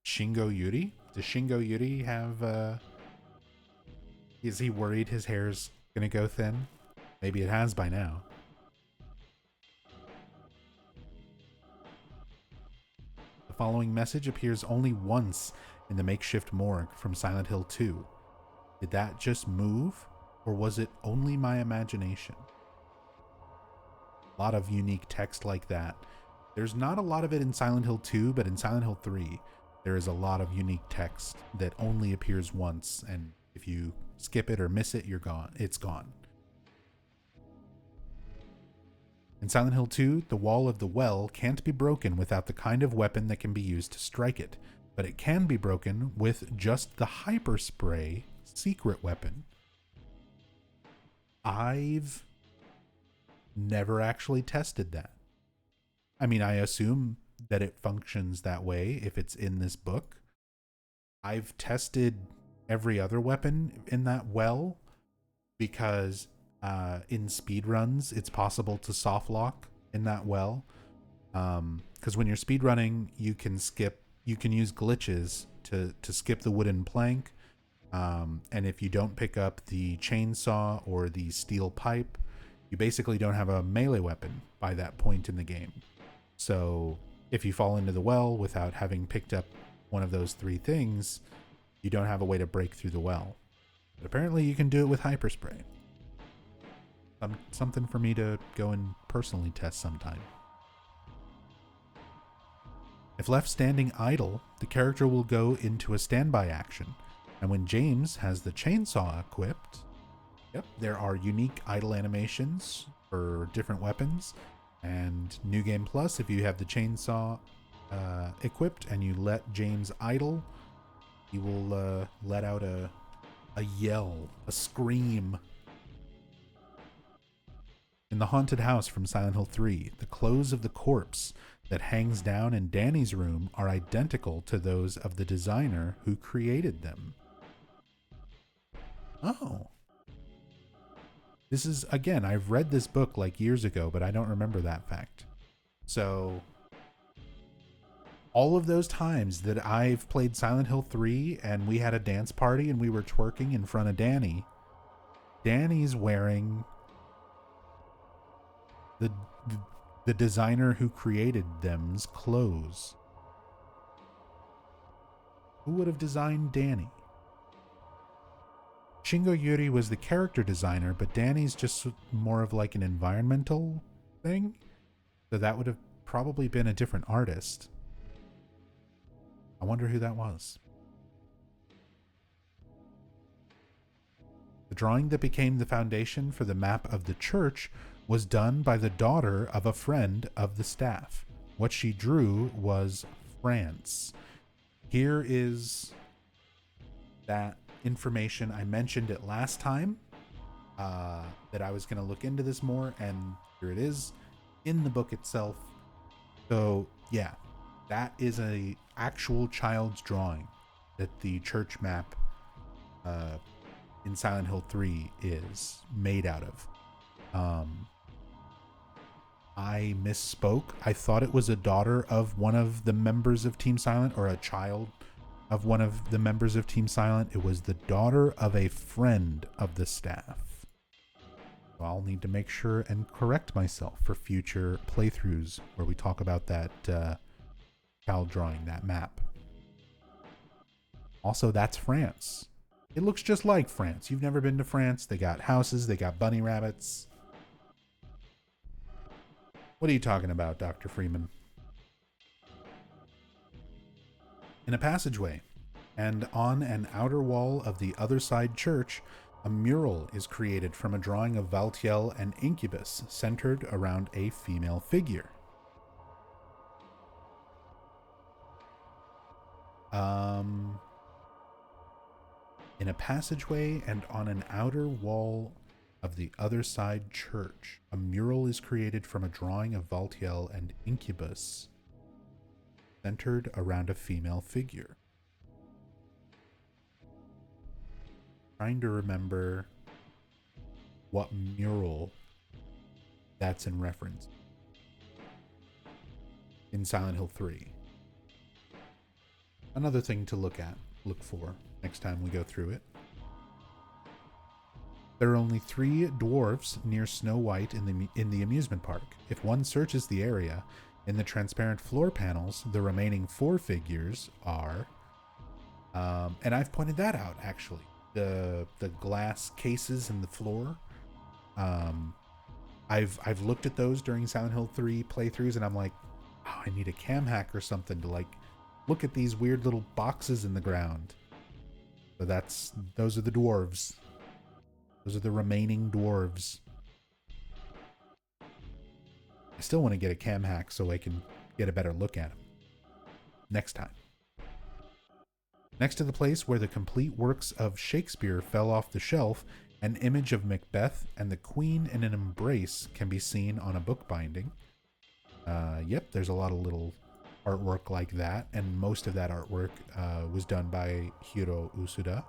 Shingo Yuri? Does Shingo Yuri have... Is he worried his hair's gonna go thin? Maybe it has by now. The following message appears only once in the makeshift morgue from Silent Hill 2. Did that just move, or was it only my imagination? A lot of unique text like that. There's not a lot of it in Silent Hill 2, but in Silent Hill 3, there is a lot of unique text that only appears once, and if you skip it or miss it, you're gone. It's gone. In Silent Hill 2, the wall of the well can't be broken without the kind of weapon that can be used to strike it, but it can be broken with just the hyperspray secret weapon. I've never actually tested that. I mean, I assume that it functions that way if it's in this book. I've tested every other weapon in that well because in speedruns it's possible to soft lock in that well. Because when you're speedrunning, you can use glitches to skip the wooden plank. And if you don't pick up the chainsaw or the steel pipe, you basically don't have a melee weapon by that point in the game. So if you fall into the well without having picked up one of those three things, you don't have a way to break through the well. But apparently you can do it with hyperspray. Something for me to go and personally test sometime. If left standing idle, the character will go into a standby action. And when James has the chainsaw equipped, there are unique idle animations for different weapons. And New Game Plus, if you have the chainsaw equipped and you let James idle, he will let out a yell, a scream. In the haunted house from Silent Hill 3, the clothes of the corpse that hangs down in Danny's room are identical to those of the designer who created them. Oh. This is, again, I've read this book like years ago, but I don't remember that fact. So, all of those times that I've played Silent Hill 3 and we had a dance party and we were twerking in front of Danny, Danny's wearing the designer who created them's clothes. Who would have designed Danny? Shingo Yuri was the character designer, but Danny's just more of like an environmental thing. So that would have probably been a different artist. I wonder who that was. The drawing that became the foundation for the map of the church was done by the daughter of a friend of the staff. What she drew was France. Here is that information. I mentioned it last time that I was going to look into this more, and here it is in the book itself. So yeah, that is a actual child's drawing that the church map in Silent Hill 3 is made out of. I misspoke. I thought it was a daughter of one of the members of Team Silent, or a child of one of the members of Team Silent. It was the daughter of a friend of the staff. So I'll need to make sure and correct myself for future playthroughs where we talk about that child drawing, that map. Also, that's France. It looks just like France. You've never been to France. They got houses. They got bunny rabbits. What are you talking about, Dr. Freeman? In a passageway and on an outer wall of the other side church, a mural is created from a drawing of Valtiel and Incubus centered around a female figure. In a passageway and on an outer wall of the other side church, a mural is created from a drawing of Valtiel and Incubus centered around a female figure. Trying to remember what mural that's in reference in Silent Hill 3. Another thing to look for next time we go through it. There are only 3 dwarves near Snow White in the amusement park. If one searches the area, in the transparent floor panels, the remaining 4 figures are, and I've pointed that out actually, the glass cases in the floor. I've looked at those during Silent Hill 3 playthroughs, and I'm like, oh, I need a cam hack or something to like look at these weird little boxes in the ground. So those are the dwarves. Those are the remaining dwarves. I still want to get a cam hack so I can get a better look at them next time. Next to the place where the complete works of Shakespeare fell off the shelf, an image of Macbeth and the Queen in an embrace can be seen on a book binding. Yep, there's a lot of little artwork like that, and most of that artwork was done by Hiro Usuda.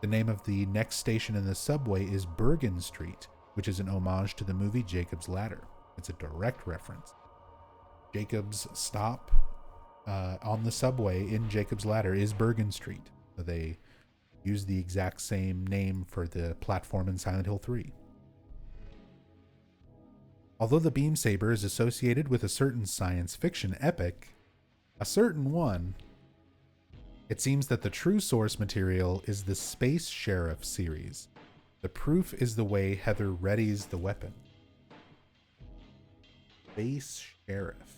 The name of the next station in the subway is Bergen Street, which is an homage to the movie Jacob's Ladder. It's a direct reference. Jacob's stop on the subway in Jacob's Ladder is Bergen Street. So they use the exact same name for the platform in Silent Hill 3. Although the beam saber is associated with a certain science fiction epic, a certain one, it seems that the true source material is the Space Sheriff series. The proof is the way Heather readies the weapon. Space Sheriff.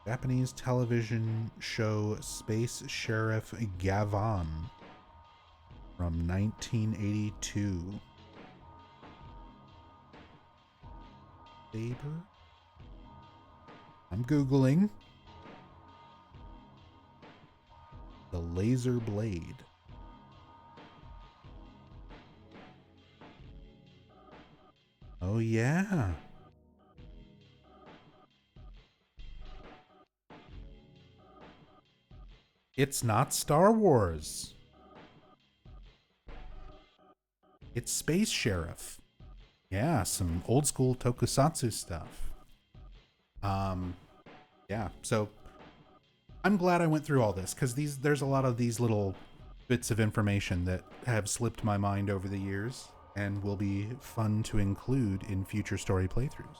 Japanese television show Space Sheriff Gavan from 1982. Saber? I'm Googling. The Laser Blade. Oh, yeah. It's not Star Wars. It's Space Sheriff. Yeah, some old school tokusatsu stuff. Yeah, so I'm glad I went through all this because there's a lot of these little bits of information that have slipped my mind over the years and will be fun to include in future story playthroughs.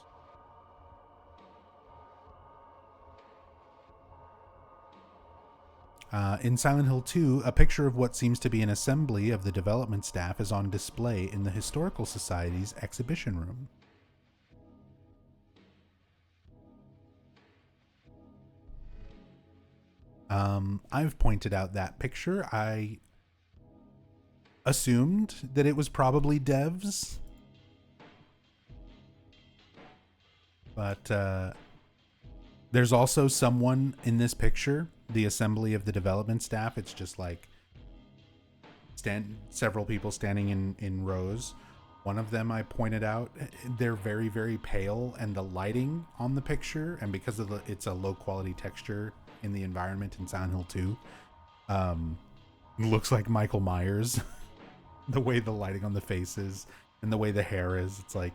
In Silent Hill 2, a picture of what seems to be an assembly of the development staff is on display in the Historical Society's exhibition room. I've pointed out that picture. I assumed that it was probably devs, but there's also someone in this picture, the assembly of the development staff. It's just like several people standing in rows. One of them I pointed out, they're very, very pale, and the lighting on the picture, and because of it's a low quality texture in the environment in Silent Hill 2, looks like Michael Myers. The way the lighting on the face is and the way the hair is, it's like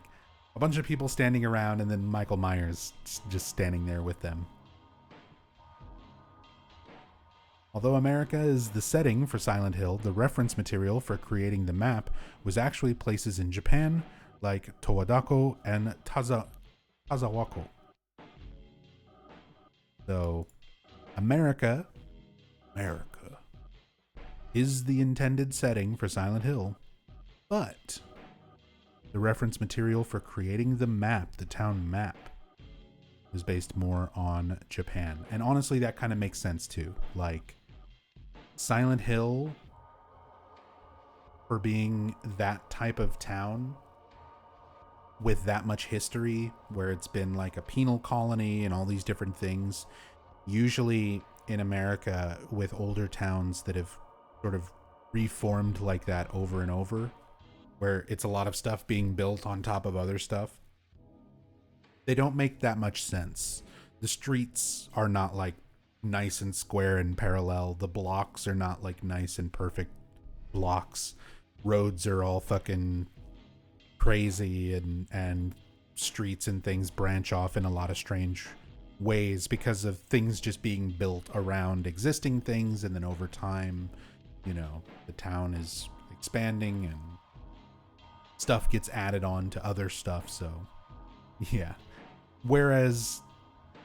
a bunch of people standing around and then Michael Myers just standing there with them. Although America is the setting for Silent Hill, the reference material for creating the map was actually places in Japan like Towadako and Tazawako. So America is the intended setting for Silent Hill, but the reference material for creating the map, the town map, was based more on Japan. And honestly, that kind of makes sense too. Like, Silent Hill, for being that type of town with that much history, where it's been like a penal colony and all these different things, usually in America with older towns that have sort of reformed like that over and over, where it's a lot of stuff being built on top of other stuff, they don't make that much sense. The streets are not like nice and square and parallel. The blocks are not like nice and perfect blocks. Roads are all fucking crazy, and streets and things branch off in a lot of strange ways because of things just being built around existing things, and then over time, you know, the town is expanding and stuff gets added on to other stuff. So yeah, whereas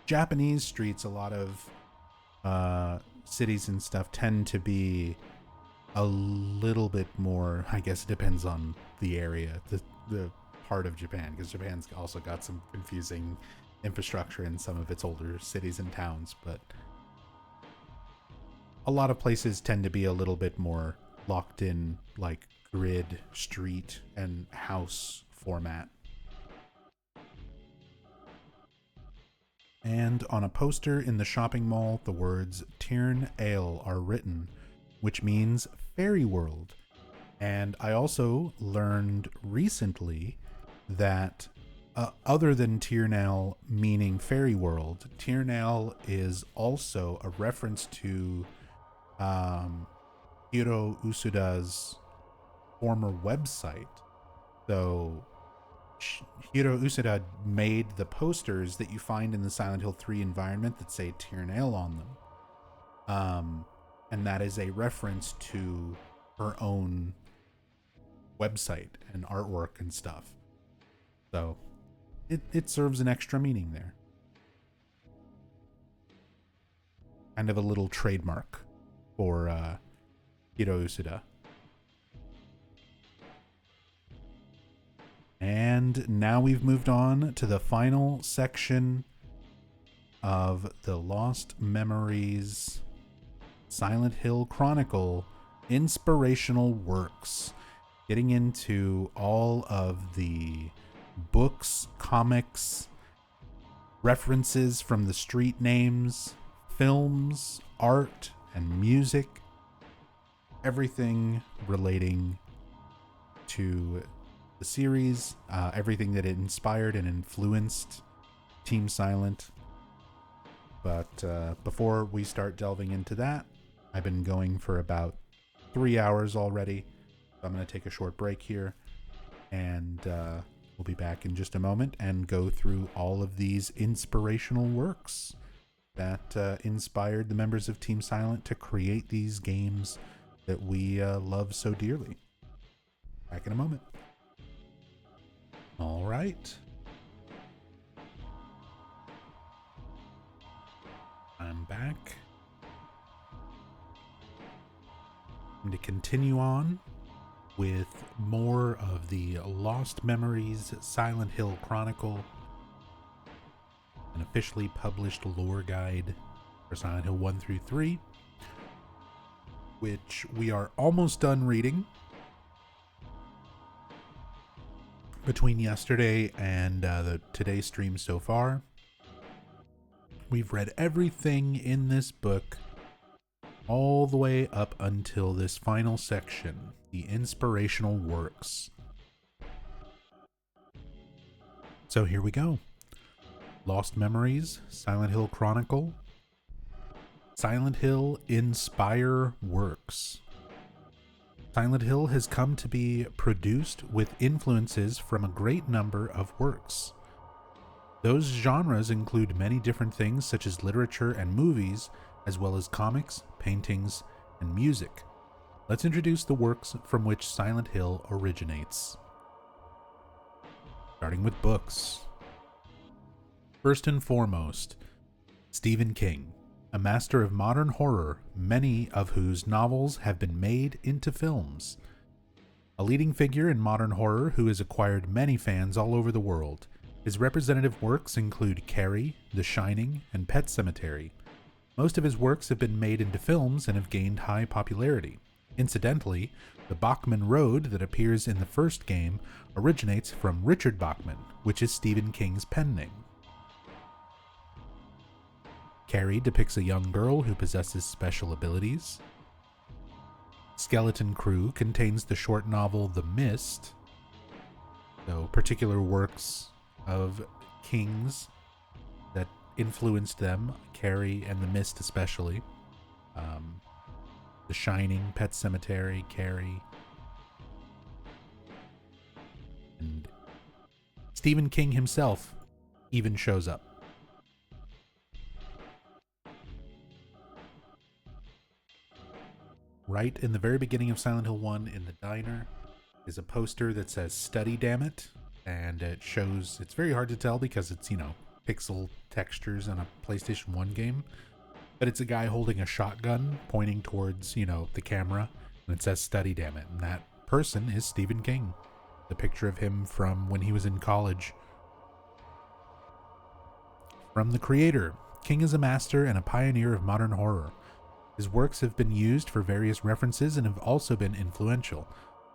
Japanese streets, a lot of cities and stuff tend to be a little bit more, I guess it depends on the area, the part of Japan, because Japan's also got some confusing infrastructure in some of its older cities and towns, but a lot of places tend to be a little bit more locked in, like grid, street, and house format. And on a poster in the shopping mall, the words Tirn Ale are written, which means Fairy World. And I also learned recently that other than Tirnal meaning Fairy World, Tirnal is also a reference to Hiro Usuda's former website. So Hiro Usuda made the posters that you find in the Silent Hill 3 environment that say Tirnal on them. And that is a reference to her own website and artwork and stuff. So it serves an extra meaning there. Kind of a little trademark for Hiro Usuda. And now we've moved on to the final section of the Lost Memories Silent Hill Chronicle inspirational works, getting into all of the books, comics, references from the street names, films, art, and music, everything relating to the series, everything that it inspired and influenced Team Silent. But before we start delving into that, I've been going for about 3 hours already. So I'm going to take a short break here, and we'll be back in just a moment and go through all of these inspirational works that inspired the members of Team Silent to create these games that we love so dearly. Back in a moment. All right. I'm back. I'm going to continue on with more of the Lost Memories Silent Hill Chronicle, an officially published lore guide for Silent Hill 1 through 3, which we are almost done reading. Between yesterday and today's stream so far, we've read everything in this book all the way up until this final section, the inspirational works. So here we go. Lost Memories, Silent Hill Chronicle, Silent Hill Inspire Works. Silent Hill has come to be produced with influences from a great number of works. Those genres include many different things such as literature and movies, as well as comics, paintings, and music. Let's introduce the works from which Silent Hill originates. Starting with books. First and foremost, Stephen King, a master of modern horror, many of whose novels have been made into films. A leading figure in modern horror who has acquired many fans all over the world. His representative works include Carrie, The Shining, and Pet Sematary. Most of his works have been made into films and have gained high popularity. Incidentally, the Bachman Road that appears in the first game originates from Richard Bachman, which is Stephen King's pen name. Carrie depicts a young girl who possesses special abilities. Skeleton Crew contains the short novel The Mist, so particular works of King's that influenced them, Carrie and The Mist especially. The Shining, Pet Sematary, Carrie. And Stephen King himself even shows up. Right in the very beginning of Silent Hill 1 in the diner is a poster that says "Study, damn it," and it shows, it's very hard to tell because it's, pixel textures on a PlayStation 1 game, but it's a guy holding a shotgun pointing towards, the camera, and it says "Study, damn it," and that person is Stephen King. The picture of him from when he was in college. From the creator, King is a master and a pioneer of modern horror. His works have been used for various references and have also been influential.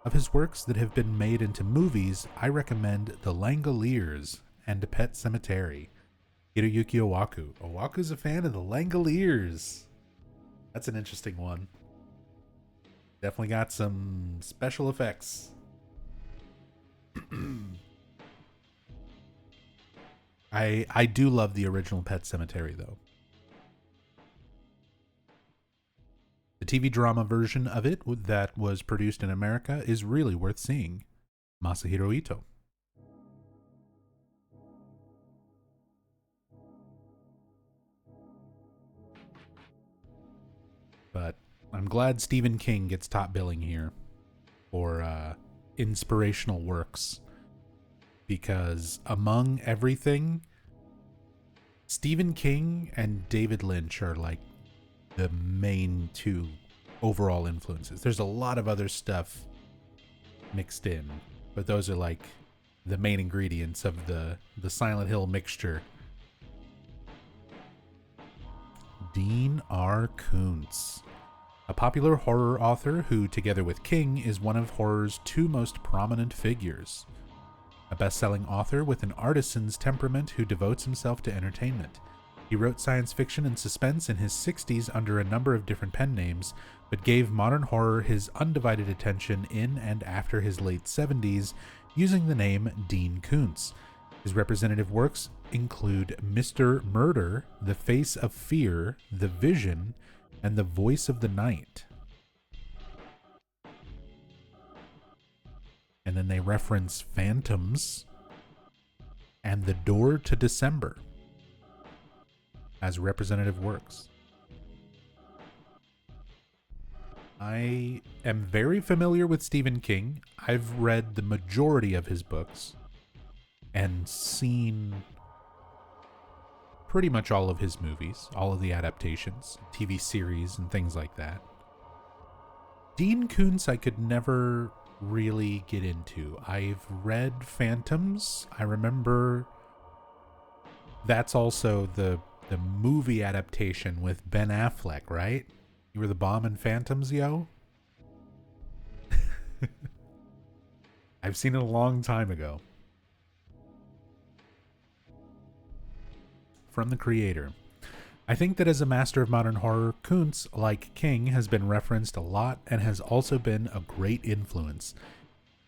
Of his works that have been made into movies, I recommend The Langoliers and Pet Sematary. Hiroyuki Owaku. Owaku's a fan of The Langoliers. That's an interesting one. Definitely got some special effects. I do love the original Pet Sematary, though. The TV drama version of it that was produced in America is really worth seeing. Masahiro Ito. But I'm glad Stephen King gets top billing here for inspirational works, because among everything, Stephen King and David Lynch are like the main two overall influences. There's a lot of other stuff mixed in, but those are like the main ingredients of the Silent Hill mixture. Dean R. Koontz, a popular horror author who, together with King, is one of horror's two most prominent figures. A best-selling author with an artisan's temperament who devotes himself to entertainment. He wrote science fiction and suspense in his 60s under a number of different pen names, but gave modern horror his undivided attention in and after his late 70s, using the name Dean Koontz. His representative works include Mr. Murder, The Face of Fear, The Vision, and The Voice of the Night. And then they reference Phantoms and The Door to December as representative works. I am very familiar with Stephen King. I've read the majority of his books and seen pretty much all of his movies, all of the adaptations, TV series, and things like that. Dean Koontz I could never really get into. I've read Phantoms. I remember that's also the movie adaptation with Ben Affleck, right? You were the bomb in Phantoms, yo? I've seen it a long time ago. From the creator. I think that as a master of modern horror, Koontz, like King, has been referenced a lot and has also been a great influence.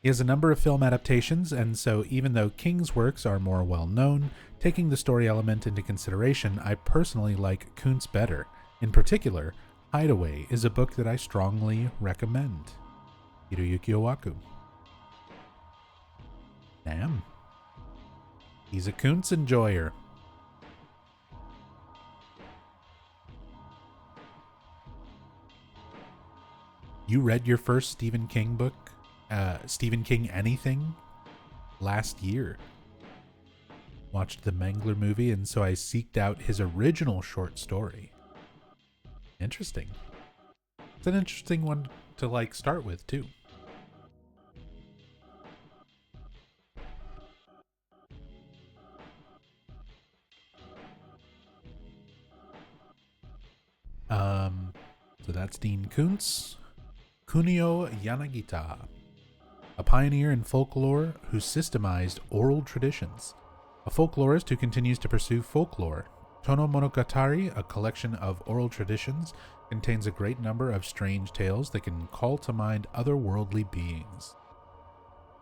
He has a number of film adaptations, and so even though King's works are more well-known, taking the story element into consideration, I personally like Koontz better. In particular, Hideaway is a book that I strongly recommend. Hiroyuki Owaku. Damn. He's a Koontz enjoyer. You read your first Stephen King book, Stephen King anything, last year. Watched the Mangler movie, and so I seeked out his original short story. Interesting. It's an interesting one to start with too. So that's Dean Koontz. Kunio Yanagita, a pioneer in folklore who systemized oral traditions. A folklorist who continues to pursue folklore. Tono Monogatari, a collection of oral traditions, contains a great number of strange tales that can call to mind otherworldly beings.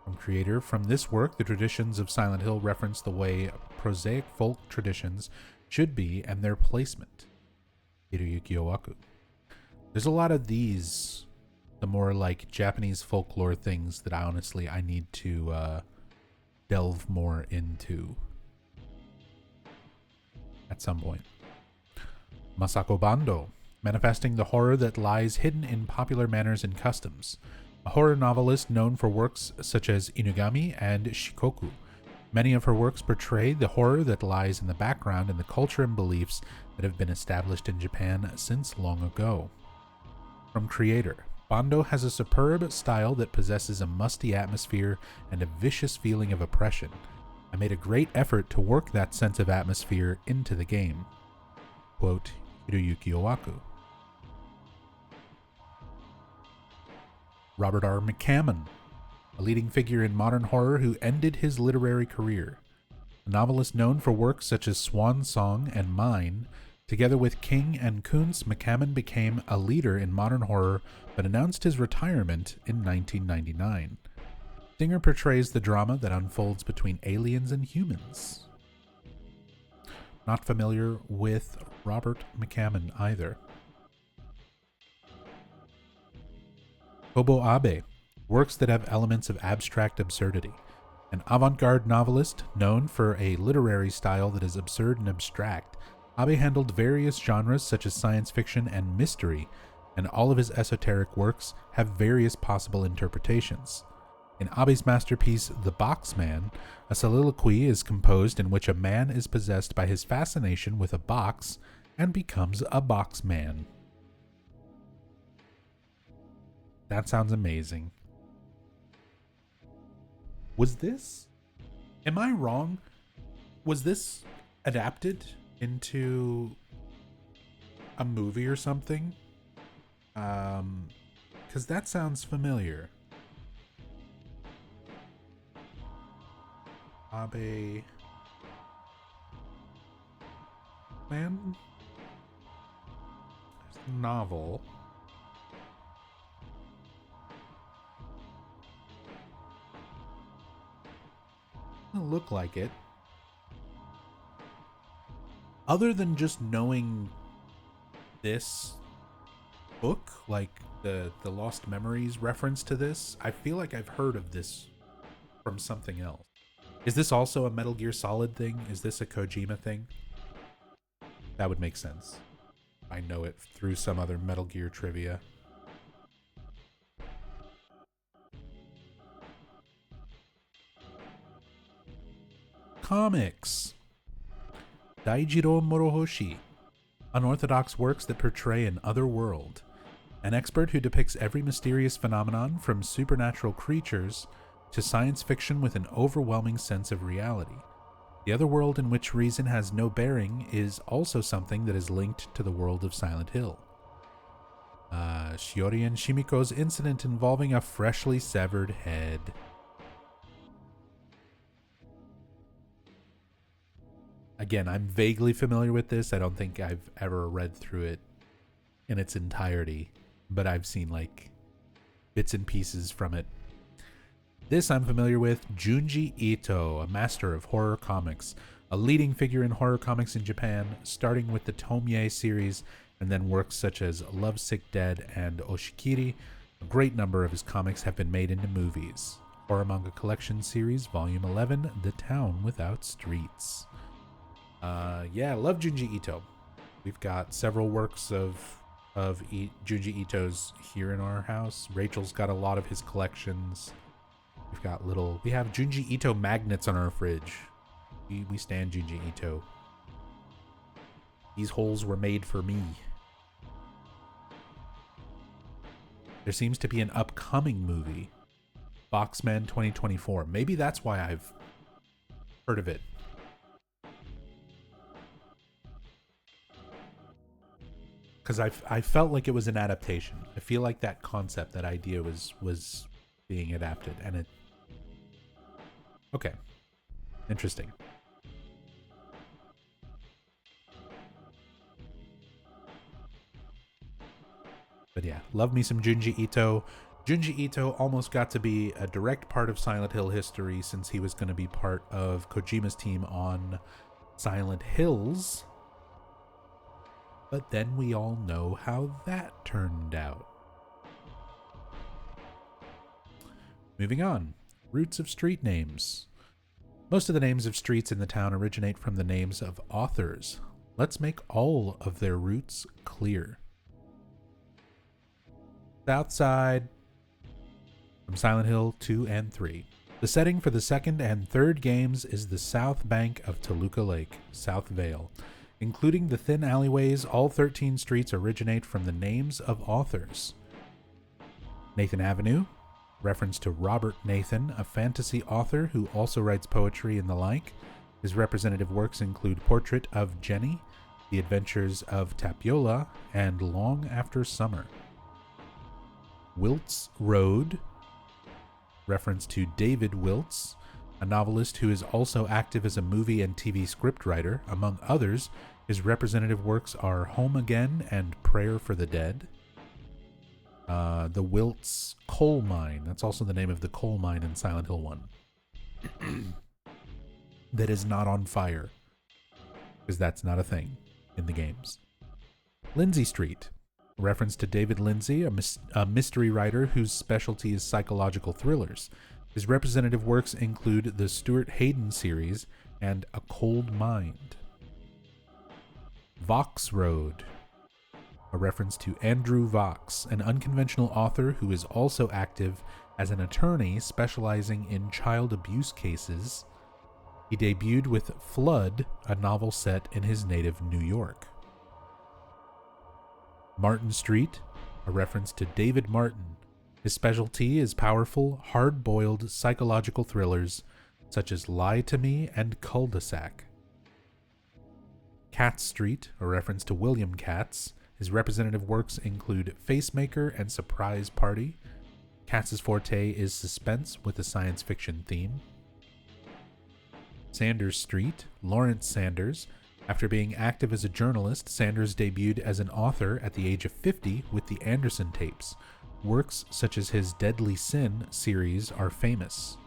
From creator, from this work, the traditions of Silent Hill reference the way prosaic folk traditions should be and their placement. Hiroyuki Owaku. There's a lot of these, the more Japanese folklore things that I need to delve more into at some point. Masako Bando, manifesting the horror that lies hidden in popular manners and customs. A horror novelist known for works such as Inugami and Shikoku. Many of her works portray the horror that lies in the background in the culture and beliefs that have been established in Japan since long ago. From creator, Bando has a superb style that possesses a musty atmosphere and a vicious feeling of oppression. I made a great effort to work that sense of atmosphere into the game. Quote, Hiroyuki Owaku. Robert R. McCammon, a leading figure in modern horror who ended his literary career. A novelist known for works such as Swan Song and Mine. Together with King and Koontz, McCammon became a leader in modern horror, but announced his retirement in 1999. Singer portrays the drama that unfolds between aliens and humans. Not familiar with Robert McCammon either. Kobo Abe, works that have elements of abstract absurdity. An avant-garde novelist known for a literary style that is absurd and abstract, Abe handled various genres such as science fiction and mystery, and all of his esoteric works have various possible interpretations. In Abe's masterpiece, The Boxman, a soliloquy is composed in which a man is possessed by his fascination with a box and becomes a boxman. That sounds amazing. Am I wrong? Was this adapted into a movie or something. Because that sounds familiar. Abe Man? Novel. Doesn't look like it. Other than just knowing this book, like the Lost Memories reference to this, I feel like I've heard of this from something else. Is this also a Metal Gear Solid thing? Is this a Kojima thing? That would make sense. I know it through some other Metal Gear trivia. Comics. Daijiro Morohoshi. Unorthodox works that portray an other world. An expert who depicts every mysterious phenomenon from supernatural creatures to science fiction with an overwhelming sense of reality. The other world in which reason has no bearing is also something that is linked to the world of Silent Hill. Shiori and Shimiko's incident involving a freshly severed head. Again, I'm vaguely familiar with this. I don't think I've ever read through it in its entirety, but I've seen like bits and pieces from it. This I'm familiar with. Junji Ito, a master of horror comics, a leading figure in horror comics in Japan, starting with the Tomie series and then works such as Lovesick Dead and Oshikiri. A great number of his comics have been made into movies. Horror Manga Collection Series, Volume 11, The Town Without Streets. Yeah, love Junji Ito. We've got several works of Junji Ito's here in our house. Rachel's got a lot of his collections. We have Junji Ito magnets on our fridge. We stand Junji Ito. These holes were made for me. There seems to be an upcoming movie, Boxman 2024. Maybe that's why I've heard of it. Because I felt like it was an adaptation. I feel like that concept, that idea was being adapted, and it. Okay, interesting. But yeah, love me some Junji Ito. Junji Ito almost got to be a direct part of Silent Hill history since he was going to be part of Kojima's team on Silent Hills. But then we all know how that turned out. Moving on. Roots of street names. Most of the names of streets in the town originate from the names of authors. Let's make all of their roots clear. Southside from Silent Hill 2 and 3. The setting for the second and third games is the south bank of Toluca Lake, South Vale. Including the thin alleyways, all 13 streets originate from the names of authors. Nathan Avenue, reference to Robert Nathan, a fantasy author who also writes poetry and the like. His representative works include Portrait of Jenny, The Adventures of Tapiola, and Long After Summer. Wiltz Road, reference to David Wiltz, a novelist who is also active as a movie and TV scriptwriter. Among others, his representative works are Home Again and Prayer for the Dead. The Wiltz Coal Mine, that's also the name of the coal mine in Silent Hill 1. That is not on fire, because that's not a thing in the games. Lindsay Street, reference to David Lindsay, a mystery writer whose specialty is psychological thrillers. His representative works include the Stuart Hayden series and A Cold Mind. Vox Road, a reference to Andrew Vox, an unconventional author who is also active as an attorney specializing in child abuse cases. He debuted with Flood, a novel set in his native New York. Martin Street, a reference to David Martin. His specialty is powerful, hard-boiled psychological thrillers such as Lie to Me and Cul-de-sac. Katz Street, a reference to William Katz, His representative works include Facemaker and Surprise Party. Katz's forte is suspense with a science fiction theme. Sanders Street, Lawrence Sanders. After being active as a journalist, Sanders debuted as an author at the age of 50 with the Anderson tapes. Works such as his Deadly Sin series are famous.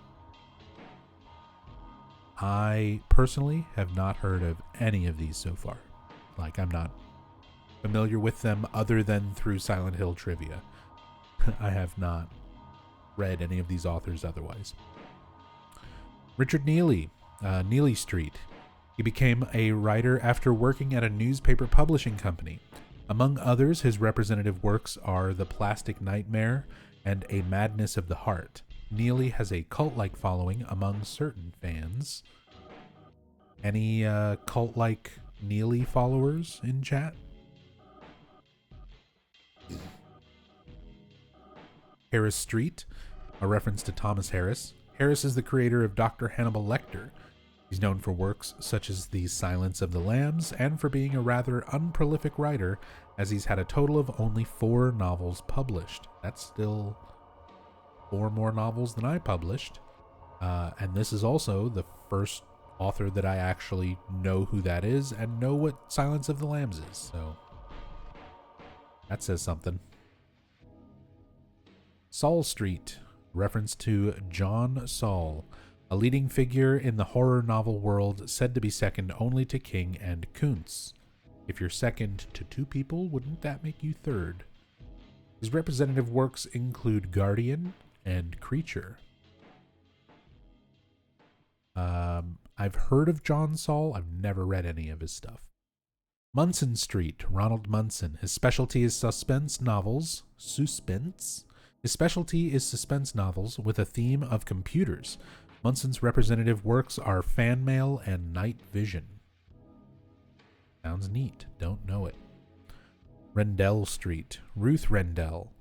I personally have not heard of any of these so far. Like, I'm not familiar with them other than through Silent Hill trivia. I have not read any of these authors otherwise. Richard Neely, Neely Street. He became a writer after working at a newspaper publishing company. Among others, his representative works are The Plastic Nightmare and A Madness of the Heart. Neely has a cult-like following among certain fans. Any cult-like Neely followers in chat? Harris Street, a reference to Thomas Harris. Harris is the creator of Dr. Hannibal Lecter. He's known for works such as The Silence of the Lambs and for being a rather unprolific writer, as he's had a total of only 4 novels published. That's still 4 more novels than I published. And this is also the first author that I actually know who that is and know what Silence of the Lambs is. So that says something. Saul Street, reference to John Saul, a leading figure in the horror novel world, said to be second only to King and Kuntz. If you're second to 2 people, wouldn't that make you third? His representative works include Guardian and Creature. I've heard of John Saul. I've never read any of his stuff. Munson Street, Ronald Munson. His specialty is suspense novels. Suspense? His specialty is suspense novels with a theme of computers. Munson's representative works are Fan Mail and Night Vision. Sounds neat. Don't know it. Rendell Street, Ruth Rendell.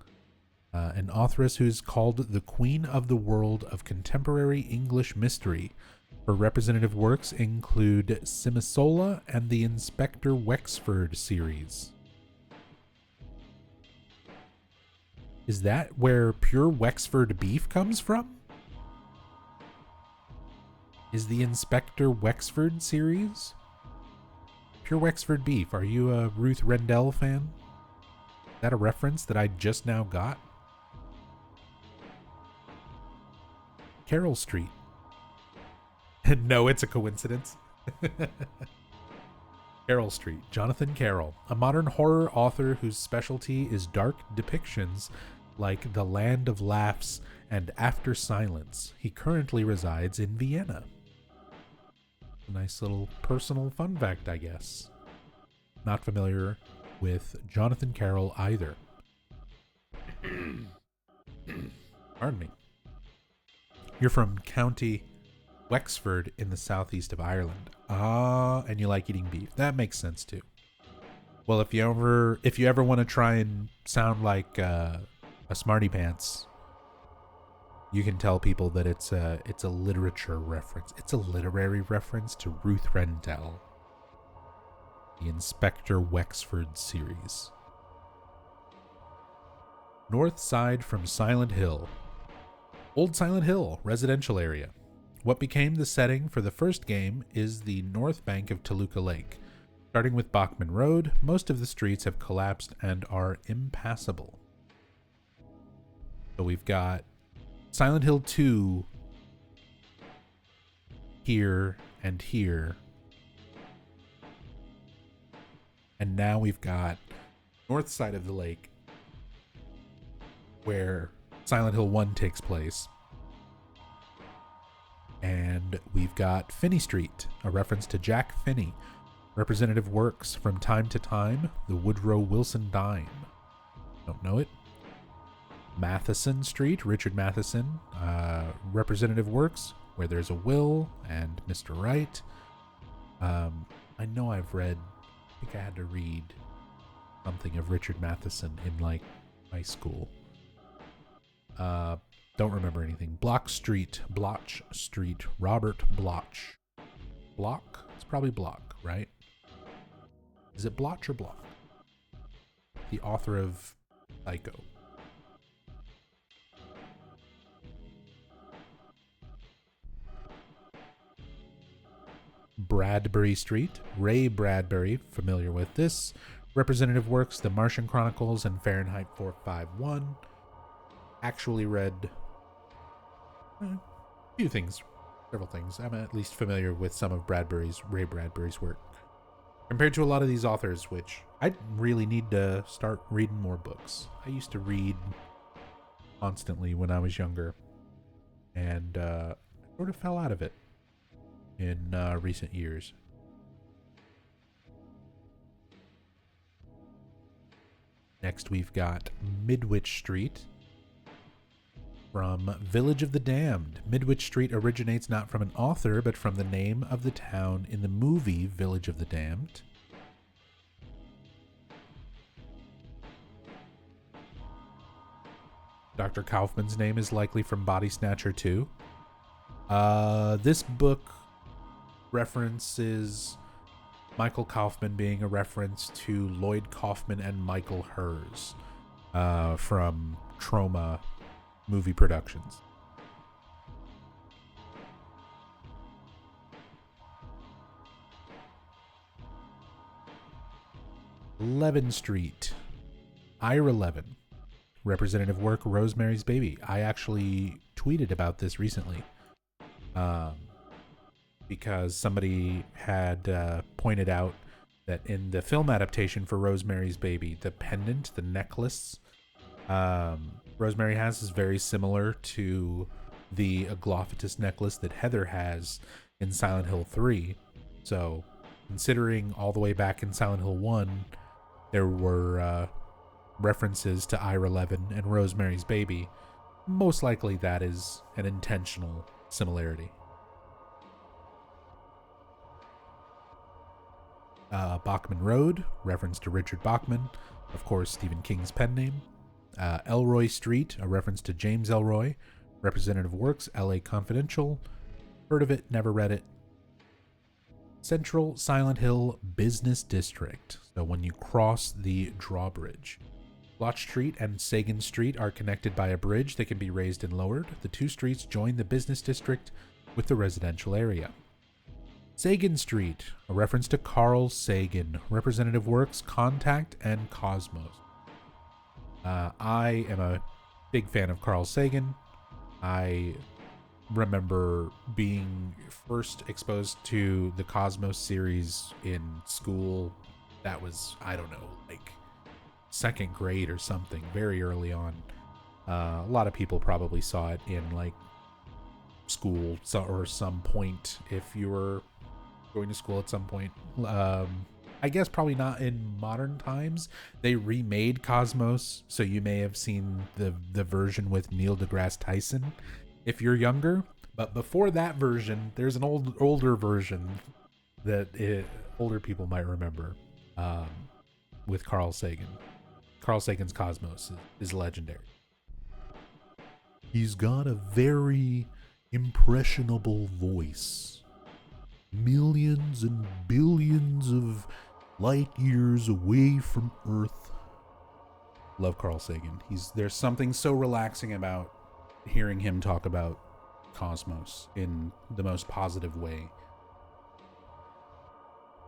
An authoress who is called the Queen of the World of Contemporary English Mystery. Her representative works include Simisola and the Inspector Wexford series. Is that where pure Wexford beef comes from? Is the Inspector Wexford series? Pure Wexford beef. Are you a Ruth Rendell fan? Is that a reference that I just now got? Carroll Street. No, it's a coincidence. Carroll Street. Jonathan Carroll, a modern horror author whose specialty is dark depictions like The Land of Laughs and After Silence. He currently resides in Vienna. A nice little personal fun fact, I guess. Not familiar with Jonathan Carroll either. Pardon me. You're from County Wexford in the southeast of Ireland. And you like eating beef. That makes sense too. Well, if you ever want to try and sound like a smarty pants, you can tell people that it's a literature reference. It's a literary reference to Ruth Rendell, the Inspector Wexford series. North side from Silent Hill. Old Silent Hill residential area. What became the setting for the first game is the north bank of Toluca Lake. Starting with Bachman Road, most of the streets have collapsed and are impassable. So we've got Silent Hill 2 here and here. And now we've got north side of the lake where Silent Hill 1 takes place. And we've got Finney Street, a reference to Jack Finney. Representative works from time to time, the Woodrow Wilson dime. Don't know it. Matheson Street, Richard Matheson. Representative works, Where There's a Will and Mr. Right. I know I think I had to read something of Richard Matheson in like high school. Don't remember anything. Bloch Street, Robert Bloch. Bloch? It's probably Bloch, right? Is it Bloch or Bloch? the author of Psycho. Bradbury Street, Ray Bradbury, familiar with this. Representative works, The Martian Chronicles and Fahrenheit 451. Actually read a few things, several things. I'm at least familiar with some of Ray Bradbury's work. Compared to a lot of these authors, which I really need to start reading more books. I used to read constantly when I was younger, and I sort of fell out of it in recent years. Next, we've got Midwich Street from Village of the Damned. Midwich Street originates not from an author, but from the name of the town in the movie Village of the Damned. Dr. Kaufman's name is likely from Body Snatcher 2. This book references Michael Kaufman being a reference to Lloyd Kaufman and Michael Hers from Trauma movie productions. Levin Street, Ira Levin. Representative work, Rosemary's Baby. I actually tweeted about this recently because somebody had pointed out that in the film adaptation for Rosemary's Baby, the pendant, the necklace Rosemary has is very similar to the Aglophitous necklace that Heather has in Silent Hill 3. So, considering all the way back in Silent Hill 1, there were references to Ira Levin and Rosemary's Baby, most likely that is an intentional similarity. Bachman Road, reference to Richard Bachman, of course Stephen King's pen name. Elroy Street, a reference to James Elroy. Representative works, LA Confidential. Heard of it, never read it. Central Silent Hill Business District, so when you cross the drawbridge. Blotch Street and Sagan Street are connected by a bridge that can be raised and lowered. The two streets join the business district with the residential area. Sagan Street, a reference to Carl Sagan. Representative works, Contact and Cosmos. I am a big fan of Carl Sagan. I remember being first exposed to the Cosmos series in school. That was, I don't know, like second grade or something, very early on. A lot of people probably saw it in like school or some point if you were going to school at some point. I guess probably not in modern times. They remade Cosmos, so you may have seen the version with Neil deGrasse Tyson if you're younger. But before that version, there's an older version that older people might remember with Carl Sagan. Carl Sagan's Cosmos is legendary. He's got a very impressionable voice. Millions and billions of light years away from Earth. Love Carl Sagan. There's something so relaxing about hearing him talk about Cosmos in the most positive way.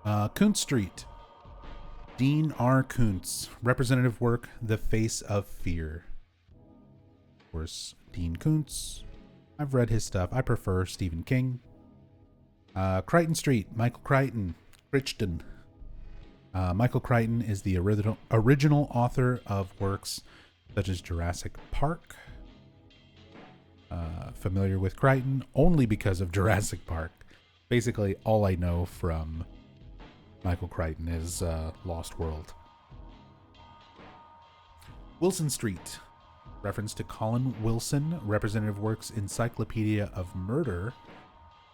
Kuntz Street. Dean R. Kuntz. Representative work, The Face of Fear. Of course, Dean Kuntz. I've read his stuff. I prefer Stephen King. Crichton Street. Michael Crichton. Michael Crichton is the original author of works such as Jurassic Park. Familiar with Crichton only because of Jurassic Park. Basically, all I know from Michael Crichton is Lost World. Wilson Street. Reference to Colin Wilson. Representative works, Encyclopedia of Murder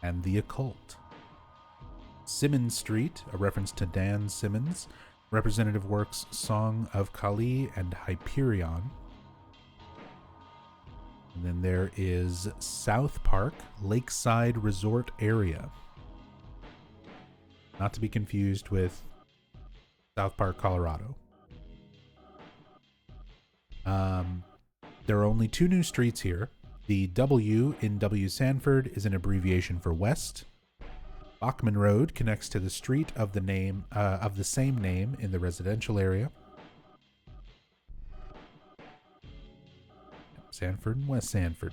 and the Occult. Simmons Street, a reference to Dan Simmons. Representative works, Song of Kali and Hyperion. And then there is South Park, Lakeside Resort Area. Not to be confused with South Park, Colorado. There are only 2 new streets here. The W in W Sanford is an abbreviation for West. Bachman Road connects to the street of the same name in the residential area. Sanford and West Sanford.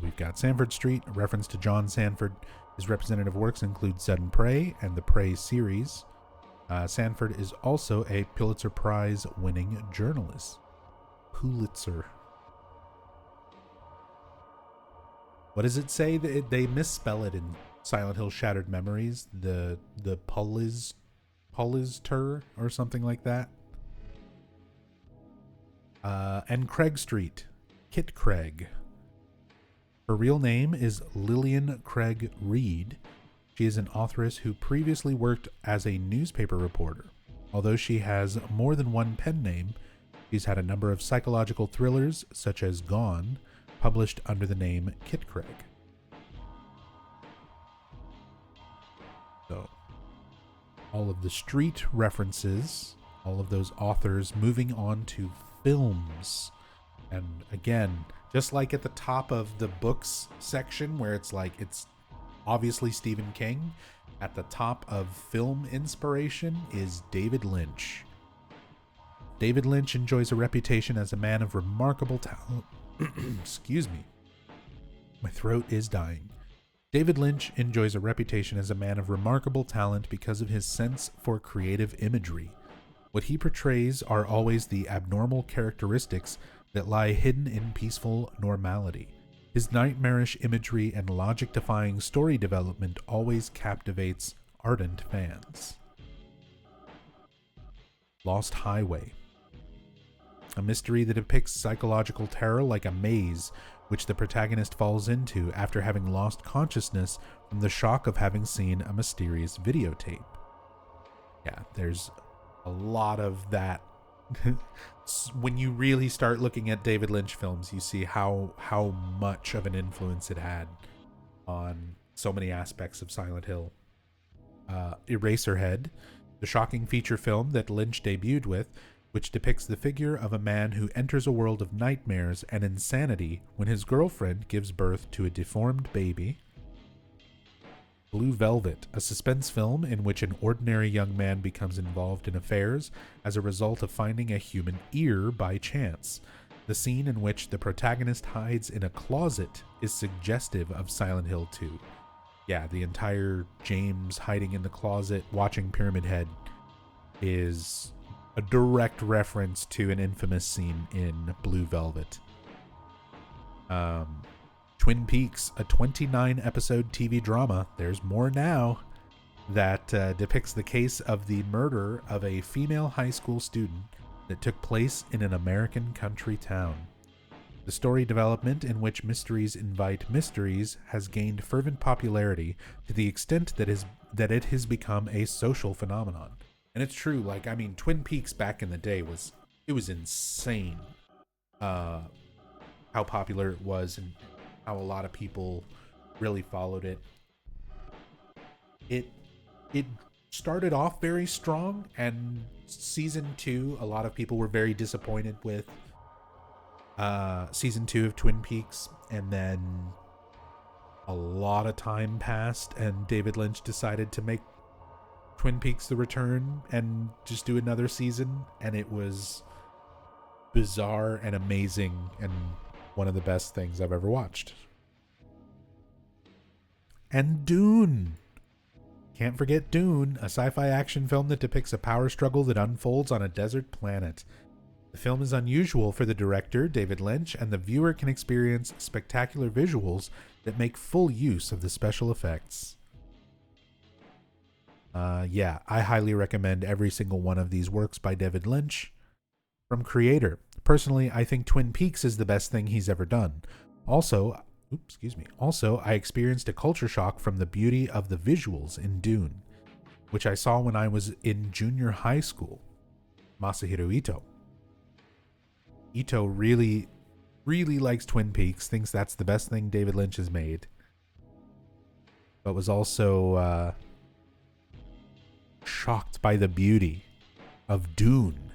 We've got Sanford Street, a reference to John Sanford. His representative works include Sudden Prey and the Prey series. Sanford is also a Pulitzer Prize winning journalist. Pulitzer. What does it say? They misspell it in Silent Hill Shattered Memories. The Pulitzer or something like that. And Craig Street. Kit Craig. Her real name is Lillian Craig Reed. She is an authoress who previously worked as a newspaper reporter. Although she has more than one pen name, she's had a number of psychological thrillers, such as Gone, published under the name Kit Craig. So, all of the street references, all of those authors moving on to films. And again, just like at the top of the books section where it's like, it's obviously Stephen King, at the top of film inspiration is David Lynch. David Lynch enjoys a reputation as a man of remarkable talent. Excuse me. My throat is dying. David Lynch enjoys a reputation as a man of remarkable talent because of his sense for creative imagery. What he portrays are always the abnormal characteristics that lie hidden in peaceful normality. His nightmarish imagery and logic-defying story development always captivates ardent fans. Lost Highway. A mystery that depicts psychological terror like a maze, which the protagonist falls into after having lost consciousness from the shock of having seen a mysterious videotape. Yeah, there's a lot of that. When you really start looking at David Lynch films, you see how much of an influence it had on so many aspects of Silent Hill. Eraserhead, the shocking feature film that Lynch debuted with, which depicts the figure of a man who enters a world of nightmares and insanity when his girlfriend gives birth to a deformed baby. Blue Velvet, a suspense film in which an ordinary young man becomes involved in affairs as a result of finding a human ear by chance. The scene in which the protagonist hides in a closet is suggestive of Silent Hill 2. Yeah, the entire James hiding in the closet watching Pyramid Head is a direct reference to an infamous scene in Blue Velvet. Twin Peaks, a 29-episode TV drama, there's more now, that depicts the case of the murder of a female high school student that took place in an American country town. The story development in which mysteries invite mysteries has gained fervent popularity to the extent that it has become a social phenomenon. And it's true, like, I mean, Twin Peaks back in the day was insane how popular it was and how a lot of people really followed it. It started off very strong, and season 2, a lot of people were very disappointed with season 2 of Twin Peaks, and then a lot of time passed and David Lynch decided to make Twin Peaks The Return and just do another season, and it was bizarre and amazing and one of the best things I've ever watched. And Dune. Can't forget Dune, a sci-fi action film that depicts a power struggle that unfolds on a desert planet. The film is unusual for the director, David Lynch, and the viewer can experience spectacular visuals that make full use of the special effects. Yeah, I highly recommend every single one of these works by David Lynch. From creator, personally, I think Twin Peaks is the best thing he's ever done. Also, I experienced a culture shock from the beauty of the visuals in Dune, which I saw when I was in junior high school. Masahiro Ito. Ito really, really likes Twin Peaks, thinks that's the best thing David Lynch has made, but was also shocked by the beauty of Dune.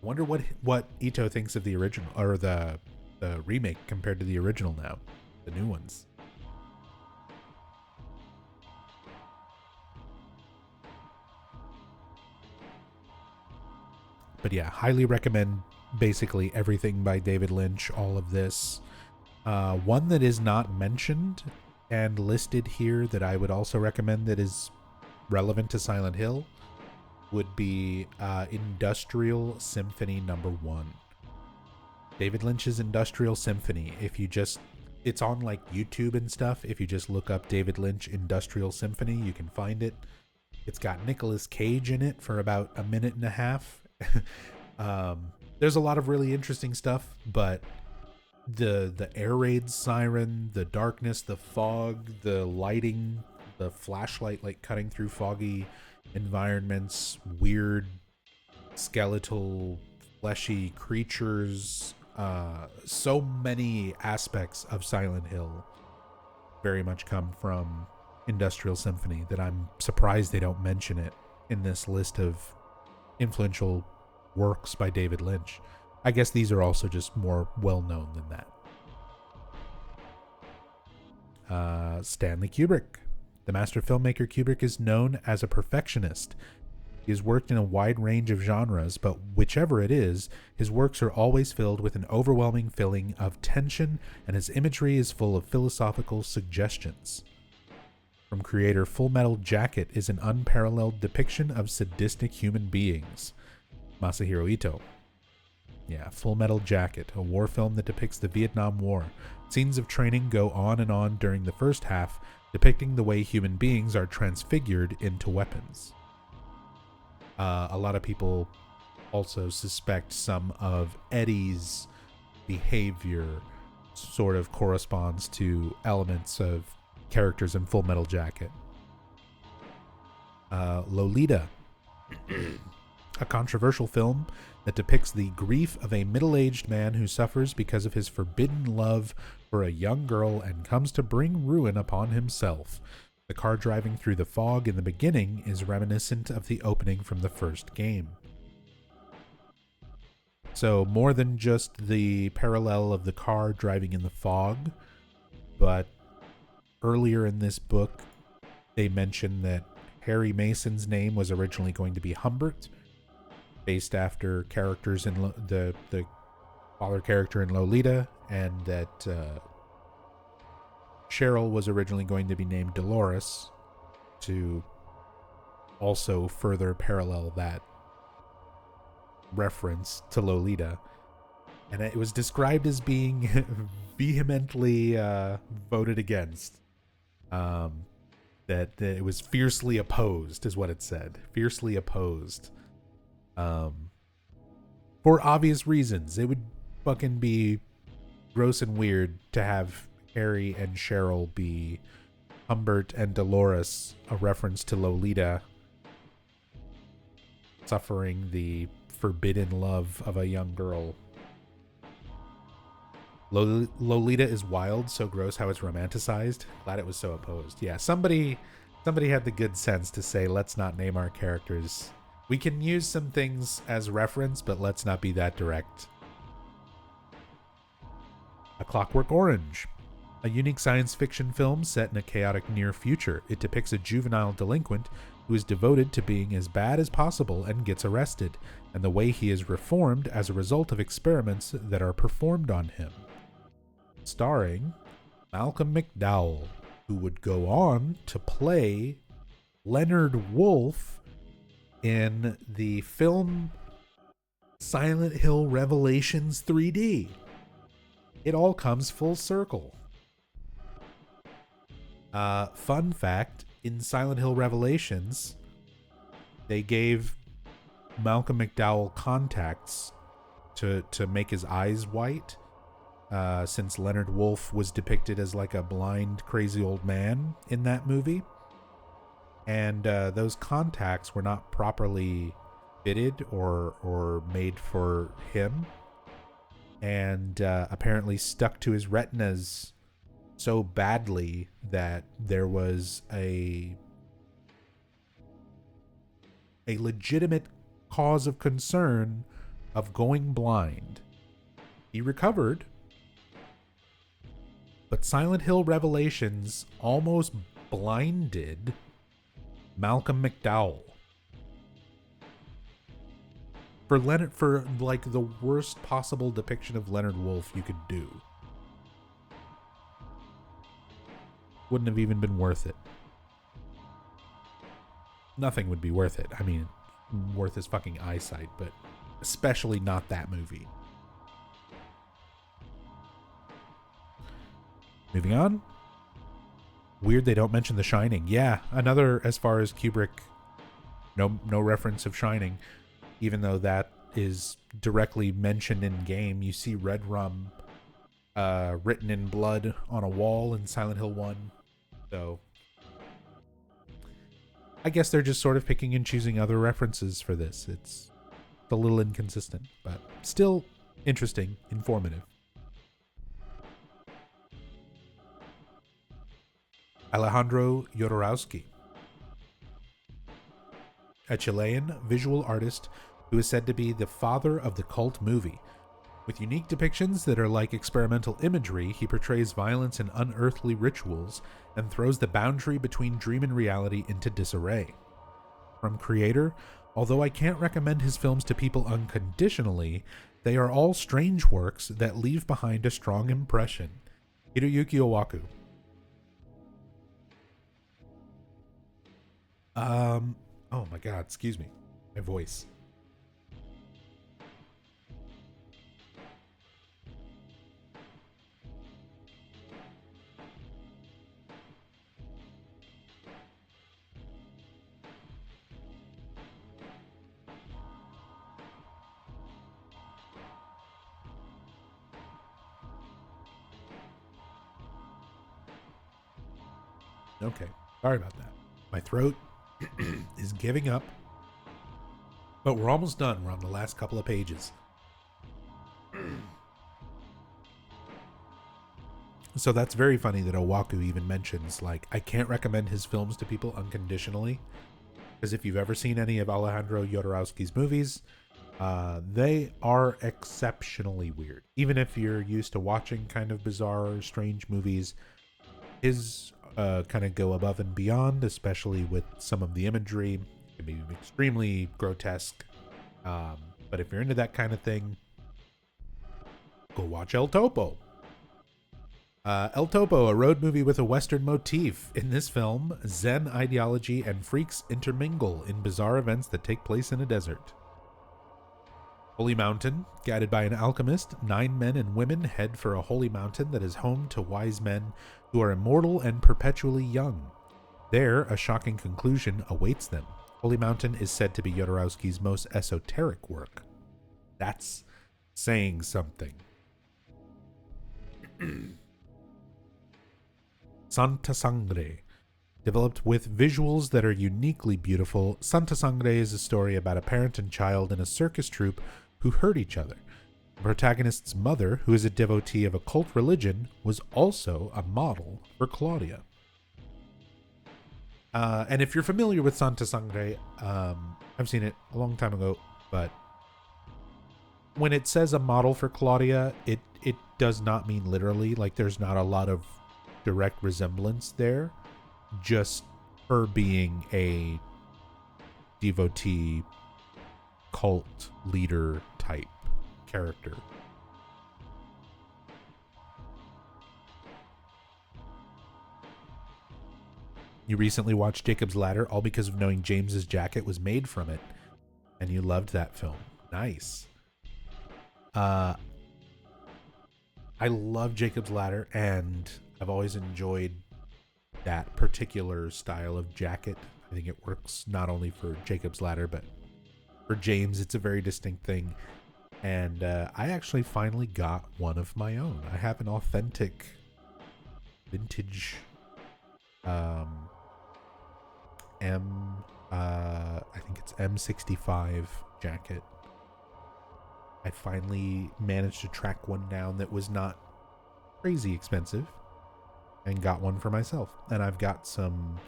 Wonder what Ito thinks of the original, or the remake compared to the original now, the new ones. But yeah, highly recommend basically everything by David Lynch, all of this. One that is not mentioned and listed here that I would also recommend that is relevant to Silent Hill would be Industrial Symphony number 1. David Lynch's Industrial Symphony. It's on like YouTube and stuff. If you just look up David Lynch Industrial Symphony, you can find it. It's got Nicolas Cage in it for about a minute and a half. There's a lot of really interesting stuff, but the air raid siren, the darkness, the fog, the lighting, the flashlight like cutting through foggy environments, weird skeletal fleshy creatures, so many aspects of Silent Hill very much come from Industrial Symphony that I'm surprised they don't mention it in this list of influential works by David Lynch. I guess these are also just more well-known than that. Stanley Kubrick. The master filmmaker Kubrick is known as a perfectionist. He has worked in a wide range of genres, but whichever it is, his works are always filled with an overwhelming feeling of tension, and his imagery is full of philosophical suggestions. From creator Full Metal Jacket is an unparalleled depiction of sadistic human beings. Masahiro Ito. Yeah, Full Metal Jacket, a war film that depicts the Vietnam War. Scenes of training go on and on during the first half, depicting the way human beings are transfigured into weapons. A lot of people also suspect some of Eddie's behavior sort of corresponds to elements of characters in Full Metal Jacket. Lolita, a controversial film that depicts the grief of a middle-aged man who suffers because of his forbidden love for a young girl and comes to bring ruin upon himself. The car driving through the fog in the beginning is reminiscent of the opening from the first game. So more than just the parallel of the car driving in the fog, but earlier in this book, they mention that Harry Mason's name was originally going to be Humbert, based after characters in the father character in Lolita, and that Cheryl was originally going to be named Dolores, to also further parallel that reference to Lolita. And it was described as being vehemently voted against. That it was fiercely opposed, is what it said. Fiercely opposed. For obvious reasons. It would fucking be gross and weird to have Harry and Cheryl be Humbert and Dolores, a reference to Lolita suffering the forbidden love of a young girl. Lolita is wild, so gross how it's romanticized. Glad it was so opposed. Yeah, somebody had the good sense to say, let's not name our characters. We can use some things as reference, but let's not be that direct. A Clockwork Orange. A unique science fiction film set in a chaotic near future. It depicts a juvenile delinquent who is devoted to being as bad as possible and gets arrested, and the way he is reformed as a result of experiments that are performed on him. Starring Malcolm McDowell, who would go on to play Leonard Wolf in the film Silent Hill Revelations 3D. It all comes full circle. Fun fact, in Silent Hill Revelations, they gave Malcolm McDowell contacts to make his eyes white, since Leonard Wolf was depicted as like a blind, crazy old man in that movie. And those contacts were not properly fitted or made for him, and apparently stuck to his retinas so badly that there was a a legitimate cause of concern of going blind. He recovered, but Silent Hill Revelations almost blinded Malcolm McDowell. For like the worst possible depiction of Leonard Wolf you could do. Wouldn't have even been worth it. Nothing would be worth it. I mean, worth his fucking eyesight, but especially not that movie. Moving on. Weird they don't mention The Shining. Yeah, another, as far as Kubrick, no reference of Shining, even though that is directly mentioned in game. You see red rum written in blood on a wall in Silent Hill 1. So I guess they're just sort of picking and choosing other references for this. It's a little inconsistent, but still interesting, informative. Alejandro Jodorowsky, a Chilean visual artist who is said to be the father of the cult movie. With unique depictions that are like experimental imagery, he portrays violence and unearthly rituals and throws the boundary between dream and reality into disarray. From creator, although I can't recommend his films to people unconditionally, they are all strange works that leave behind a strong impression. Hiroyuki Owaku. Oh my god, excuse me. My voice. Okay, sorry about that. My throat is giving up, but we're almost done. We're on the last couple of pages. So that's very funny that Owaku even mentions, like, I can't recommend his films to people unconditionally, because if you've ever seen any of Alejandro Jodorowsky's movies, they are exceptionally weird. Even if you're used to watching kind of bizarre, strange movies, his kind of go above and beyond, especially with some of the imagery. It can be extremely grotesque. But if you're into that kind of thing, go watch El Topo. El Topo, a road movie with a Western motif. In this film, Zen ideology and freaks intermingle in bizarre events that take place in a desert. Holy Mountain. Guided by an alchemist, 9 men and women head for a holy mountain that is home to wise men who are immortal and perpetually young. There, a shocking conclusion awaits them. Holy Mountain is said to be Jodorowsky's most esoteric work. That's saying something. Santa Sangre. Developed with visuals that are uniquely beautiful, Santa Sangre is a story about a parent and child in a circus troupe who hurt each other. The protagonist's mother, who is a devotee of a cult religion, was also a model for Claudia. And if you're familiar with Santa Sangre, I've seen it a long time ago, but when it says a model for Claudia, it does not mean literally. Like, there's not a lot of direct resemblance there. Just her being a devotee, cult leader type character. You recently watched Jacob's Ladder, all because of knowing James's jacket was made from it, and you loved that film. Nice. I love Jacob's Ladder, and I've always enjoyed that particular style of jacket. I think it works not only for Jacob's Ladder, but for James, it's a very distinct thing. And I actually finally got one of my own. I have an authentic vintage I think it's M65 jacket. I finally managed to track one down that was not crazy expensive and got one for myself. And I've got some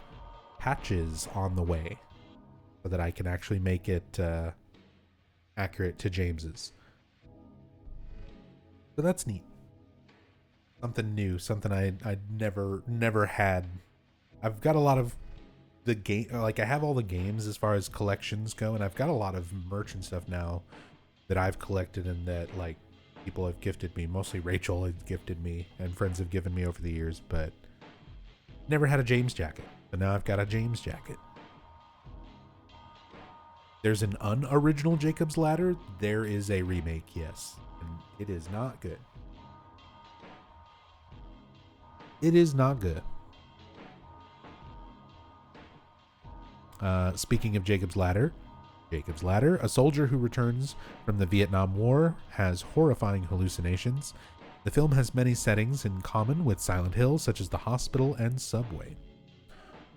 patches on the way so that I can actually make it accurate to James's. So that's neat. Something new, something I never had. I've got a lot of the game, like I have all the games as far as collections go, and I've got a lot of merch and stuff now that I've collected and that like people have gifted me. Mostly Rachel has gifted me and friends have given me over the years, but never had a James jacket. But now I've got a James jacket. There's an unoriginal Jacob's Ladder. There is a remake, yes. And it is not good. It is not good. Speaking of Jacob's Ladder, a soldier who returns from the Vietnam War has horrifying hallucinations. The film has many settings in common with Silent Hill, such as the hospital and subway.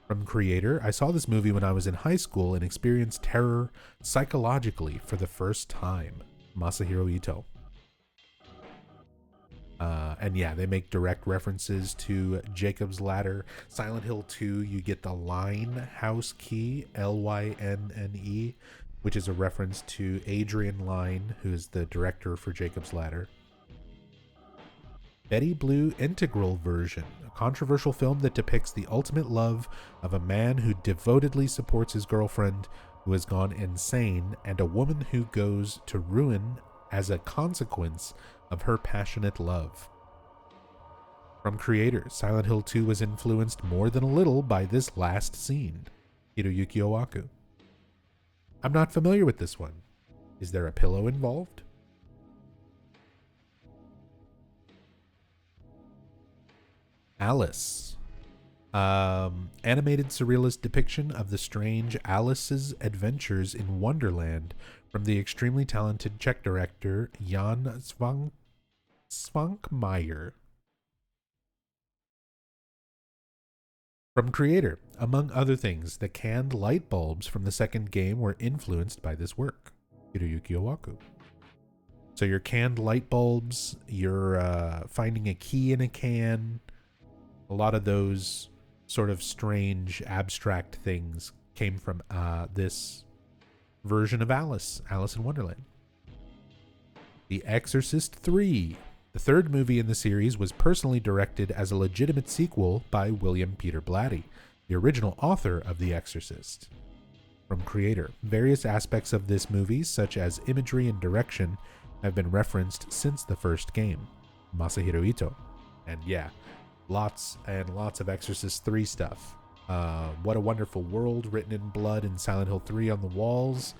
From creator, I saw this movie when I was in high school and experienced terror psychologically for the first time. Masahiro Ito. And yeah, they make direct references to Jacob's Ladder. Silent Hill 2, you get the Line House Key, Lyne, which is a reference to Adrian Lyne, who is the director for Jacob's Ladder. Betty Blue Integral Version, a controversial film that depicts the ultimate love of a man who devotedly supports his girlfriend who has gone insane and a woman who goes to ruin as a consequence of her passionate love. From creators, Silent Hill 2 was influenced more than a little by this last scene. Hiroyuki Owaku. I'm not familiar with this one. Is there a pillow involved? Alice. Animated surrealist depiction of the strange Alice's adventures in Wonderland from the extremely talented Czech director Jan Svankmajer. From creator, among other things, the canned light bulbs from the second game were influenced by this work. Hiroyuki Owaku. So your canned light bulbs, you're finding a key in a can, a lot of those sort of strange, abstract things came from this version of Alice in Wonderland. The Exorcist 3. The third movie in the series was personally directed as a legitimate sequel by William Peter Blatty, the original author of The Exorcist. From creator, various aspects of this movie, such as imagery and direction, have been referenced since the first game. Masahiro Ito. And yeah, lots and lots of Exorcist 3 stuff. What a Wonderful World, written in blood in Silent Hill 3 on the walls.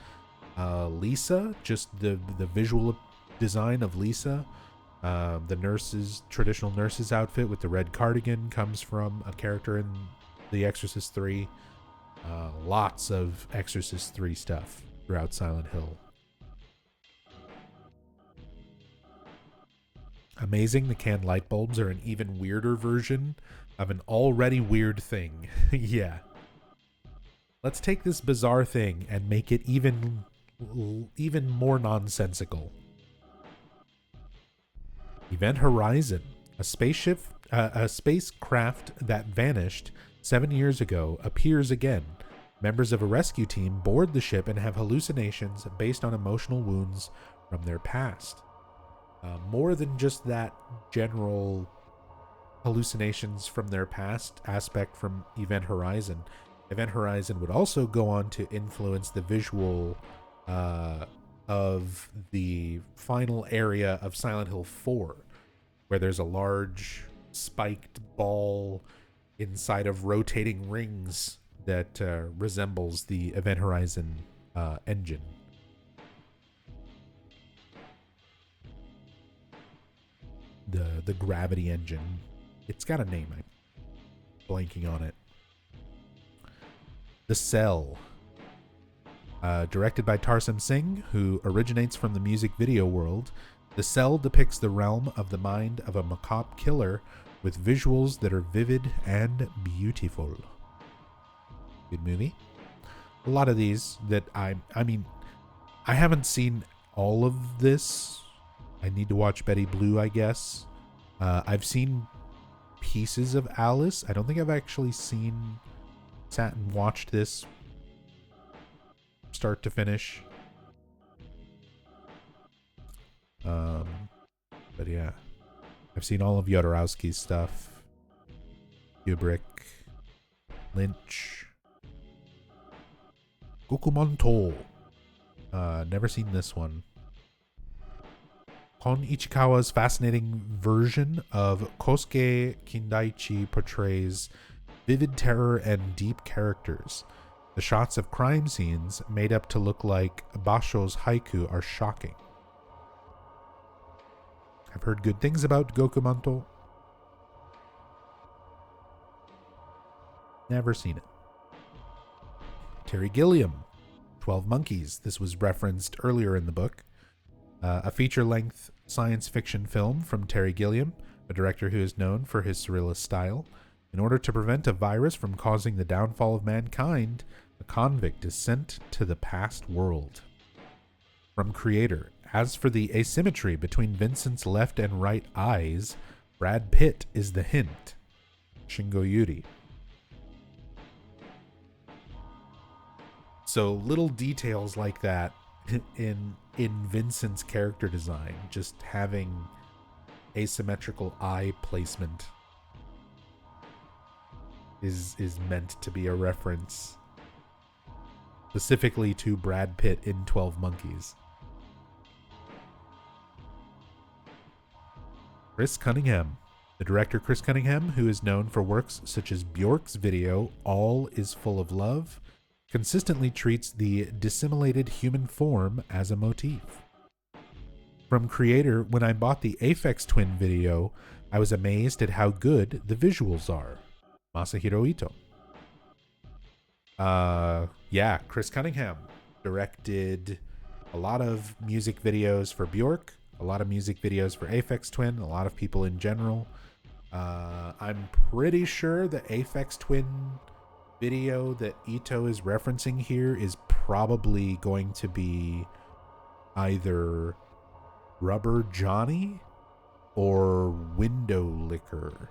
Lisa, just the visual design of Lisa. The traditional nurse's outfit with the red cardigan comes from a character in The Exorcist 3. Lots of Exorcist 3 stuff throughout Silent Hill. Amazing, the canned light bulbs are an even weirder version of an already weird thing. Yeah. Let's take this bizarre thing and make it even more nonsensical. Event Horizon, a spacecraft that vanished 7 years ago appears again. Members of a rescue team board the ship and have hallucinations based on emotional wounds from their past. More than just that general hallucinations from their past aspect from Event Horizon. Event Horizon would also go on to influence the visual of the final area of Silent Hill 4, where there's a large spiked ball inside of rotating rings that resembles the Event Horizon engine. The gravity engine. It's got a name. I'm blanking on it. The Cell. Directed by Tarsem Singh, who originates from the music video world, The Cell depicts the realm of the mind of a macabre killer with visuals that are vivid and beautiful. Good movie. A lot of these that I haven't seen all of this. I need to watch Betty Blue, I guess. I've seen pieces of Alice. I don't think I've actually sat and watched this start to finish. But yeah, I've seen all of Jodorowsky's stuff. Kubrick, Lynch, Gokumanto. Never seen this one. Kon Ichikawa's fascinating version of Kosuke Kindaichi portrays vivid terror and deep characters. The shots of crime scenes, made up to look like Basho's haiku, are shocking. I've heard good things about Gokumanto. Never seen it. Terry Gilliam, 12 Monkeys. This was referenced earlier in the book. A feature-length science fiction film from Terry Gilliam, a director who is known for his surrealist style. In order to prevent a virus from causing the downfall of mankind, a convict is sent to the past world. From creator, as for the asymmetry between Vincent's left and right eyes, Brad Pitt is the hint. Shingo Yuri. So little details like that in Vincent's character design, just having asymmetrical eye placement is meant to be a reference specifically to Brad Pitt in 12 Monkeys. Chris Cunningham. The director Chris Cunningham, who is known for works such as Bjork's video All Is Full of Love, consistently treats the dissimulated human form as a motif. From creator, when I bought the Aphex Twin video, I was amazed at how good the visuals are. Masahiro Ito. Yeah, Chris Cunningham directed a lot of music videos for Bjork, a lot of music videos for Aphex Twin, a lot of people in general. I'm pretty sure the Aphex Twin video that Ito is referencing here is probably going to be either Rubber Johnny or Window Liquor.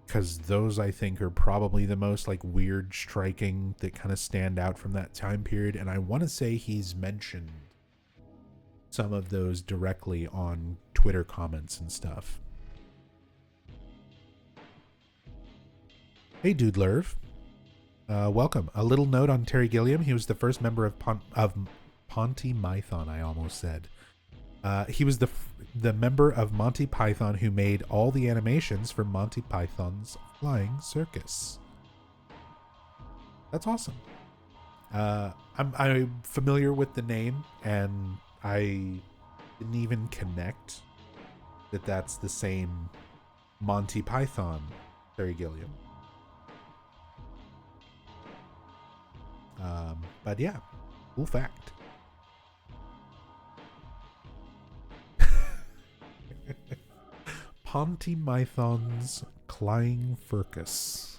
Because those, I think, are probably the most like weird, striking, that kind of stand out from that time period. And I want to say he's mentioned some of those directly on Twitter comments and stuff. Hey, Dude Lerv. Welcome. A little note on Terry Gilliam. He was the first member of Ponty Python, I almost said. He was the member of Monty Python who made all the animations for Monty Python's Flying Circus. That's awesome. I'm familiar with the name, and I didn't even connect that that's the same Monty Python, Terry Gilliam. But yeah, cool fact. Ponty Python's Flying Circus.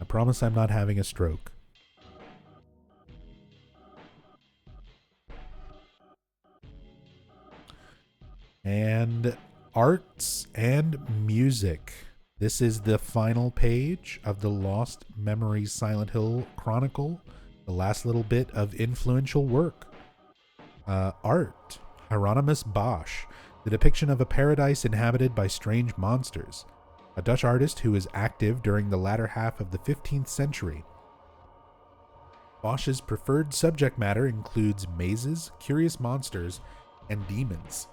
I promise I'm not having a stroke. And arts and music. This is the final page of the Lost Memories Silent Hill Chronicle, the last little bit of influential work. Art. Hieronymus Bosch, the depiction of a paradise inhabited by strange monsters. A Dutch artist who was active during the latter half of the 15th century. Bosch's preferred subject matter includes mazes, curious monsters, and demons.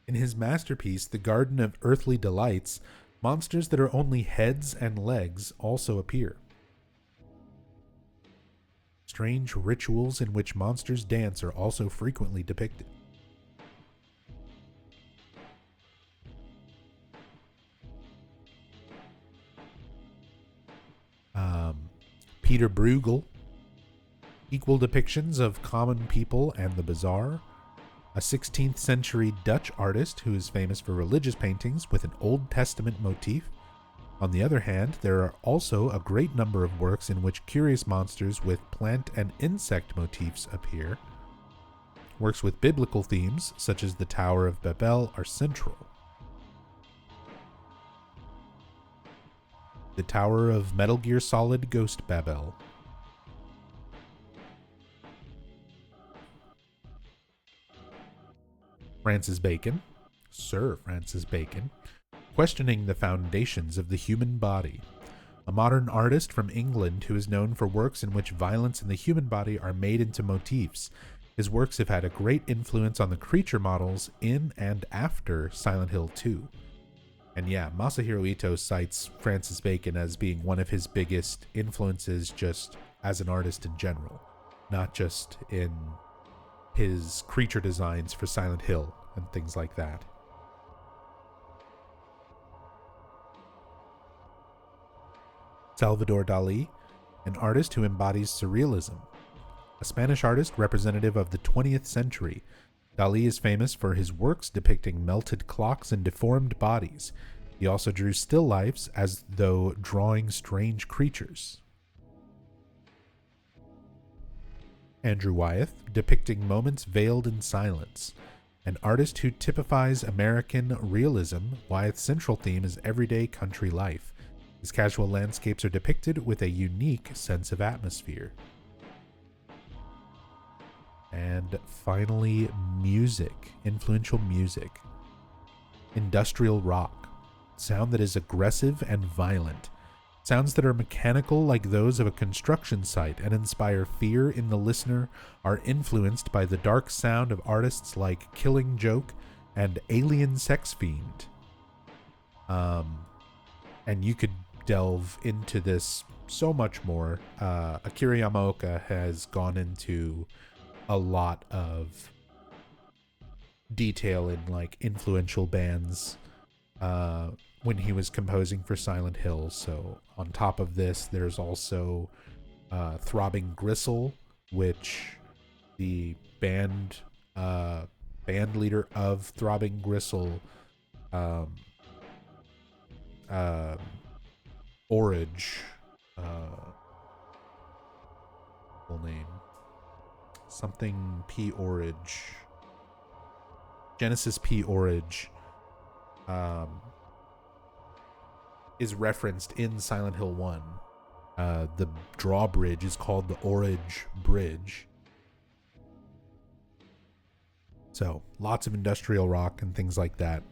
In his masterpiece, The Garden of Earthly Delights, monsters that are only heads and legs also appear. Strange rituals in which monsters dance are also frequently depicted. Peter Bruegel, equal depictions of common people and the bizarre. A 16th century Dutch artist who is famous for religious paintings with an Old Testament motif. On the other hand, there are also a great number of works in which curious monsters with plant and insect motifs appear. Works with biblical themes, such as the Tower of Babel, are central. The Tower of Metal Gear Solid Ghost Babel. Francis Bacon, Sir Francis Bacon, questioning the foundations of the human body. A modern artist from England who is known for works in which violence and the human body are made into motifs. His works have had a great influence on the creature models in and after Silent Hill 2. And yeah, Masahiro Ito cites Francis Bacon as being one of his biggest influences just as an artist in general, not just in his creature designs for Silent Hill and things like that. Salvador Dali, an artist who embodies surrealism. A Spanish artist representative of the 20th century, Dali is famous for his works depicting melted clocks and deformed bodies. He also drew still lifes as though drawing strange creatures. Andrew Wyeth, depicting moments veiled in silence. An artist who typifies American realism, Wyeth's central theme is everyday country life. His casual landscapes are depicted with a unique sense of atmosphere. And finally, music, influential music. Industrial rock, sound that is aggressive and violent. Sounds that are mechanical like those of a construction site and inspire fear in the listener are influenced by the dark sound of artists like Killing Joke and Alien Sex Fiend. And you could delve into this so much more. Akira Yamaoka has gone into a lot of detail in like influential bands when he was composing for Silent Hill. So on top of this, there's also Throbbing Gristle, which the band leader of Throbbing Gristle, Orage, full name, something P. Orage, Genesis P. Orage, is referenced in Silent Hill 1. The drawbridge is called the Orage Bridge. So lots of industrial rock and things like that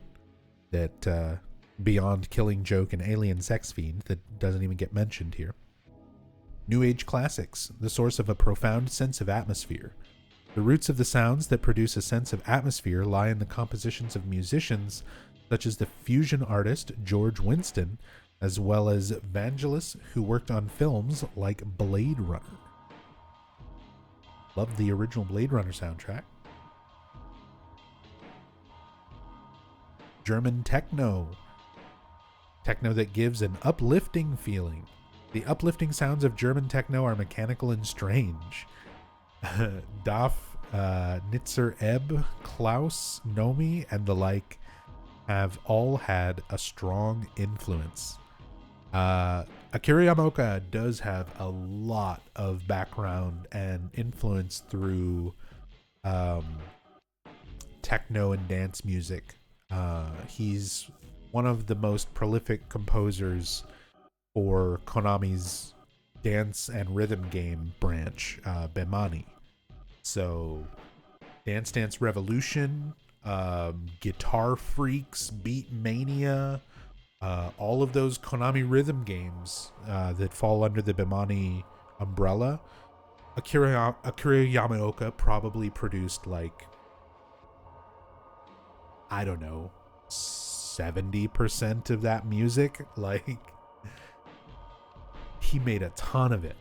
beyond Killing Joke and Alien Sex Fiend that doesn't even get mentioned here. New Age classics, the source of a profound sense of atmosphere. The roots of the sounds that produce a sense of atmosphere lie in the compositions of musicians such as the fusion artist George Winston, as well as Vangelis, who worked on films like Blade Runner. Loved the original Blade Runner soundtrack. German techno. Techno that gives an uplifting feeling. The uplifting sounds of German techno are mechanical and strange. Daf, Nitzer Ebb, Klaus, Nomi, and the like have all had a strong influence. Akira Yamaoka does have a lot of background and influence through techno and dance music. He's one of the most prolific composers for Konami's dance and rhythm game branch, Bemani. So Dance Dance Revolution, Guitar Freaks, Beat Mania, all of those Konami rhythm games that fall under the Bemani umbrella. Akira Yamaoka probably produced like, I don't know, 70% of that music. Like, he made a ton of it.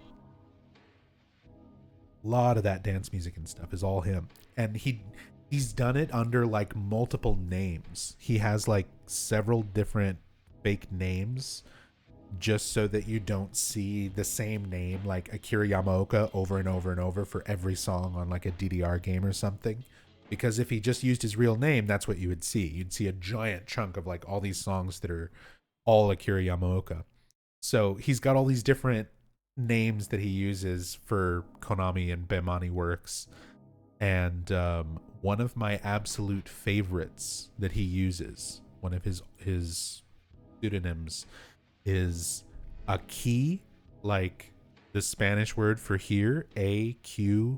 A lot of that dance music and stuff is all him. And he's done it under like multiple names. He has like several different fake names just so that you don't see the same name like Akira Yamaoka over and over and over for every song on like a DDR game or something. Because if he just used his real name, that's what you would see. You'd see a giant chunk of like all these songs that are all Akira Yamaoka. So he's got all these different names that he uses for Konami and Bemani works. And one of my absolute favorites that he uses, one of his pseudonyms, is Aquí, like the Spanish word for here, A-Q-U-I.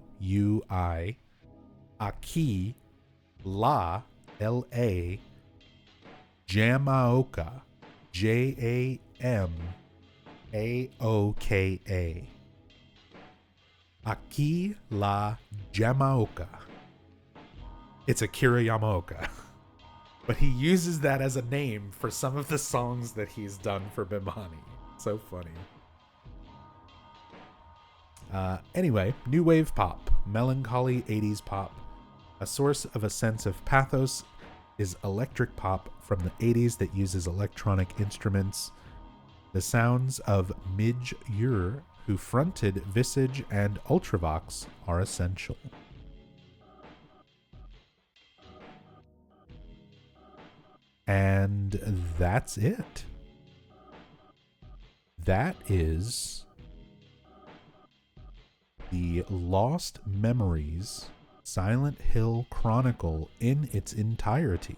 Aquí, la, L-A, Jamaica, J-A-M-A-O-K-A. Aquí la Jamaica. It's Akira Yamaoka. But he uses that as a name for some of the songs that he's done for Bimani. So funny. Anyway, new wave pop, melancholy 80s pop. A source of a sense of pathos is electric pop from the 80s that uses electronic instruments. The sounds of Midge Ure, who fronted Visage and Ultravox, are essential. And that's it. That is the Lost Memories Silent Hill Chronicle in its entirety.